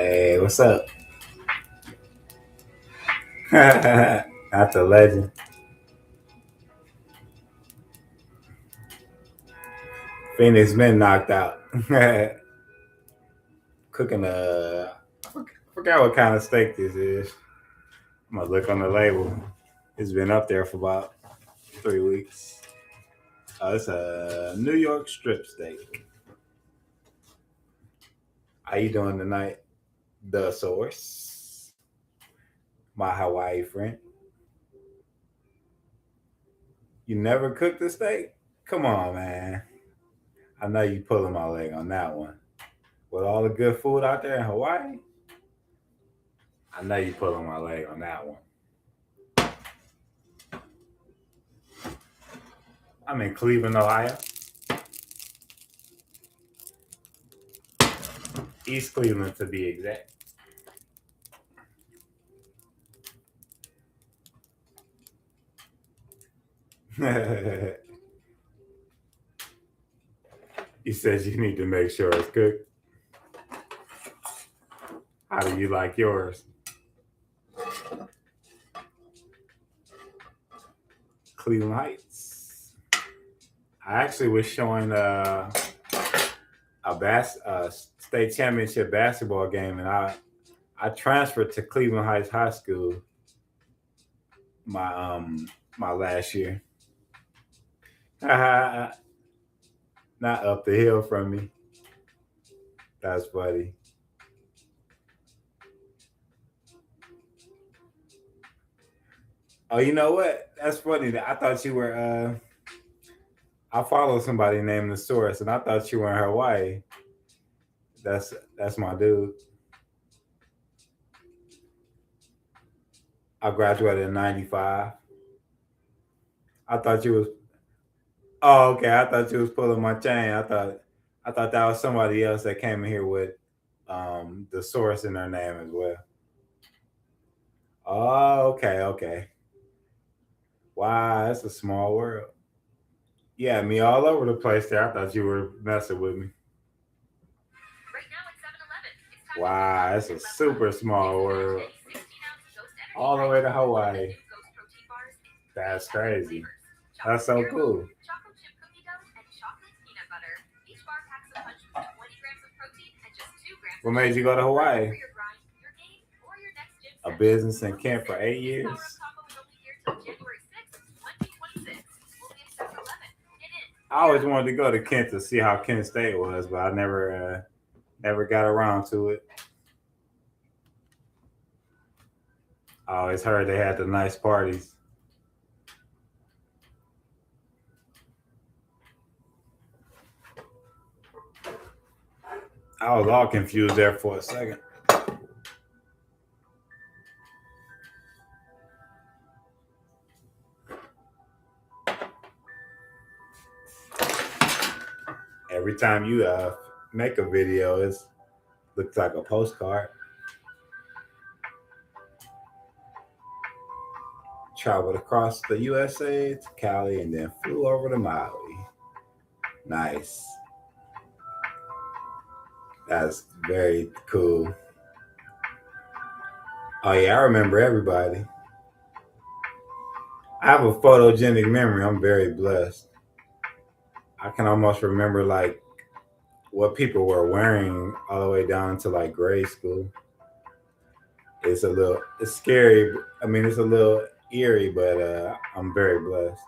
Hey, what's up? Not the legend. Phoenix been knocked out. Cooking I forgot what kind of steak this is. I'm gonna look on the label. It's been up there for about 3 weeks. It's a New York strip steak. How you doing tonight? The source, my Hawaii friend. You never cooked a steak? Come on, man. I know you pulling my leg on that one. With all the good food out there in Hawaii, I know you pulling my leg on that one. I'm in Cleveland, Ohio. East Cleveland to be exact. You said you need to make sure it's cooked. How do you like yours? Cleveland Heights. I actually was showing a state championship basketball game, and I transferred to Cleveland Heights High School my last year. Not up the hill from me. That's funny. Oh, you know what? That's funny. I thought you were. I follow somebody named the Source, and I thought you were in Hawaii. That's my dude. I graduated in '95. I thought you was. Oh, okay. I thought you was pulling my chain. I thought that was somebody else that came in here with the Source in their name as well. Oh, okay. Wow, that's a small world. Yeah, me all over the place there. I thought you were messing with me. Wow, it's a super small world. All the way to Hawaii. That's crazy. That's so cool. What made you go to Hawaii? A business in Kent for 8 years? I always wanted to go to Kent to see how Kent State was, but I never got around to it. I always heard they had the nice parties. I was all confused there for a second. Every time you make a video, it looks like a postcard. Traveled across the USA to Cali and then flew over to Maui. Nice. That's very cool. Oh yeah, I remember everybody. I have a photogenic memory. I'm very blessed. I can almost remember like what people were wearing all the way down to like grade school. It's scary. I mean, it's a little eerie, but I'm very blessed.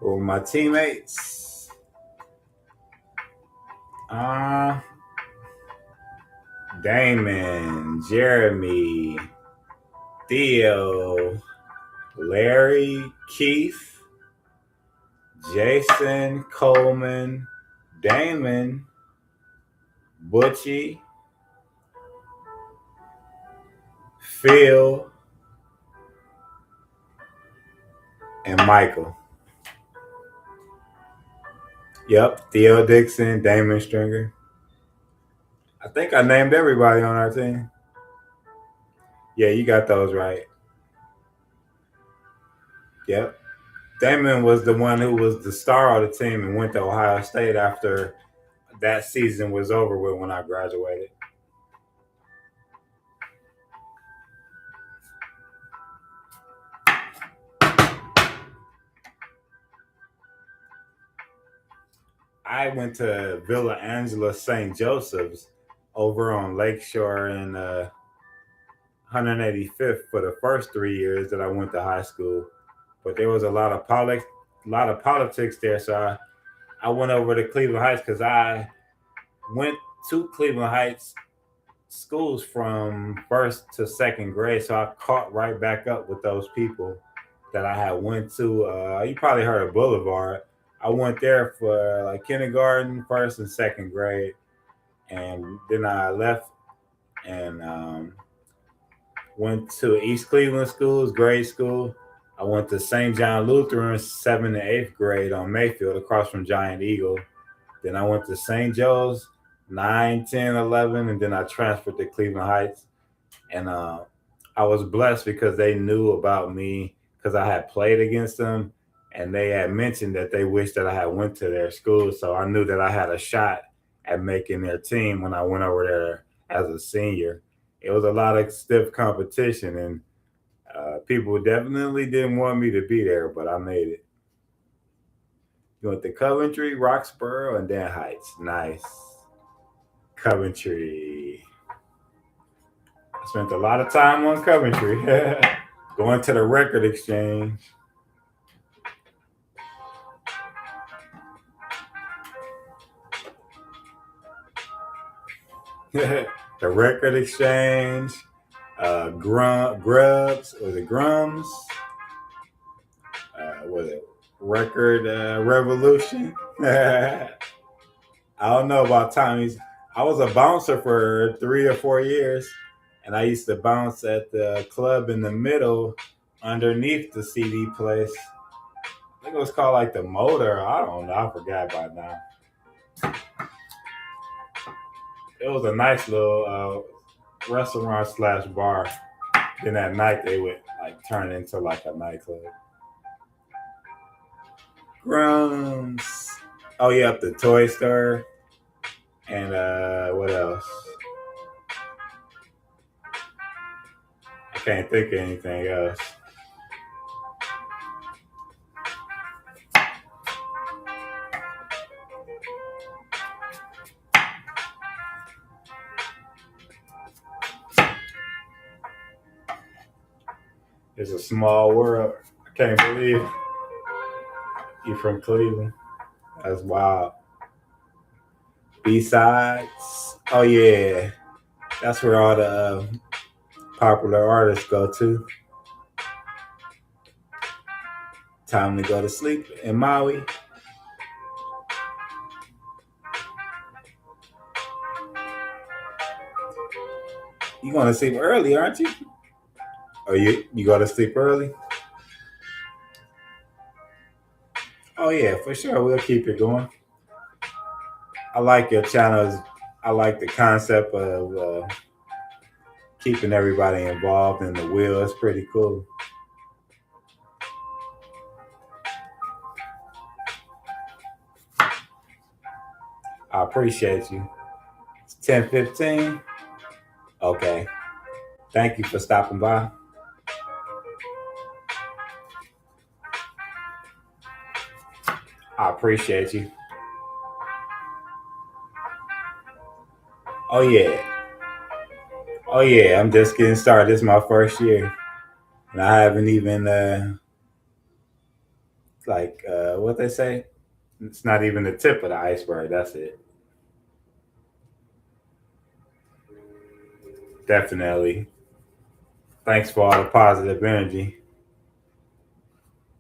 Well, my teammates, Damon, Jeremy, Theo, Larry, Keith, Jason, Coleman, Damon, Butchie, Phil, and Michael. Yep, Theo Dixon, Damon Stringer. I think I named everybody on our team. Yeah, you got those right. Yep. Damon was the one who was the star of the team and went to Ohio State after that season was over with when I graduated. I went to Villa Angela St. Joseph's over on Lakeshore in 185th for the first 3 years that I went to high school. But there was a lot of politics there, so I went over to Cleveland Heights because I went to Cleveland Heights schools from first to second grade, so I caught right back up with those people that I had went to. You probably heard of Boulevard. I went there for like kindergarten, first and second grade, and then I left and went to East Cleveland schools, grade school. I went to St. John Lutheran 7th and 8th grade on Mayfield across from Giant Eagle. Then I went to St. Joe's 9, 10, 11, and then I transferred to Cleveland Heights. And I was blessed because they knew about me because I had played against them, and they had mentioned that they wished that I had went to their school. So I knew that I had a shot at making their team when I went over there as a senior. It was a lot of stiff competition, and people definitely didn't want me to be there, but I made it. You went to Coventry, Roxborough, and then Heights. Nice. Coventry. I spent a lot of time on Coventry. Going to the record exchange. The record exchange. Grubs, or the Grums. Was it Record Revolution? I don't know about Tommy's. I was a bouncer for 3 or 4 years, and I used to bounce at the club in the middle underneath the CD place. I think it was called like the Motor. I don't know. I forgot by now. It was a nice little restaurant / bar. Then at night they would like turn into like a nightclub. Grums. Oh yeah, the toy store. And what else? I can't think of anything else. It's a small world. I can't believe you from Cleveland. That's wild. B-sides. Oh yeah, that's where all the popular artists go to. Time to go to sleep in Maui. You going to sleep early, aren't you? Or you go to sleep early? Oh yeah, for sure. We'll keep it going. I like your channels. I like the concept of keeping everybody involved in the wheel. It's pretty cool. I appreciate you. It's 10:15. Okay. Thank you for stopping by. I appreciate you. Oh yeah. Oh yeah. I'm just getting started. This is my first year, and I haven't even what they say. It's not even the tip of the iceberg. That's it. Definitely. Thanks for all the positive energy.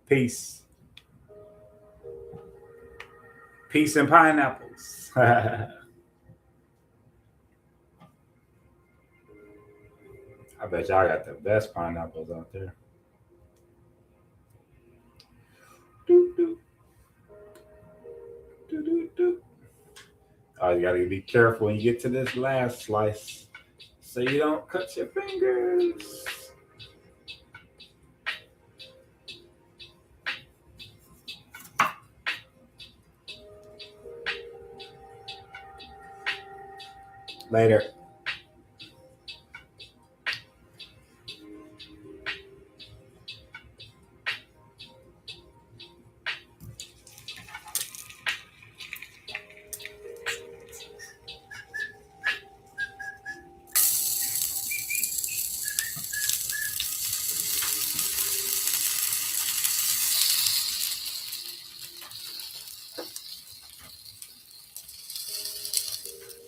Peace. Peace and pineapples. I bet y'all got the best pineapples out there. You gotta be careful when you get to this last slice so you don't cut your fingers. Later.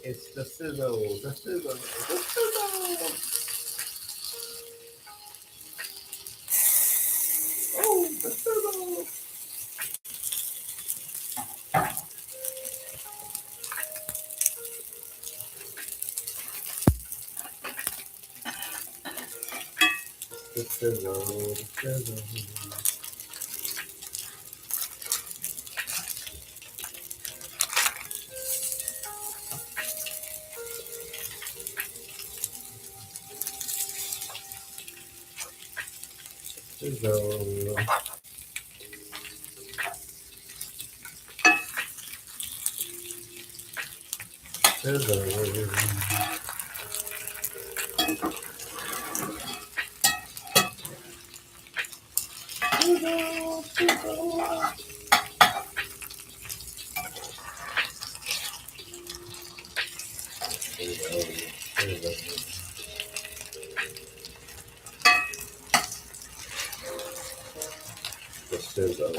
It's the sizzle, the sizzle, the sizzle. Oh, the sizzle. The sizzle, the sizzle. Sizzle. The sizzle.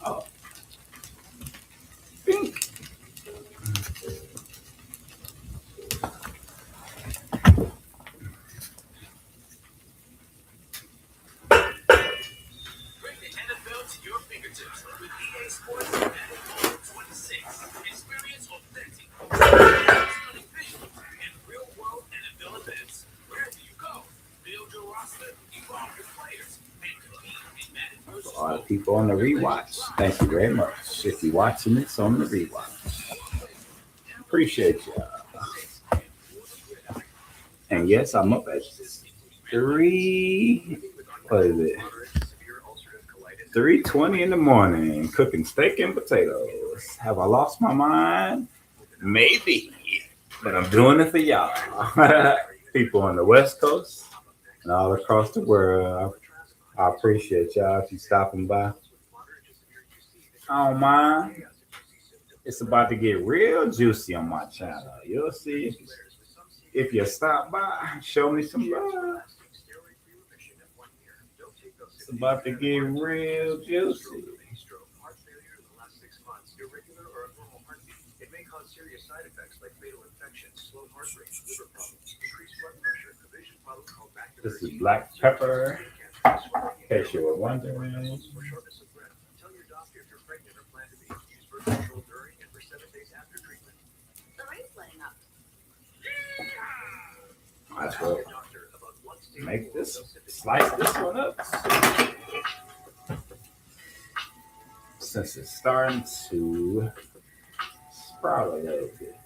Oh, pink. Bring the NFL to your fingertips with EA Sports Madden 26. Experience authentic, stunning visuals, and real-world NFL events. Wherever you go, build your roster, evolve your players, and compete in Madden versus A lot of people on the rewatch. Thank you very much. If you're watching this on the rewatch, appreciate you. And yes, I'm up at 3. What is it? 3:20 in the morning, cooking steak and potatoes. Have I lost my mind? Maybe, but I'm doing it for y'all. People on the West Coast and all across the world. I appreciate y'all if you stopping by. I don't mind. It's about to get real juicy on my channel. You'll see. If you stop by, show me some love. It's about to get real juicy. It may cause serious side effects like fatal infections, slow heart rate, liver problems, increased blood pressure, a vision problem called This is black pepper. In case you were wondering. or shortness of breath. Tell your doctor if you're pregnant or plan to be. Use birth control during and for 7 days after treatment. The rain's letting up. Might as well make this, slice this one up. Since it's starting to sprout a little bit.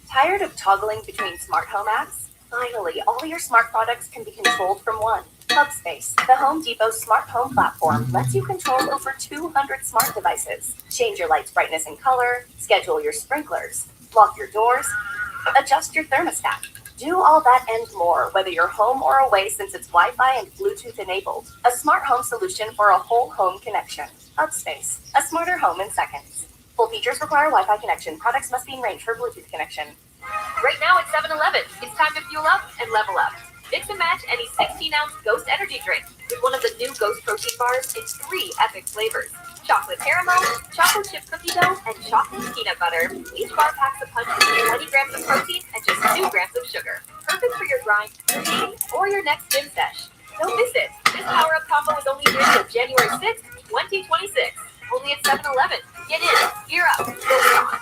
Tired of toggling between smart home apps? Finally, all your smart products can be controlled from one. Hubspace, the Home Depot smart home platform, lets you control over 200 smart devices. Change your light's brightness and color, schedule your sprinklers, lock your doors, adjust your thermostat. Do all that and more, whether you're home or away, since it's Wi-Fi and Bluetooth enabled. A smart home solution for a whole home connection. Hubspace, a smarter home in seconds. Full features require Wi-Fi connection. Products must be in range for Bluetooth connection. Right now at 7-Eleven, it's time to fuel up and level up. Mix and match any 16-ounce Ghost energy drink with one of the new Ghost protein bars in 3 epic flavors. Chocolate caramel, chocolate chip cookie dough, and chocolate peanut butter. Each bar packs a punch with 20 grams of protein and just 2 grams of sugar. Perfect for your grind, your tea, or your next gym sesh. Don't miss it. This power-up combo is only here until January 6th, 2026. Only at 7-Eleven. Get in, gear up, go strong.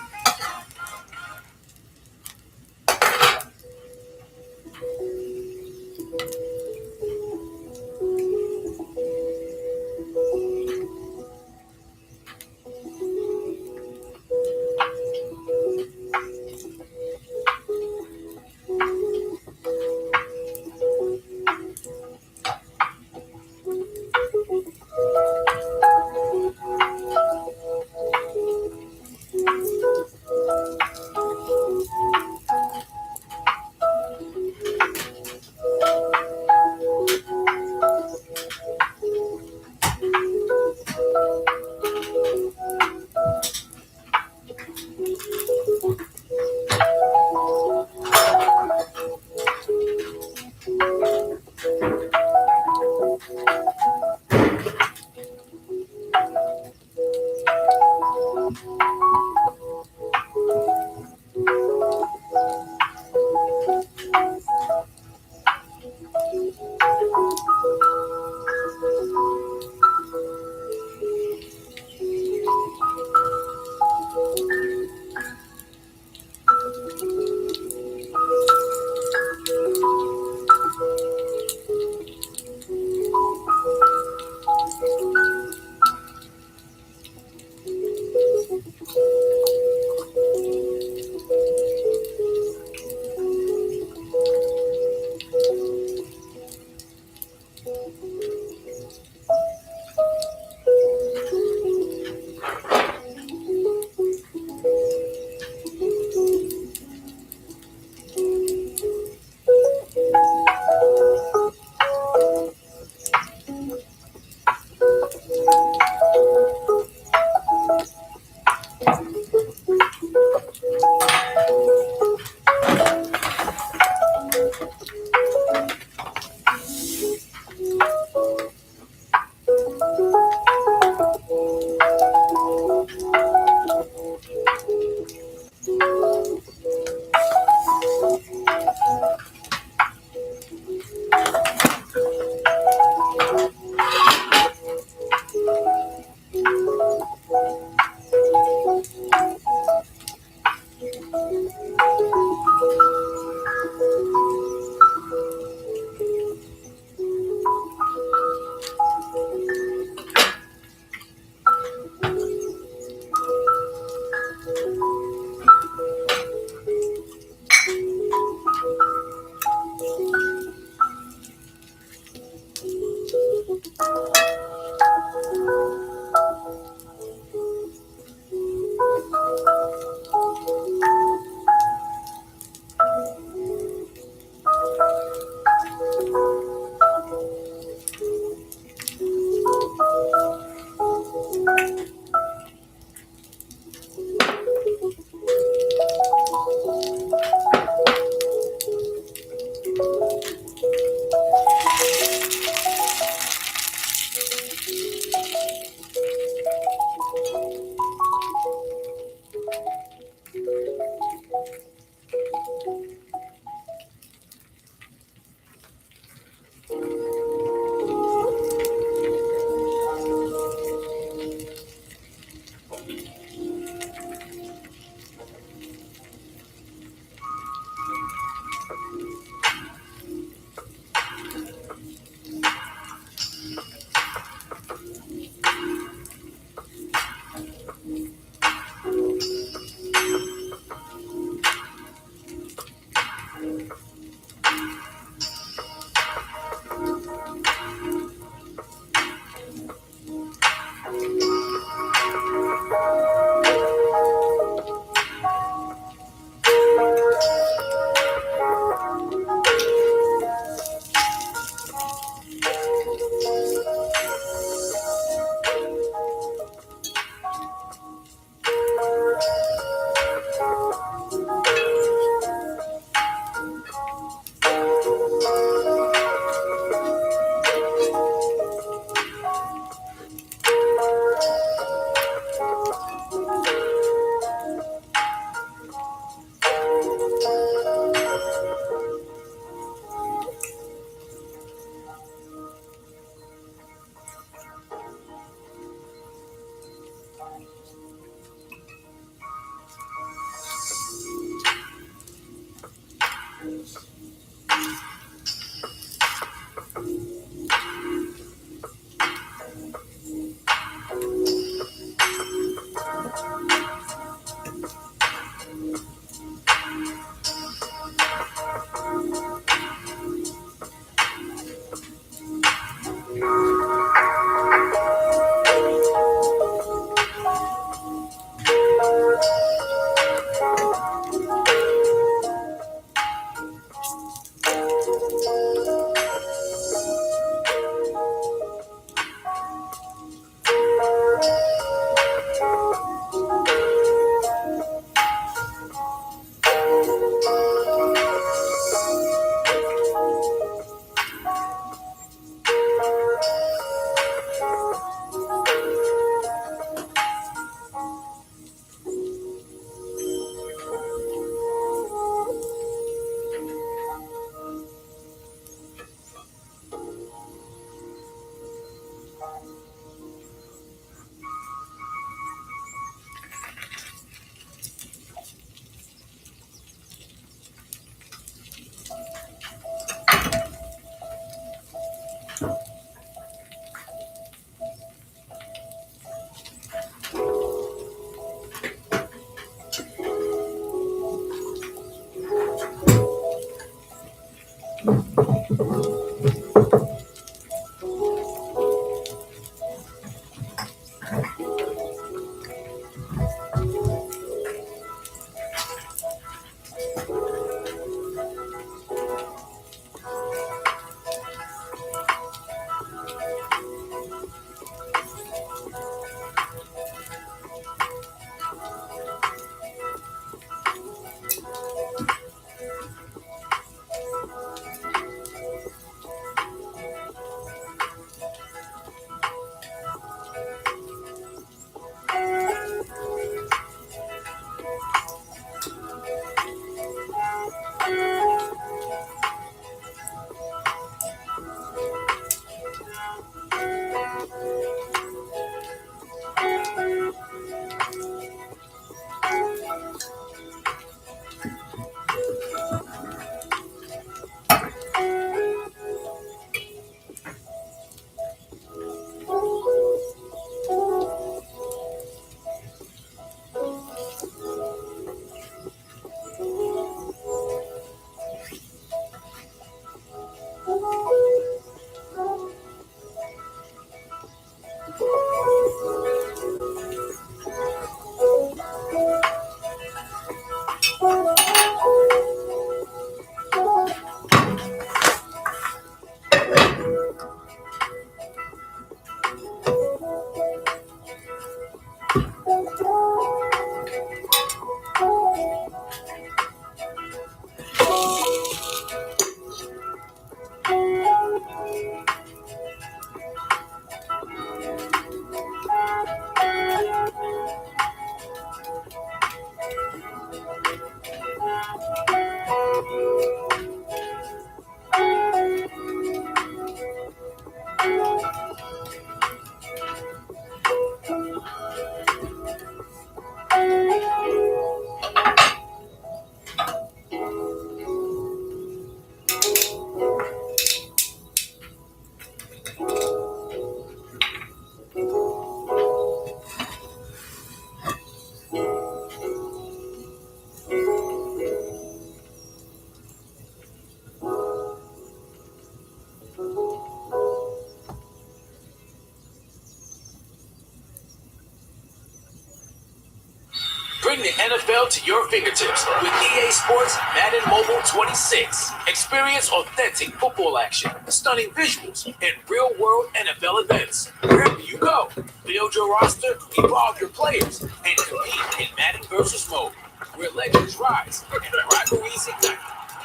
Bring the NFL to your fingertips with EA Sports Madden Mobile 26. Experience authentic football action, stunning visuals, and real-world NFL events. Wherever you go, build your roster, evolve your players, and compete in Madden versus mode, where legends rise and rivalries ignite.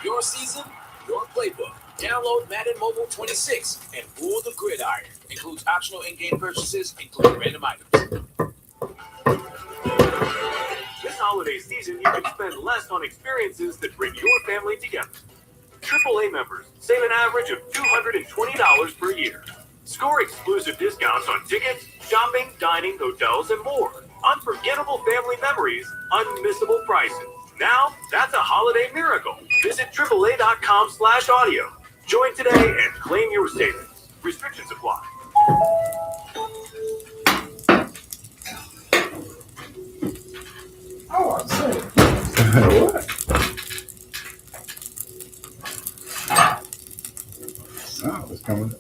Your season, your playbook. Download Madden Mobile 26 and rule the gridiron. Includes optional in-game purchases, including random items. This holiday season, you can spend less on experiences that bring your family together. AAA members save an average of $220 per year. Score exclusive discounts on tickets, shopping, dining, hotels, and more. Unforgettable family memories, unmissable prices. Now, that's a holiday miracle. Visit AAA.com/audio. Join today and claim your savings. Restrictions apply. Oh, I'm saying. What? Sound is coming.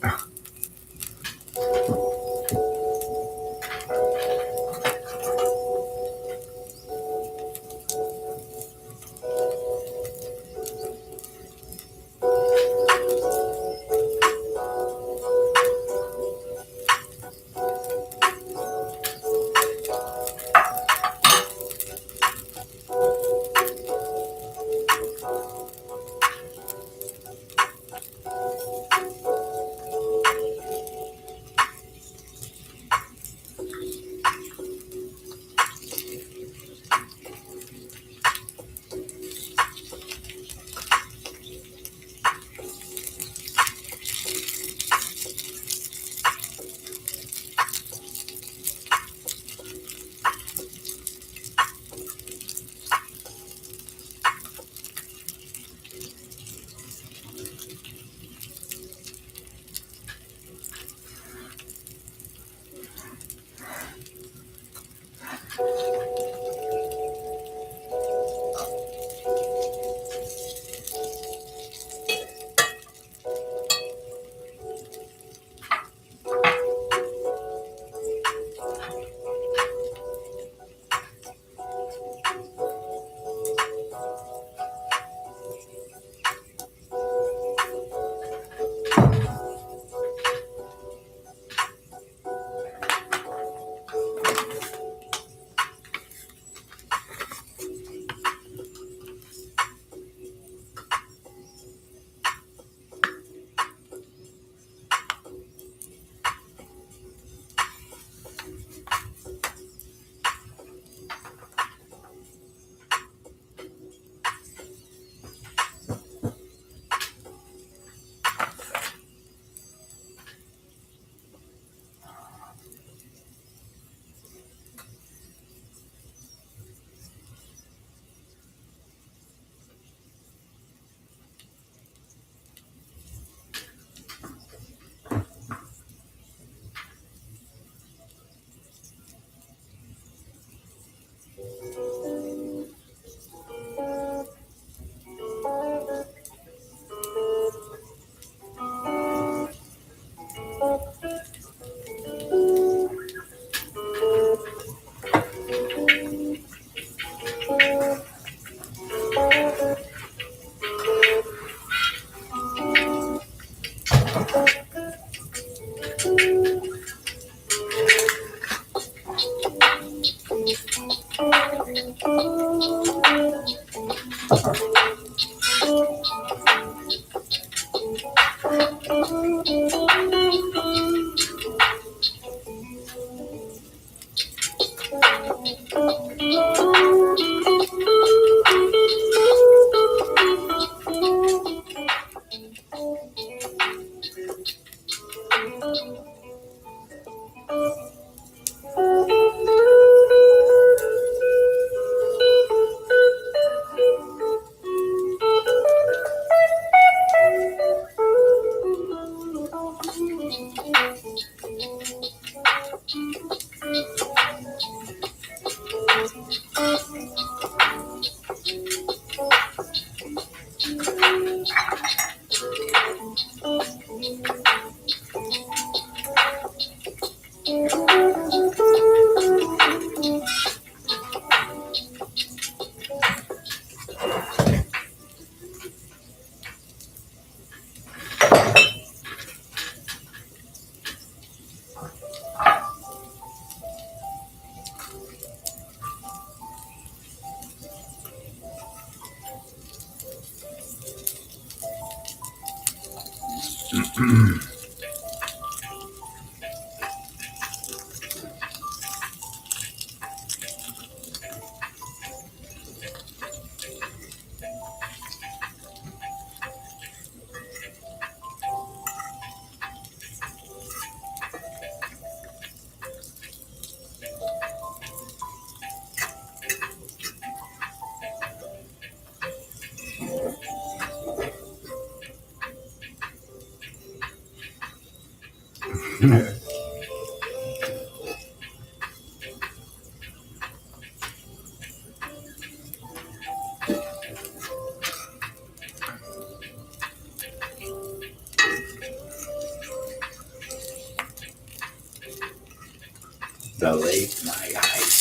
The late night hype.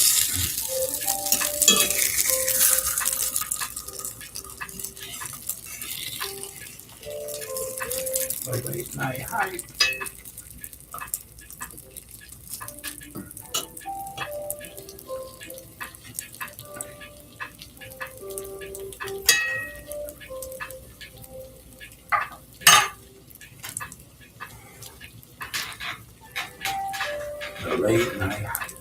The late night hype. The late night hype.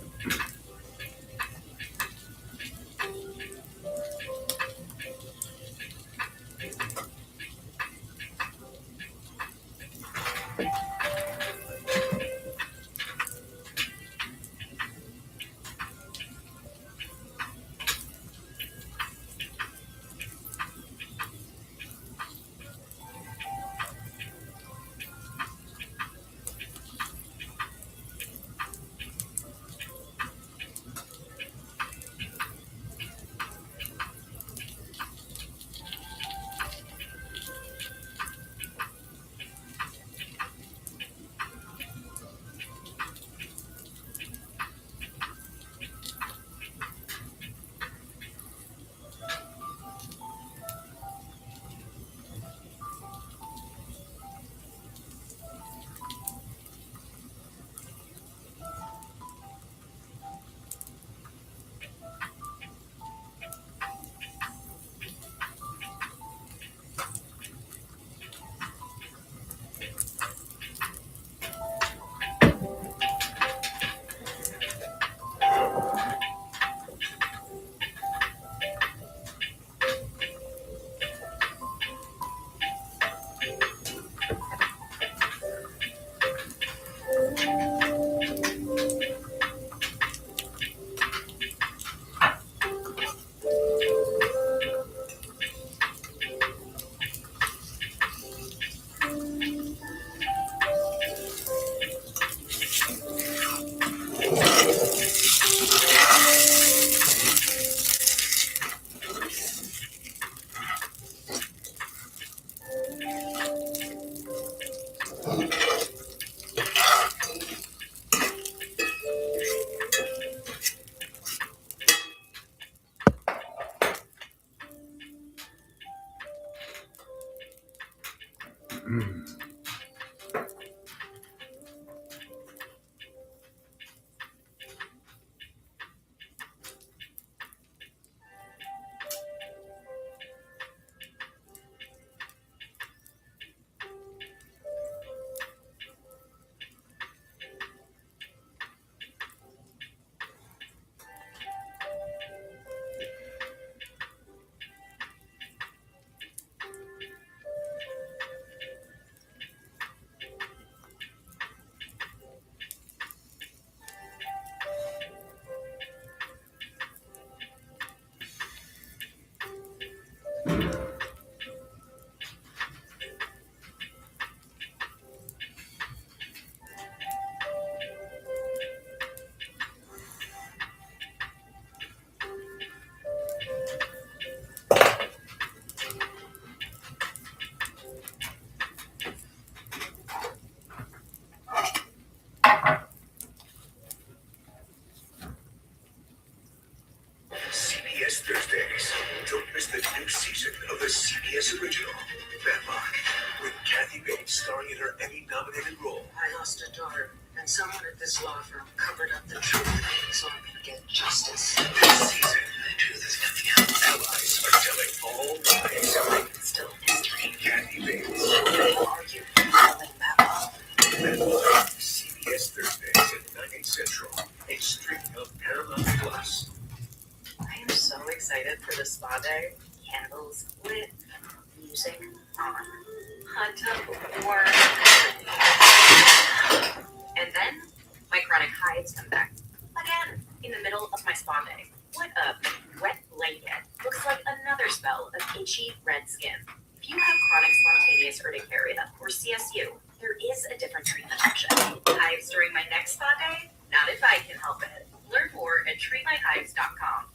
CBS Thursdays. Don't miss the new season of the CBS original, Matlock, with Kathy Bates starring in her Emmy-nominated role. I lost a daughter, and someone at this law firm covered up the truth so I could get justice. This season, the truth is coming out. Allies are telling all lies. It's still history. Kathy Bates. People argue calling Matlock. Matlock, CBS Thursdays at 9, 8 Central. A streaming of Paramount Plus. I am so excited for the spa day. Candles lit, music on, hot tub warm. And then my chronic hives come back. Again, in the middle of my spa day. What a wet blanket. Looks like another spell of itchy red skin. If you have chronic spontaneous urticaria or CSU, there is a different treatment option. Hives during my next spa day? Not if I can help it. Learn more at treatmyhives.com.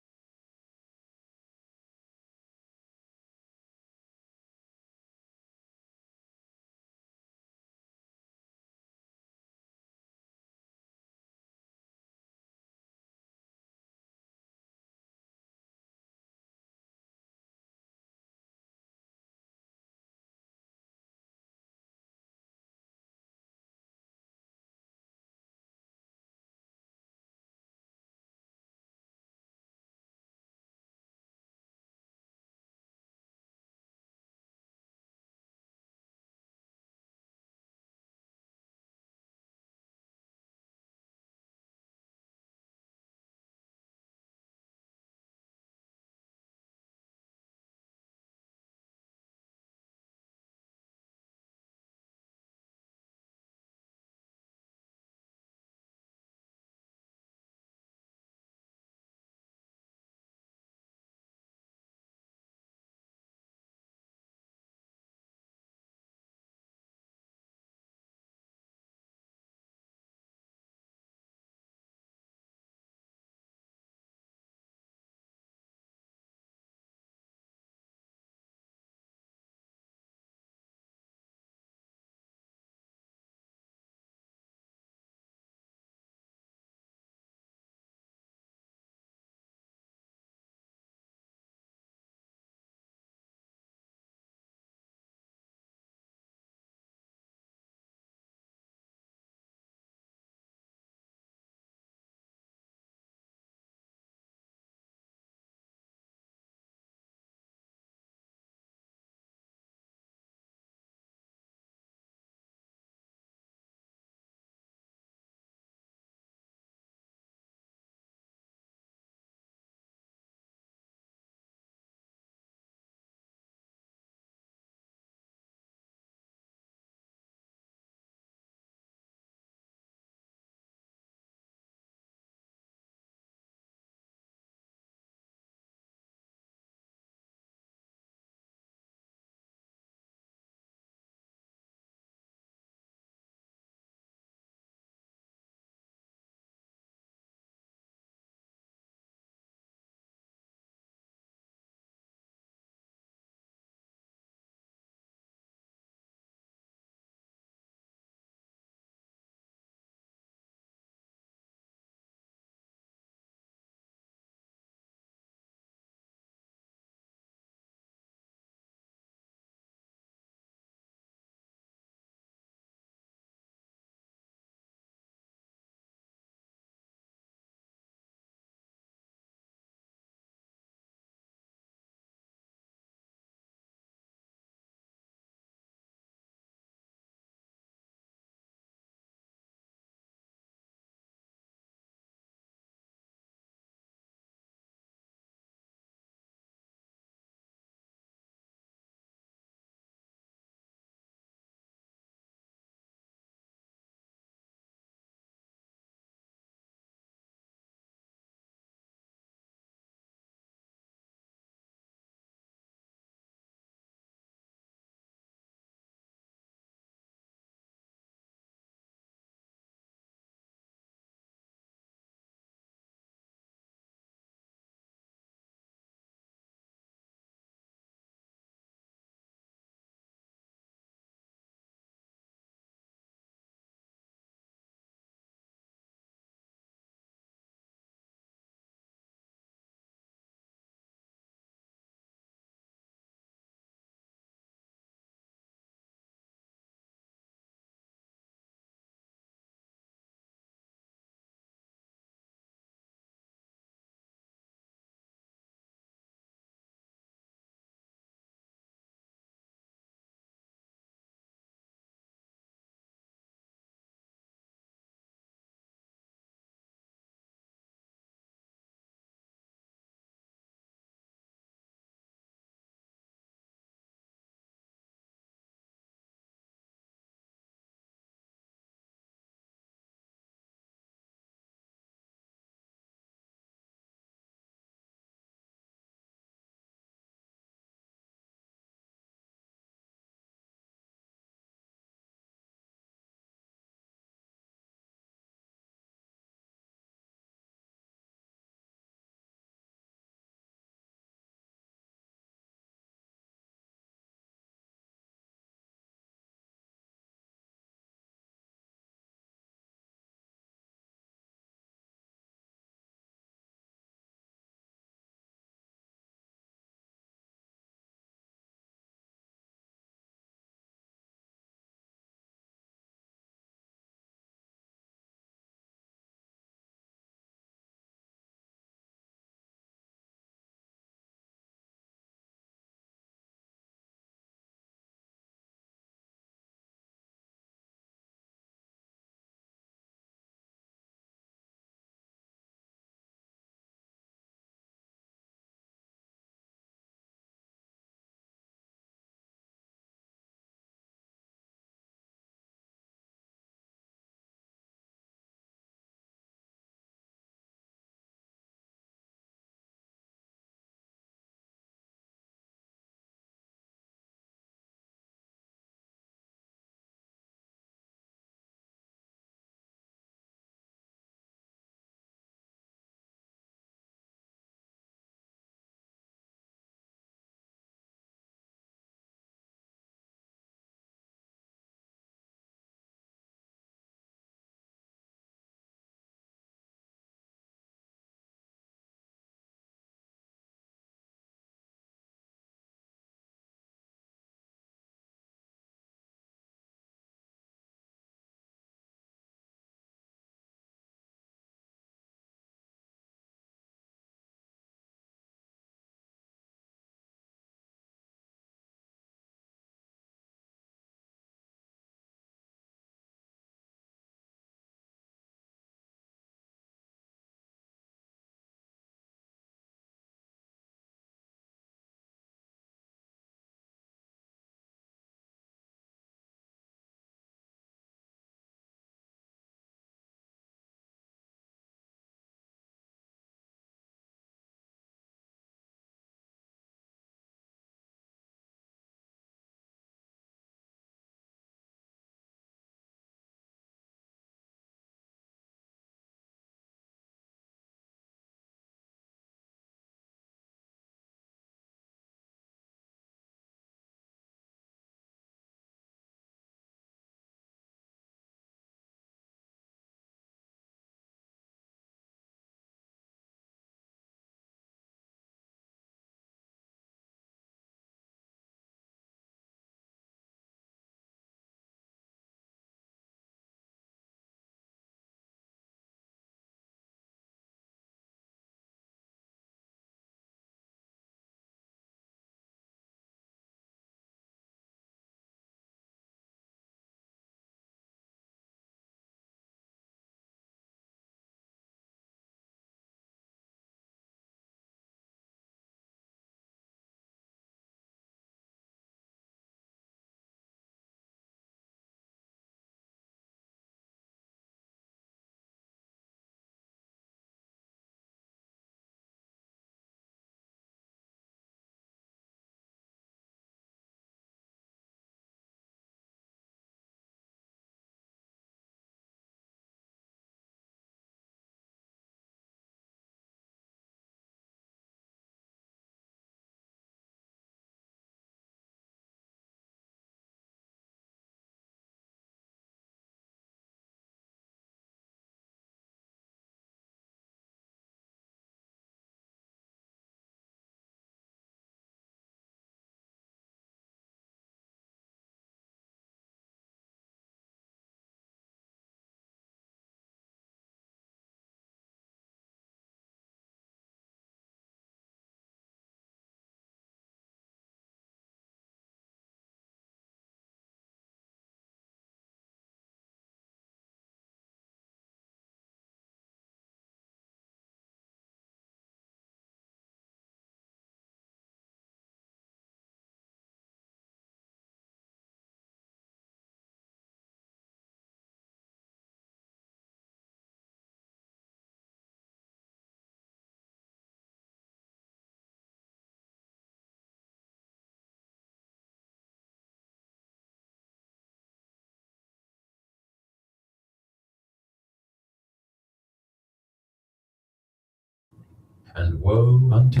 And woe unto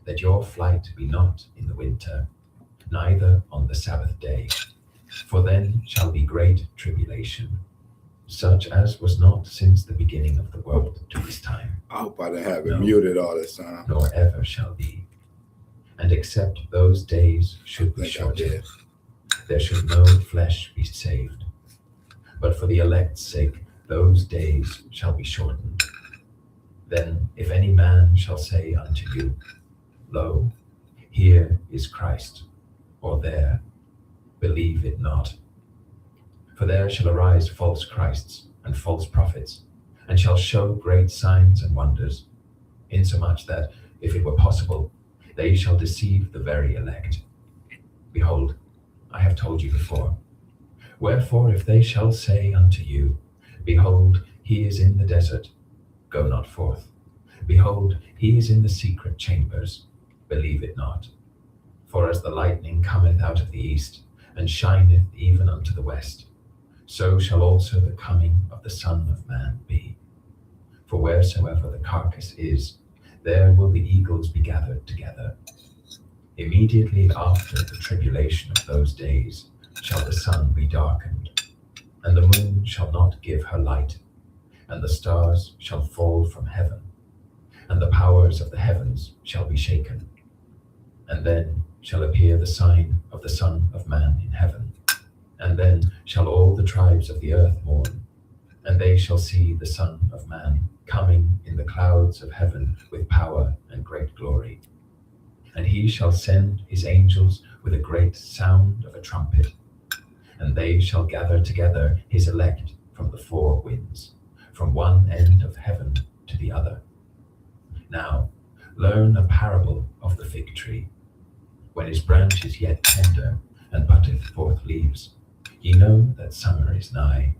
that your flight be not in the winter, neither on the Sabbath day, for then shall be great tribulation, such as was not since the beginning of the world to this time. I hope I didn't have it muted all this time. Nor ever shall be. And except those days should be shortened, there should no flesh be saved. But for the elect's sake, those days shall be shortened. Then if any man shall say unto you, Lo, here is Christ, or there, believe it not. For there shall arise false Christs and false prophets, and shall show great signs and wonders, insomuch that, if it were possible, they shall deceive the very elect. Behold, I have told you before. Wherefore, if they shall say unto you, Behold, he is in the desert, go not forth. Behold, he is in the secret chambers, believe it not. For as the lightning cometh out of the east, and shineth even unto the west, so shall also the coming of the Son of Man be. For wheresoever the carcass is, there will the eagles be gathered together. Immediately after the tribulation of those days shall the sun be darkened, and the moon shall not give her light, and the stars shall fall from heaven, and the powers of the heavens shall be shaken. And then shall appear the sign of the Son of Man in heaven. And then shall all the tribes of the earth mourn, and they shall see the Son of Man coming in the clouds of heaven with power and great glory. And he shall send his angels with a great sound of a trumpet, and they shall gather together his elect from the four winds, from one end of heaven to the other. Now learn a parable of the fig tree. When his branch is yet tender, and putteth forth leaves, ye know that summer is nigh.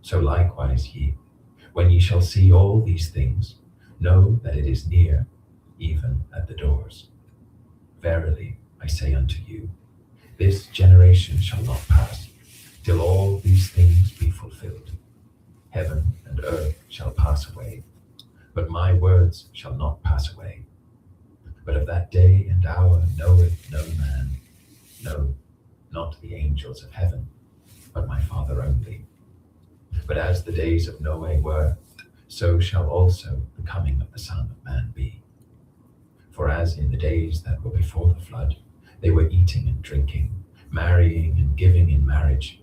So likewise ye, when ye shall see all these things, know that it is near, even at the doors. Verily I say unto you, this generation shall not pass, till all these things be fulfilled. Heaven and earth shall pass away, but my words shall not pass away. But of that day and hour knoweth no man, no, not the angels of heaven, but my Father only. But as the days of Noah were, so shall also the coming of the Son of Man be. For as in the days that were before the flood, they were eating and drinking, marrying and giving in marriage,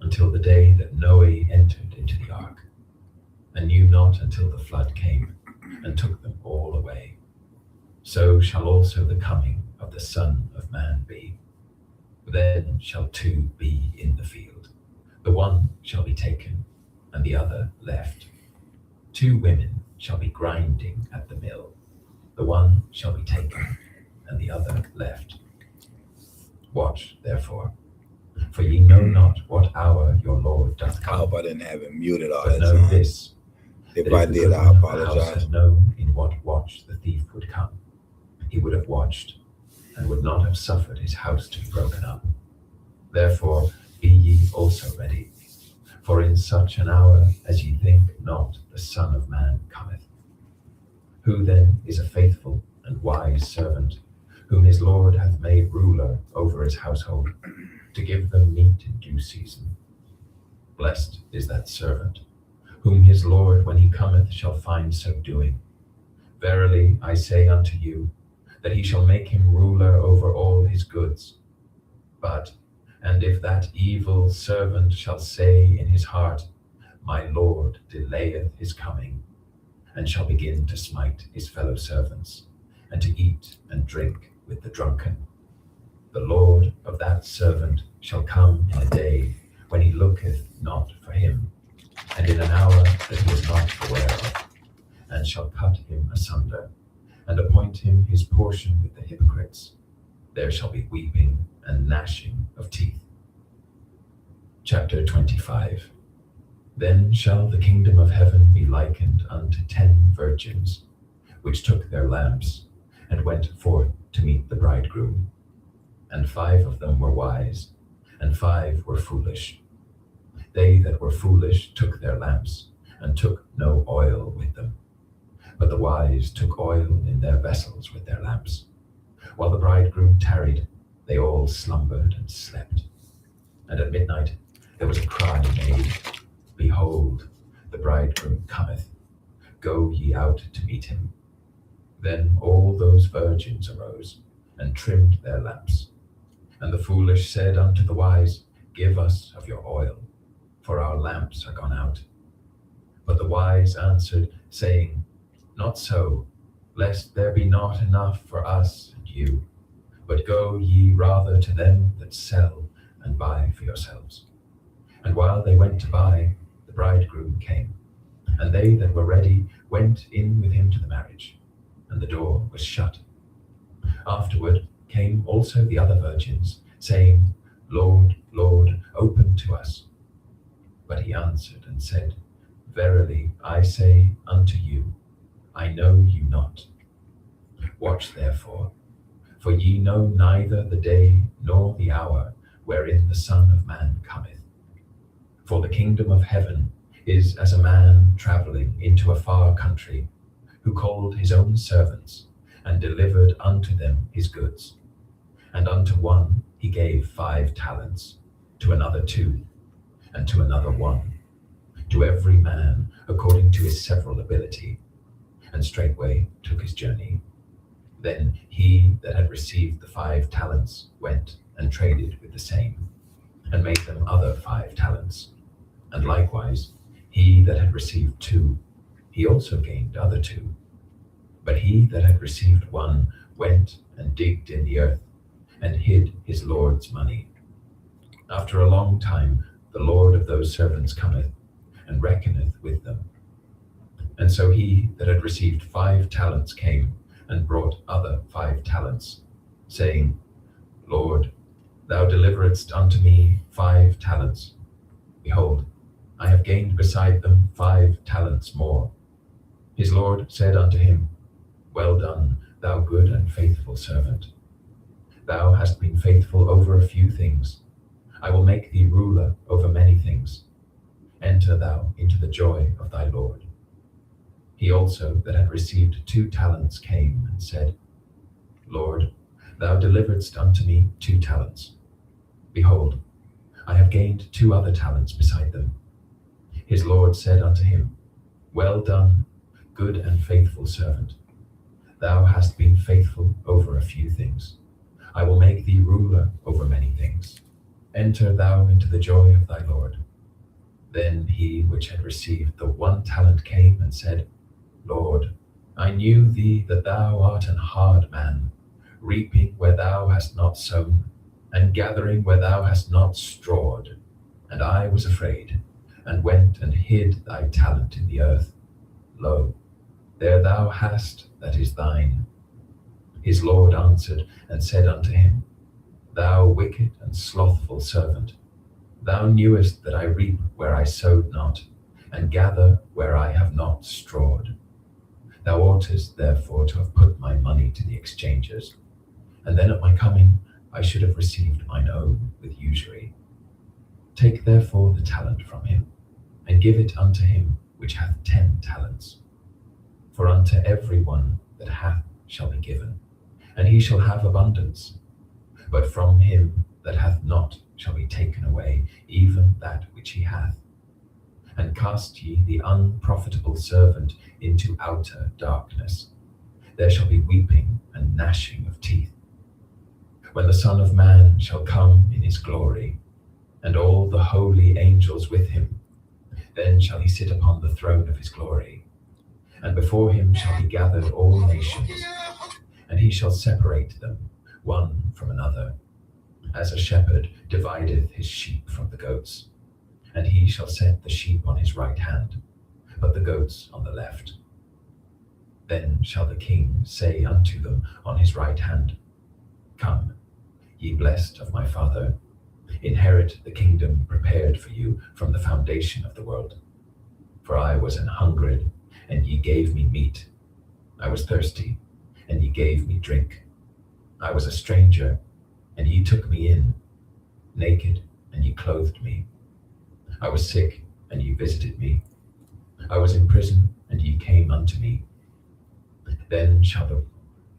until the day that Noah entered into the ark, and knew not until the flood came, and took them all away. So shall also the coming of the Son of Man be. Then shall two be in the field, the one shall be taken, and the other left. Two women shall be grinding at the mill, the one shall be taken, and the other left. Watch therefore, for ye know not what hour your Lord doth come. I hope I didn't have it muted all But that know time. this, If that I if the did, goodman I of the house apologize. had known in what watch the thief would come, he would have watched, and would not have suffered his house to be broken up. Therefore be ye also ready, for in such an hour as ye think not the Son of Man cometh. Who then is a faithful and wise servant, whom his Lord hath made ruler over his household, to give them meat in due season? Blessed is that servant, whom his Lord when he cometh shall find so doing. Verily I say unto you, that he shall make him ruler over all his goods. And if that evil servant shall say in his heart, My Lord delayeth his coming, and shall begin to smite his fellow servants, and to eat and drink with the drunken, the Lord of that servant shall come in a day when he looketh not for him, and in an hour that he is not aware of, and shall cut him asunder, and appoint him his portion with the hypocrites. There shall be weeping and gnashing of teeth. Chapter 25. Then shall the kingdom of heaven be likened unto 10 virgins, which took their lamps, and went forth to meet the bridegroom. And 5 of them were wise, and 5 were foolish. They that were foolish took their lamps, and took no oil with them. But the wise took oil in their vessels with their lamps. While the bridegroom tarried, they all slumbered and slept. And at midnight there was a cry made, Behold, the bridegroom cometh. Go ye out to meet him. Then all those virgins arose, and trimmed their lamps. And the foolish said unto the wise, Give us of your oil, for our lamps are gone out. But the wise answered, saying, Not so, lest there be not enough for us and you. But go ye rather to them that sell, and buy for yourselves. And while they went to buy, the bridegroom came. And they that were ready went in with him to the marriage, and the door was shut. Afterward came also the other virgins, saying, Lord, Lord, open to us. But he answered and said, Verily I say unto you, I know you not. Watch therefore, for ye know neither the day nor the hour wherein the Son of Man cometh. For the kingdom of heaven is as a man travelling into a far country, who called his own servants, and delivered unto them his goods. And unto one he gave 5 talents, to another 2, and to another 1, to every man according to his several ability, and straightway took his journey. Then he that had received the 5 talents went and traded with the same, and made them other 5 talents. And likewise he that had received 2, he also gained other 2. But he that had received 1 went and digged in the earth, and hid his Lord's money. After a long time the Lord of those servants cometh, and reckoneth with them. And so he that had received 5 talents came, and brought other 5 talents, saying, Lord, thou deliveredst unto me 5 talents. Behold, I have gained beside them 5 talents more. His Lord said unto him, Well done, thou good and faithful servant. Thou hast been faithful over a few things. I will make thee ruler over many things. Enter thou into the joy of thy Lord. He also that had received 2 talents came and said, Lord, thou deliveredst unto me 2 talents. Behold, I have gained 2 other talents beside them. His Lord said unto him, Well done, good and faithful servant. Thou hast been faithful over a few things. I will make thee ruler over many things. Enter thou into the joy of thy Lord. Then he which had received the 1 talent came and said, Lord, I knew thee that thou art an hard man, reaping where thou hast not sown, and gathering where thou hast not strawed. And I was afraid, and went and hid thy talent in the earth. Lo, there thou hast that is thine. His Lord answered and said unto him, Thou wicked and slothful servant, thou knewest that I reap where I sowed not, and gather where I have not strawed. Thou oughtest therefore to have put my money to the exchangers, and then at my coming I should have received mine own with usury. Take therefore the talent from him, and give it unto him which hath 10 talents. For unto every one that hath shall be given, and he shall have abundance. But from him that hath not shall be taken away even that which he hath. And cast ye the unprofitable servant into outer darkness. There shall be weeping and gnashing of teeth, when the Son of Man shall come in his glory, and all the holy angels with him. Then shall he sit upon the throne of his glory, and before him shall be gathered all nations, and he shall separate them one from another, as a shepherd divideth his sheep from the goats. And he shall set the sheep on his right hand, but the goats on the left. Then shall the king say unto them on his right hand, Come, ye blessed of my Father, inherit the kingdom prepared for you from the foundation of the world. For I was an hungered, and ye gave me meat. I was thirsty, and ye gave me drink. I was a stranger, and ye took me in. Naked, and ye clothed me. I was sick, and ye visited me. I was in prison, and ye came unto me. Then shall the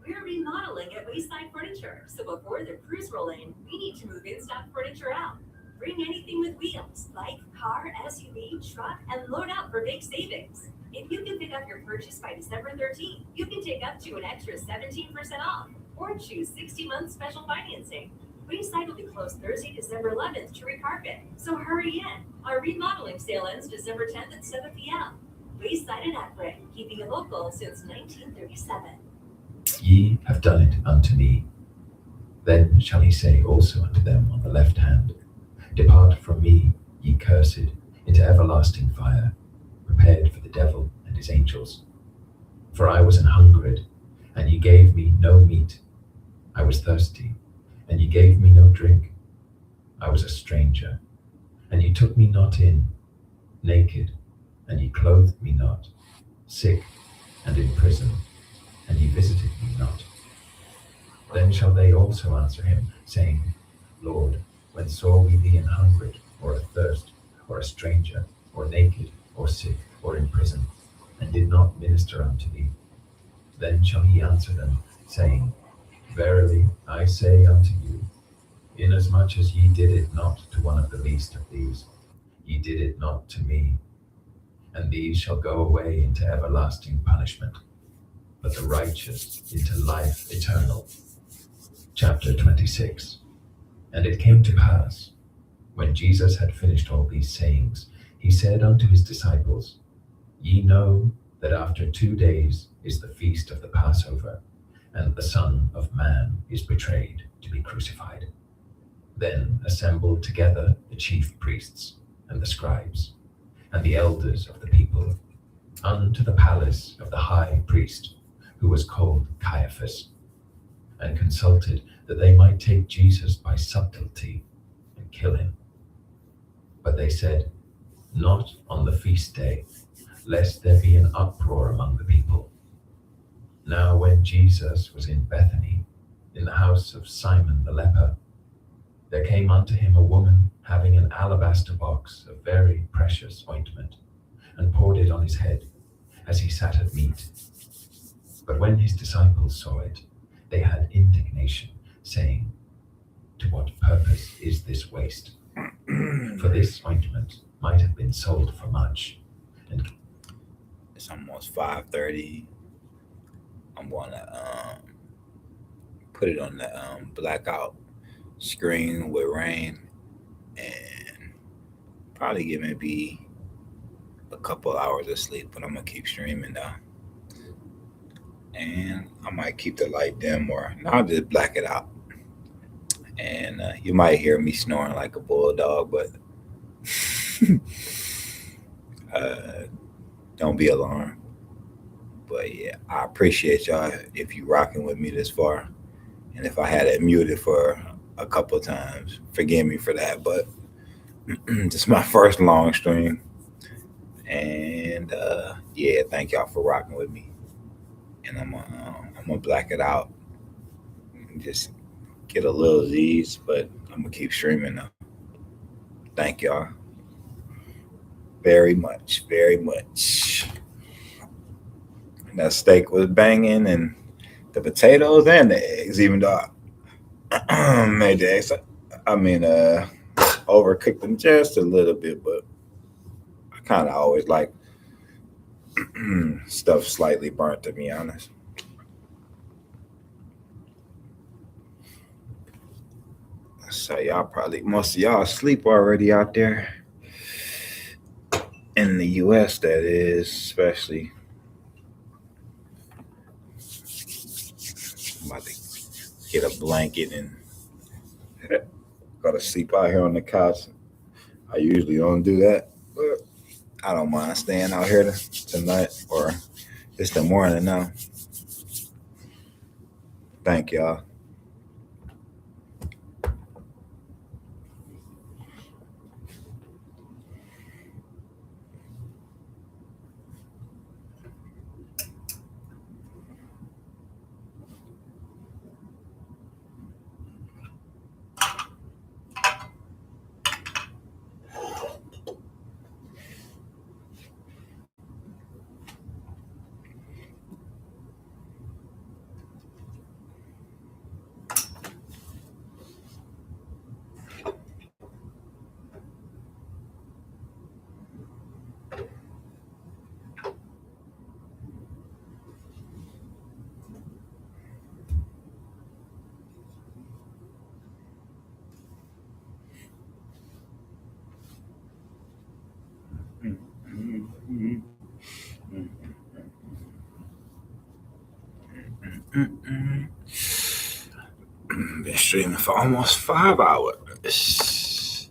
We're remodeling at Wayside Furniture, so before the crews roll in, we need to move in-stock furniture out. Bring anything with wheels, like car, SUV, truck, and load up for big savings. If you can pick up your purchase by December 13th, you can take up to an extra 17% off, or choose 60-month special financing. Wayside will be closed Thursday, December 11th to recarpet, so hurry in. Our remodeling sale ends December 10th at 7 p.m. Wayside and Akron, keeping it local since 1937. ye have done it unto me. Then shall he say also unto them on the left hand, Depart from me, ye cursed, into everlasting fire, prepared for the devil and his angels. For I was an hungered, and ye gave me no meat. I was thirsty, and ye gave me no drink. I was a stranger, and ye took me not in, naked, and ye clothed me not, sick, and in prison, and ye visited me not. Then shall they also answer him, saying, Lord, when saw we thee an hungered, or athirst, or a stranger, or naked, or sick, or in prison, and did not minister unto thee? Then shall he answer them, saying, Verily I say unto you, inasmuch as ye did it not to one of the least of these, ye did it not to me. And these shall go away into everlasting punishment, but the righteous into life eternal. Chapter 26. And it came to pass, when Jesus had finished all these sayings, he said unto his disciples, Ye know that after 2 days is the feast of the Passover, and the Son of Man is betrayed to be crucified. Then assembled together the chief priests, and the scribes, and the elders of the people, unto the palace of the high priest, who was called Caiaphas, and consulted that they might take Jesus by subtlety and kill him. But they said, Not on the feast day, lest there be an uproar among the people. Now when Jesus was in Bethany, in the house of Simon the leper, there came unto him a woman having an alabaster box of very precious ointment, and poured it on his head, as he sat at meat. But when his disciples saw it, they had indignation, saying, To what purpose is this waste? For this ointment might have been sold for much. And it's almost 5:30. I'm gonna put it on the blackout screen with rain, and probably give maybe a couple hours of sleep, but I'm gonna keep streaming though. And I might keep the light dim, or no, I'll just black it out. And you might hear me snoring like a bulldog, but don't be alarmed. But yeah, I appreciate y'all if you rocking with me this far. And if I had it muted for a couple times, forgive me for that. But this is my first long stream. And yeah, thank y'all for rocking with me. And I'm gonna black it out and just get a little Z's, but I'm gonna keep streaming though. Thank y'all very much, very much. And that steak was banging, and the potatoes and the eggs, even though I made the eggs, overcooked them just a little bit, but I kind of always like stuff slightly burnt, to be honest. So most of y'all asleep already out there in the U.S. That is, especially. I'm about to get a blanket and go to sleep out here on the couch. I usually don't do that, but I don't mind staying out here tonight, or it's the morning now. Thank y'all. Been streaming for almost 5 hours.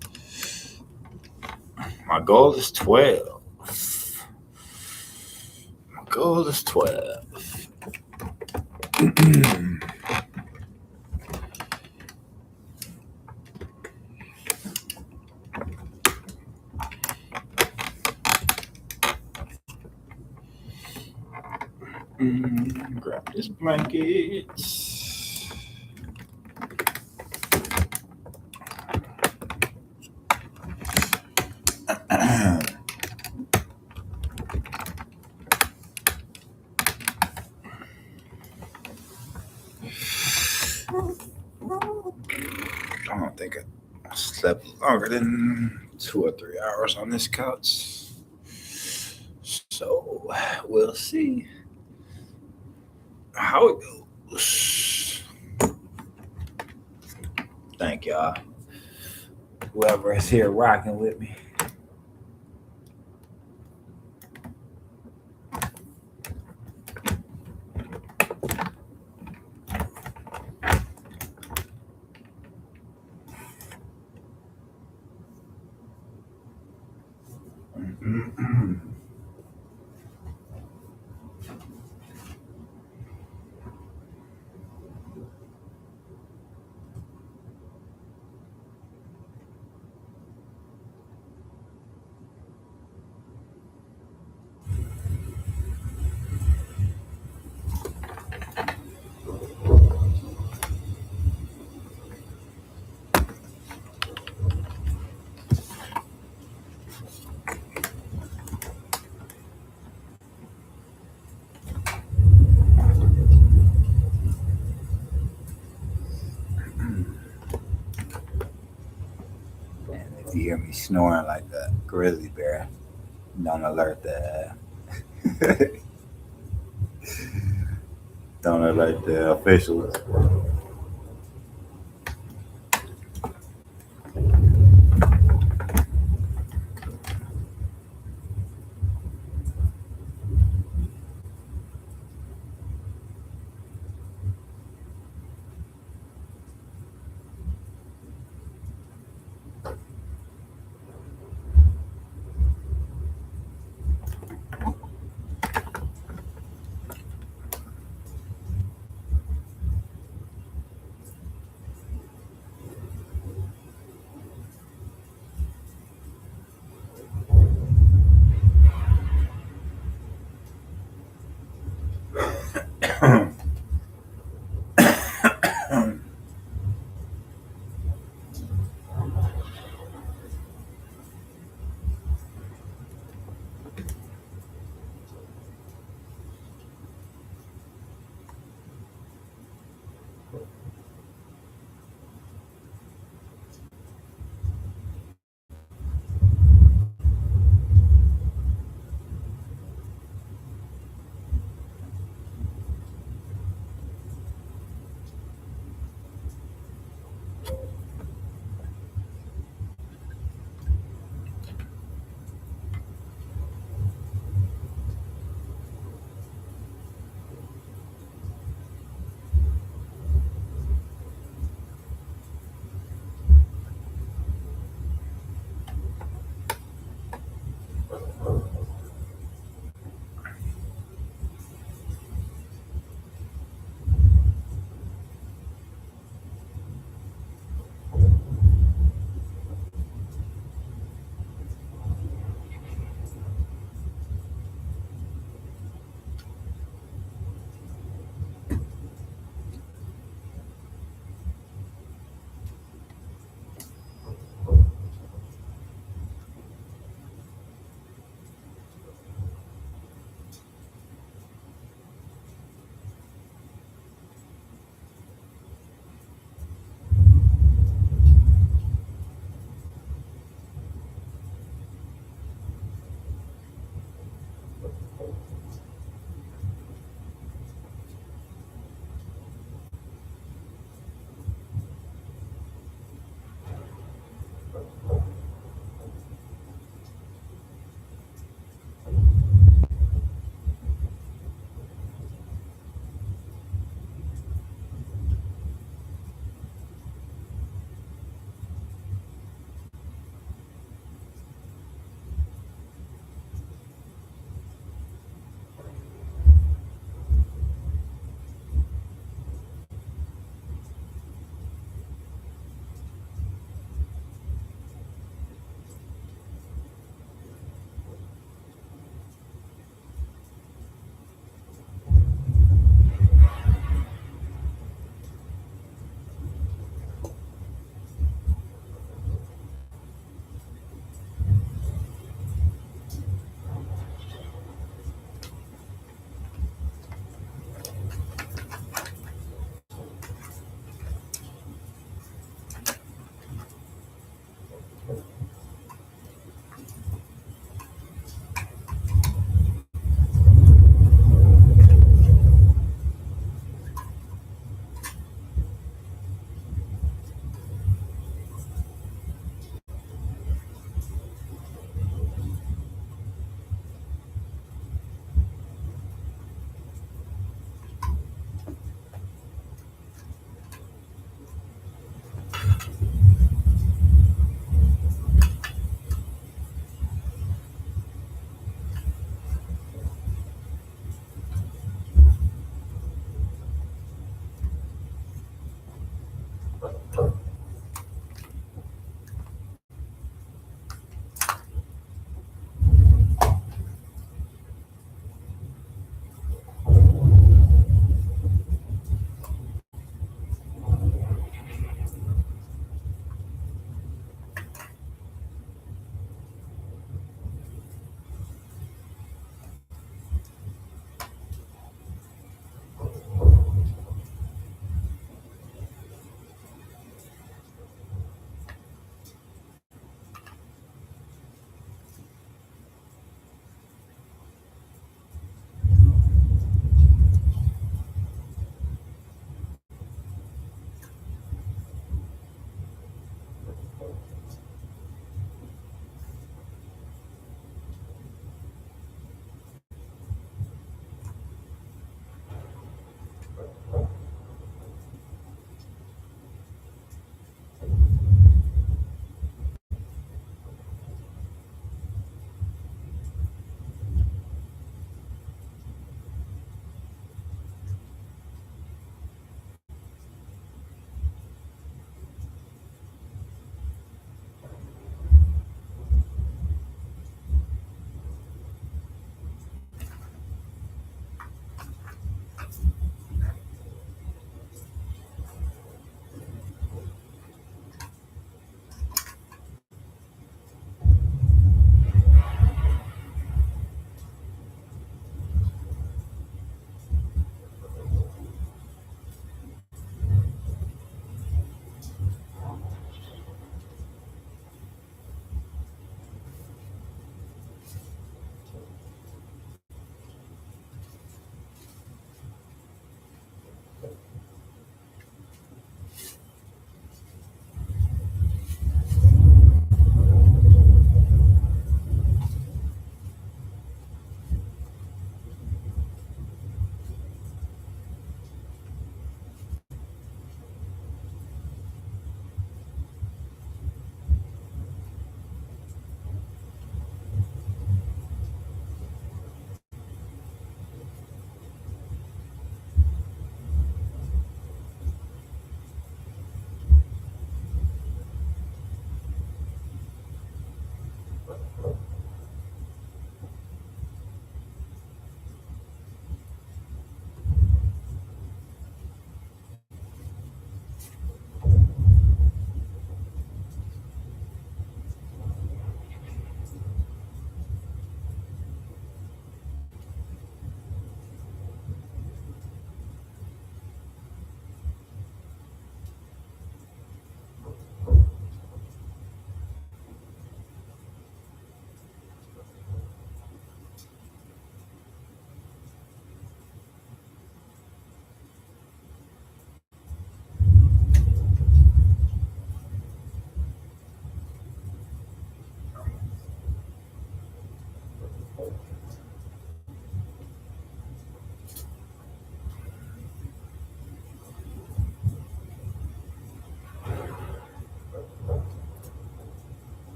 My goal is 12. My goal is 12. Grab this blanket. I don't think I slept longer than 2 or 3 hours on this couch. So we'll see how it goes. Thank y'all. Whoever is here rocking with me. If you hear me snoring like a grizzly bear, don't alert the don't alert the officials.